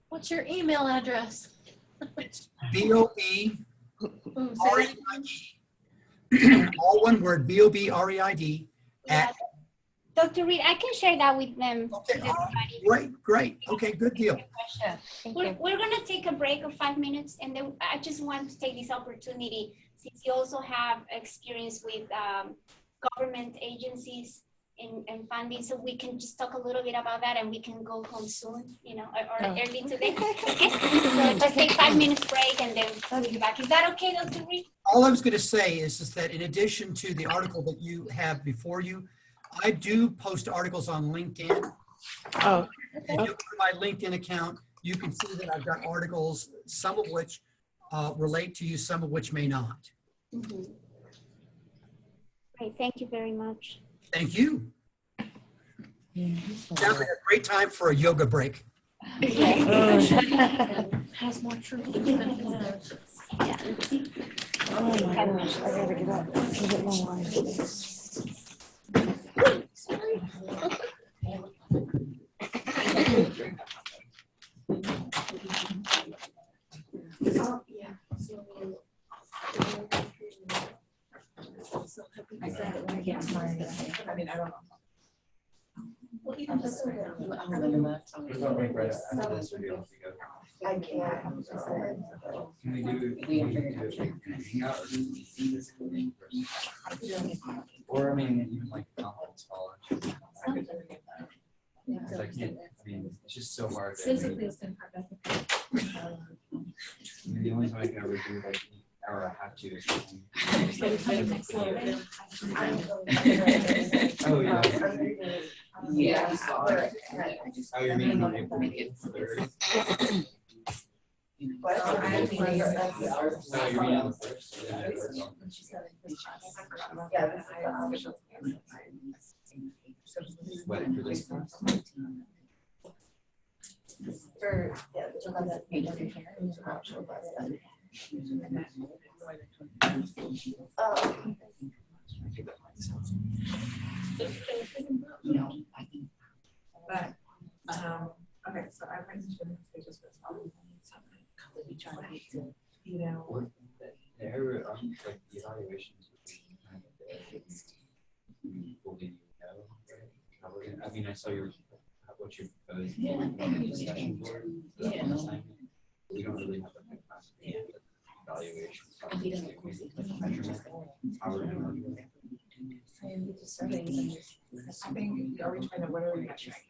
What's your email address? It's BOB REID, all one word, BOBREID at. Dr. Reid, I can share that with them. Okay, great. Okay, good deal. We're going to take a break of 5 minutes, and then I just want to take this opportunity, since you also have experience with government agencies and funding, so we can just talk a little bit about that, and we can go home soon, or early today. So just take 5 minutes break, and then we'll be back. Is that okay, Dr. Reid? All I was going to say is that in addition to the article that you have before you, I do post articles on LinkedIn. Oh. If you go to my LinkedIn account, you can see that I've got articles, some of which relate to you, some of which may not. Mm-hmm. Great, thank you very much. Thank you. Sounds like a great time for a yoga break. Has more truth. Oh my gosh, I gotta get up. Get my wine. Sorry. I mean, I don't know. Well, even just. I can't. Or I mean, even like conference call. Because I can't. I mean, it's just so hard. Physically, it's been hard. The only time I can ever do like an hour and a half to is. Oh yeah. Yeah. Oh, you're meaning on April 3rd? What? No, you're meaning on the 1st. What, for this one? For, But, okay, so I went to the pages with something, you know. The area, like the evaluations would be mean, I saw what you proposed on the discussion board. For that one assignment. We don't really have a evaluation. I think, are we trying to, what are we measuring?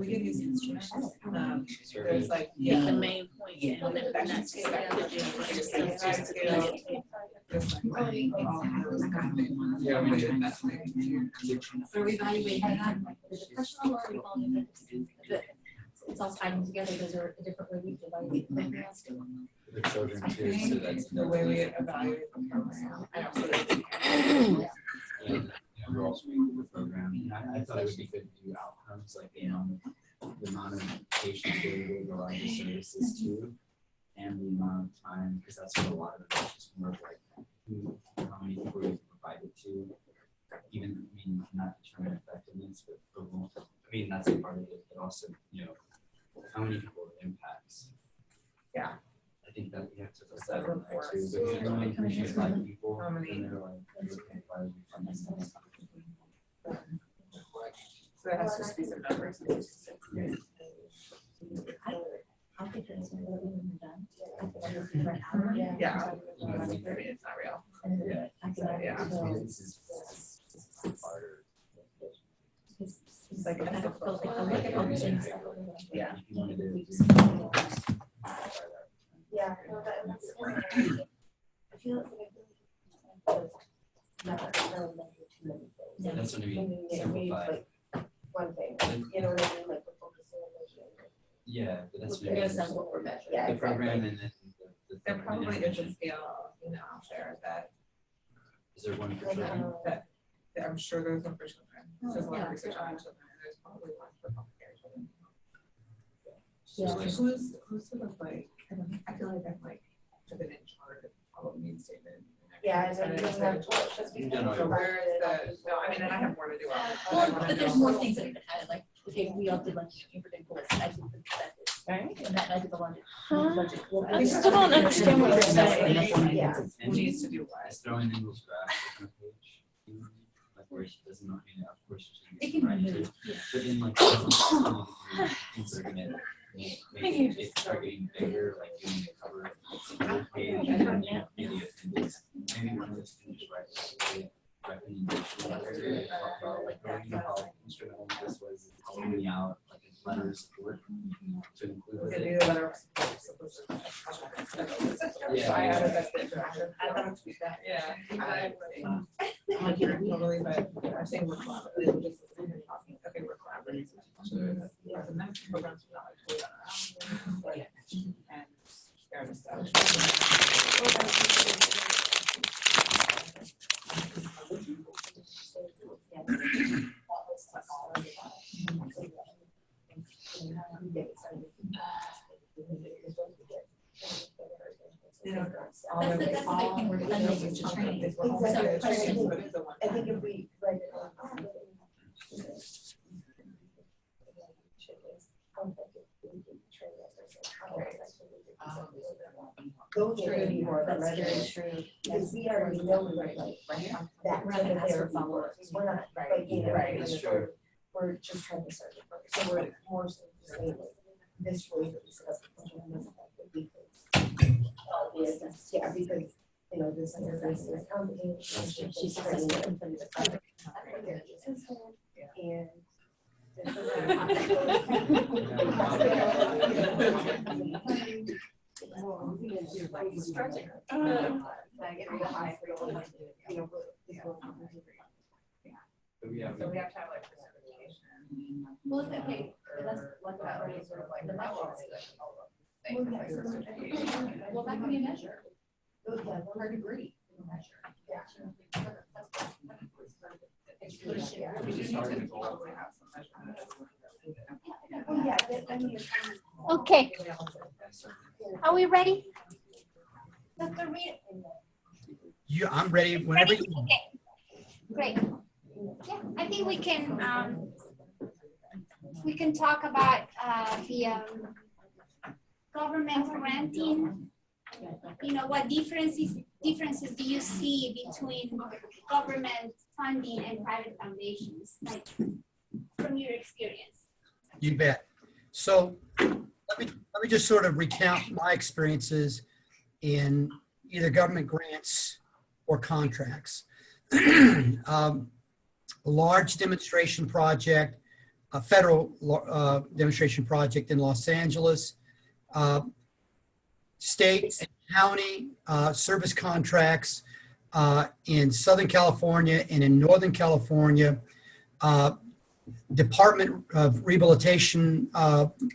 We can use instructions. There's like, Yeah, the main point. Yeah. So we evaluate the personal or we call it it's all tied together. Those are a different way we evaluate programs. The children I too, so think that's the way we evaluate the program. I don't really. and we're also making the program. And I thought it would be good to do outcomes, like the amount of patients who are able to provide the services to, and the amount of time, because that's what a lot of the patients work like. How many people you provided to, even not determine effectiveness, but overall. I mean, that's a part of it, but also, how many people it impacts. Yeah. I think that we have to put that in there too. But if you only appreciate 5 people, How many? then they're like, okay, why are we funding this? So it has to be some numbers. Yeah. Maybe it's not real. Yeah. Yeah. This is harder. It's like, I look at all the things. Yeah. If you wanted to Yeah. I feel That's what I mean. Simplify. One thing, you know what I mean, like we're focusing on measuring. Yeah, but that's We're gonna send what we're measuring. the program and then the There probably is a scale, out there that, Is there one for children? that I'm sure there's one for children. There's a lot of research on children, and there's probably one for healthcare children. So like, Who's sort of like, I feel like I'm like, I've been in charge of all of needs statement. Yeah, and then you don't have to. You've done all So your work. where is the, no, I mean, and I have more to do on it. Well, but there's more things that have been added, like, okay, we all did like predictable, I did the benefits, right? And that I did the logic. I still don't understand what you're saying. Yeah. Who needs to do what? It's throwing in those graphs on a page. Like where it doesn't know, of course. It can be moved. But then like things are gonna make it start getting bigger, like you need to cover the page and then maybe appendix. Maybe one of those things right recommendation letter talk about like how instrumental this was calling out like a letter of support to include with Okay, it. the letter of support. Yeah. I added that to interaction. I don't have to do that. Yeah. I'm like, you're totally, but I'm saying we're collaborating. We're just talking, okay, we're collaborating. So the next programs are not totally around. And they're established. That's the thing we're funding is to train. I think if we like. Those are gonna be more, that's very true. Because we already know, like, that kind of there followers, we're not, like, Right, that's true. we're just trying to serve it. So we're more so just saying, like, this way that we set up the program is effective because, yeah, because, this interface is complicated. She's training and. But we have So we have to have like certification. Well, okay, that's what that already sort of like the metrics. Well, that can be measured. Her degree. Measure. Yeah. Okay. Are we ready? Dr. Reid? I'm ready whenever you want. Great. Yeah, I think we can talk about the government granting. What differences do you see between government funding and private foundations, like from your experience? You bet. So let me just sort of recount my experiences in either government grants or contracts. A large demonstration project, a federal demonstration project in Los Angeles, state and county service contracts in Southern California and in Northern California, Department of Rehabilitation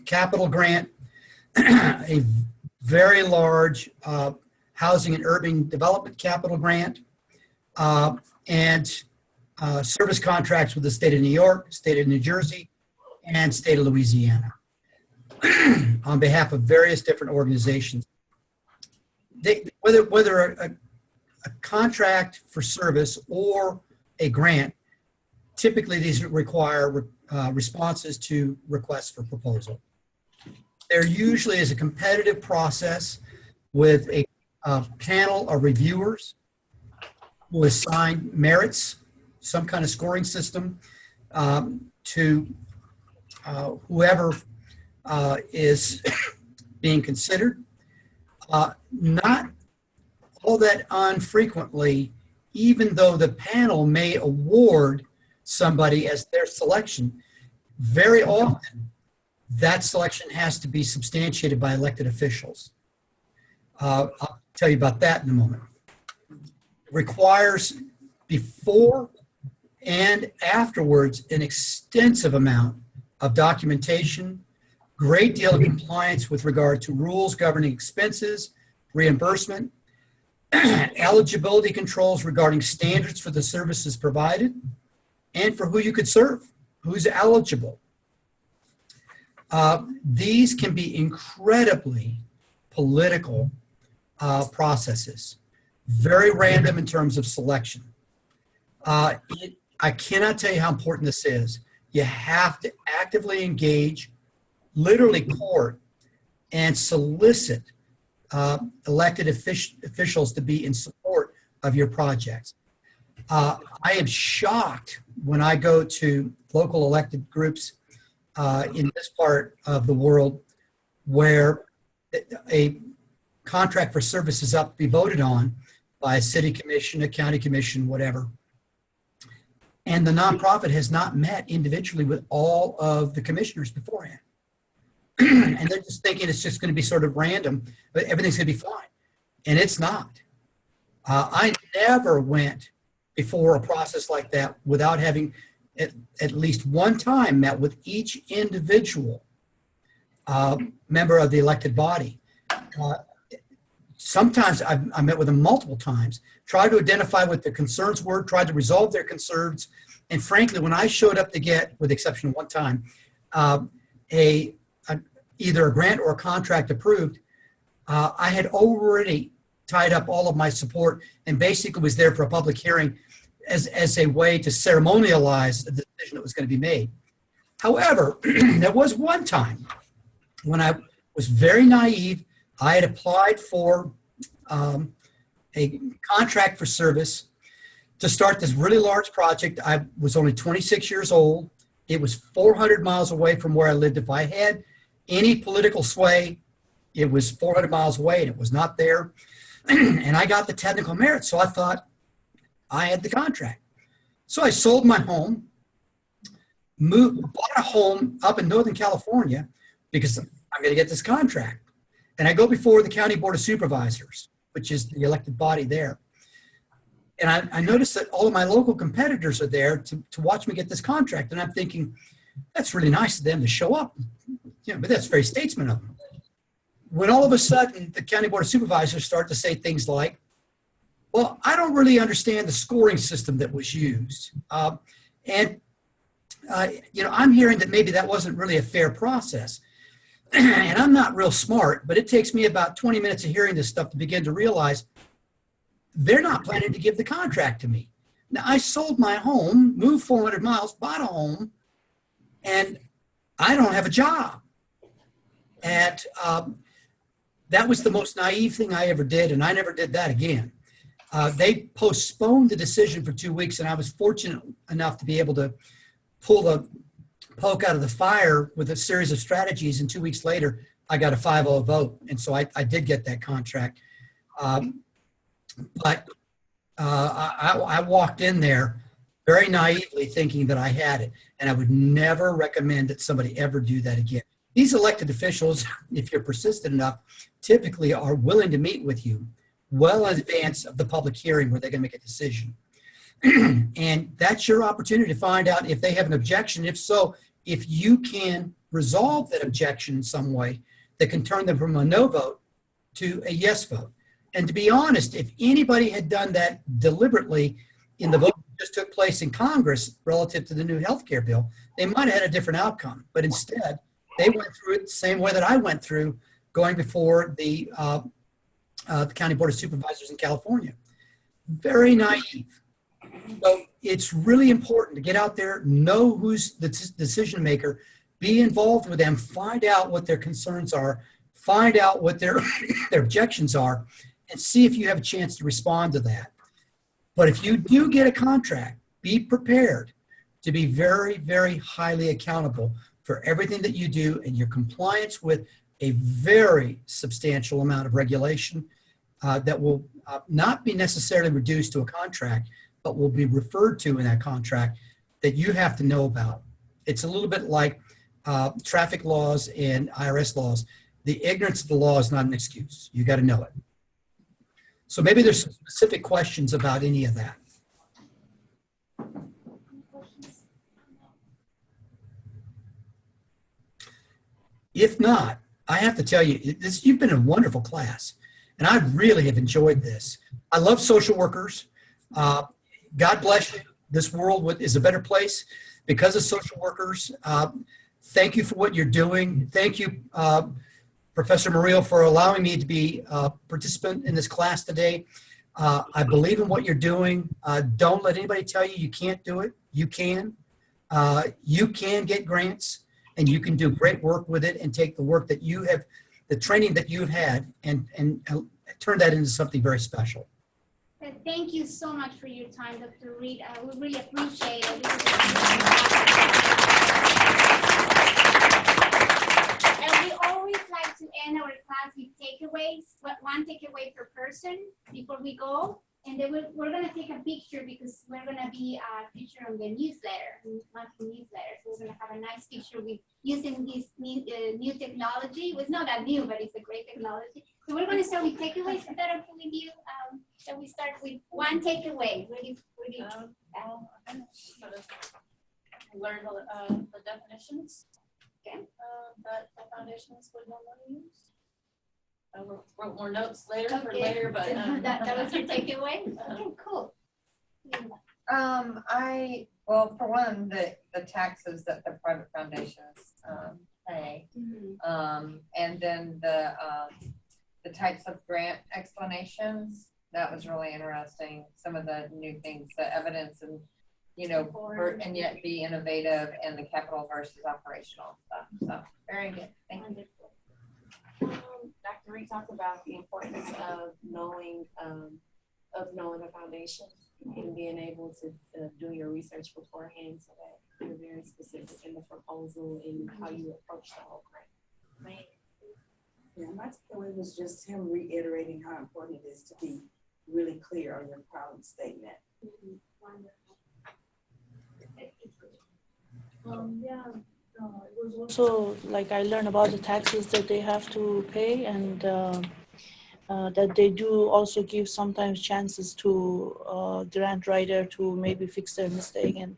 capital grant, a very large housing and urban development capital grant, and service contracts with the state of New York, state of New Jersey, and state of Louisiana on behalf of various different organizations. Whether a contract for service or a grant, typically these require responses to requests for proposal. There usually is a competitive process with a panel of reviewers who assign merits, some kind of scoring system to whoever is being considered. Not all that unfrequently, even though the panel may award somebody as their selection, very often that selection has to be substantiated by elected officials. I'll tell you about that in a moment. It requires before and afterwards an extensive amount of documentation, great deal of compliance with regard to rules governing expenses, reimbursement, eligibility controls regarding standards for the services provided, and for who you could serve, who's eligible. These can be incredibly political processes, very random in terms of selection. I cannot tell you how important this is. You have to actively engage, literally court, and solicit elected officials to be in support of your projects. I am shocked when I go to local elected groups in this part of the world where a contract for service is up to be voted on by a city commission, a county commission, whatever. And the nonprofit has not met individually with all of the commissioners beforehand. And they're just thinking it's just going to be sort of random, but everything's going to be fine. And it's not. I never went before a process like that without having at least one time met with each individual member of the elected body. Sometimes I met with them multiple times, tried to identify what their concerns were, tried to resolve their concerns. And frankly, when I showed up to get, with the exception of one time, either a grant or a contract approved, I had already tied up all of my support and basically was there for a public hearing as a way to ceremonialize the decision that was going to be made. However, there was one time when I was very naive. I had applied for a contract for service to start this really large project. I was only 26 years old. It was 400 miles away from where I lived. If I had any political sway, it was 400 miles away and it was not there. And I got the technical merit, so I thought I had the contract. So I sold my home, bought a home up in Northern California because I'm going to get this contract. And I go before the County Board of Supervisors, which is the elected body there. And I noticed that all of my local competitors are there to watch me get this contract. And I'm thinking, that's really nice of them to show up. But that's very statesman of them. When all of a sudden the County Board of Supervisors start to say things like, well, I don't really understand the scoring system that was used. I'm hearing that maybe that wasn't really a fair process. And I'm not real smart, but it takes me about 20 minutes of hearing this stuff to begin to realize they're not planning to give the contract to me. Now, I sold my home, moved 400 miles, bought a home, and I don't have a job. And that was the most naive thing I ever did, and I never did that again. They postponed the decision for 2 weeks, and I was fortunate enough to be able to pull the poke out of the fire with a series of strategies, and 2 weeks later, I got a 5-0 vote, and so I did get that contract. But I walked in there very naively thinking that I had it, and I would never recommend that somebody ever do that again. These elected officials, if you're persistent enough, typically are willing to meet with you well in advance of the public hearing where they're going to make a decision. And that's your opportunity to find out if they have an objection. If so, if you can resolve that objection in some way that can turn them from a no vote to a yes vote. And to be honest, if anybody had done that deliberately in the vote that just took place in Congress relative to the new health care bill, they might have had a different outcome. But instead, they went through it the same way that I went through going before the County Board of Supervisors in California. Very naive. So it's really important to get out there, know who's the decision maker, be involved with them, find out what their concerns are, find out what their objections are, and see if you have a chance to respond to that. But if you do get a contract, be prepared to be very, very highly accountable for everything that you do and your compliance with a very substantial amount of regulation that will not be necessarily reduced to a contract, but will be referred to in that contract that you have to know about. It's a little bit like traffic laws and IRS laws. The ignorance of the law is not an excuse. You got to know it. So maybe there's some specific questions about any of that. If not, I have to tell you, you've been a wonderful class, and I really have enjoyed this. I love social workers. God bless you. This world is a better place because of social workers. Thank you for what you're doing. Thank you, Professor Murillo, for allowing me to be a participant in this class today. I believe in what you're doing. Don't let anybody tell you you can't do it. You can. You can get grants, and you can do great work with it and take the work that you have, the training that you've had, and turn that into something very special. Thank you so much for your time, Dr. Reid. We really appreciate it. And we always like to end our class with takeaways, one takeaway per person before we go. And then we're going to take a picture because we're going to be featured on the newsletter, monthly newsletter. So we're going to have a nice picture with using this new technology. It was not that new, but it's a great technology. So we're going to start with takeaways. Is that okay with you? Shall we start with one takeaway? Ready? Learn the definitions. Okay. That the foundations would normally use. I wrote more notes later for later, but that was your takeaway. Okay, cool. Well, for one, the taxes that the private foundations pay, and then the types of grant explanations. That was really interesting. Some of the new things, the evidence, and and yet be innovative, and the capital versus operational stuff. So very good. Thank you. Dr. Reid talked about the importance of knowing the foundation and being able to do your research beforehand so that you're very specific in the proposal and how you approach the whole grant. Right? Yeah, my takeaway was just him reiterating how important it is to be really clear on your problem statement. It was also like I learned about the taxes that they have to pay, and that they do also give sometimes chances to the grant writer to maybe fix their mistake and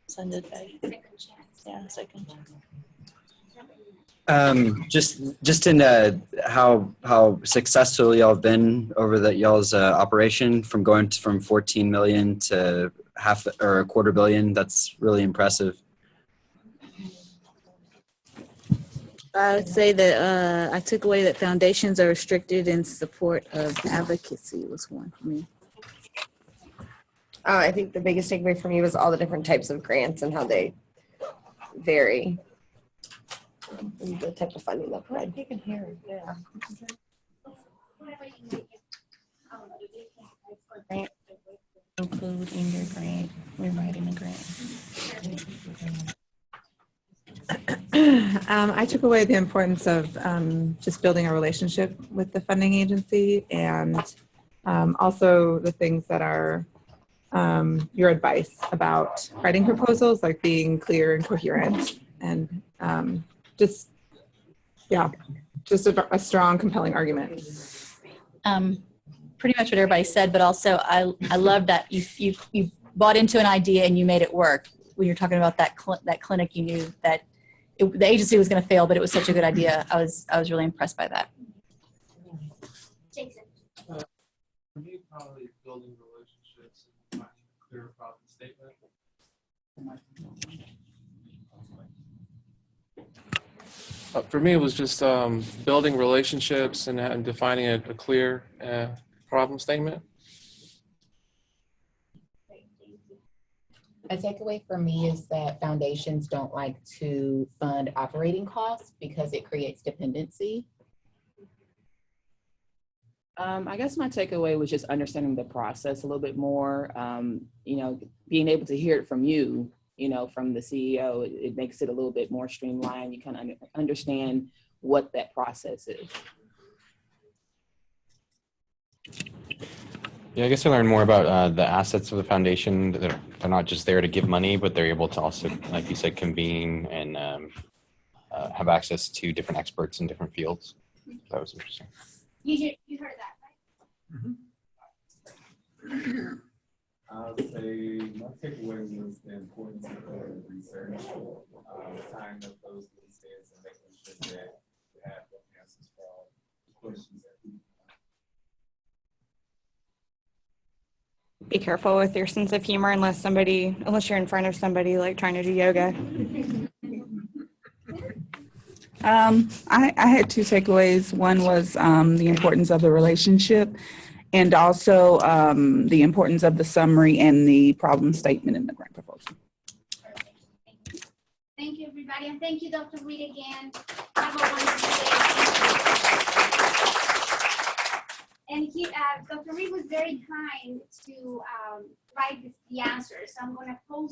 send it back. Second chance. Yeah, second chance. Just in how successful y'all have been over y'all's operation from going from 14 million to half or a $250 million. That's really impressive. I would say that I took away that foundations are restricted in support of advocacy was one for me. I think the biggest takeaway for me was all the different types of grants and how they vary. And the type of funding they'll provide. You can hear it, yeah. Grant. Include in your grant, we're writing a grant. I took away the importance of just building a relationship with the funding agency, and also the things that are your advice about writing proposals, like being clear and coherent, and just a strong, compelling argument. Pretty much what everybody said, but also I love that you bought into an idea and you made it work. When you're talking about that clinic, you knew that the agency was going to fail, but it was such a good idea. I was really impressed by that. Jason. For me, probably building relationships and finding a clear problem statement. For me, it was just building relationships and defining a clear problem statement. A takeaway for me is that foundations don't like to fund operating costs because it creates dependency. I guess my takeaway was just understanding the process a little bit more. Being able to hear it from you, from the CEO, it makes it a little bit more streamlined. You kind of understand what that process is. Yeah, I guess I learned more about the assets of the foundation. They're not just there to give money, but they're able to also, like you said, convene and have access to different experts in different fields. That was interesting. You heard that, right? I would say my takeaway was the importance of research, tying up those loose ends and making sure that you have the answers for all the questions that people Be careful with your sense of humor unless you're in front of somebody like trying to do yoga. I had two takeaways. One was the importance of the relationship, and also the importance of the summary and the problem statement in the grant proposal. Thank you, everybody, and thank you, Dr. Reid, again. Have a wonderful day. And Dr. Reid was very kind to write the answers. So I'm going to post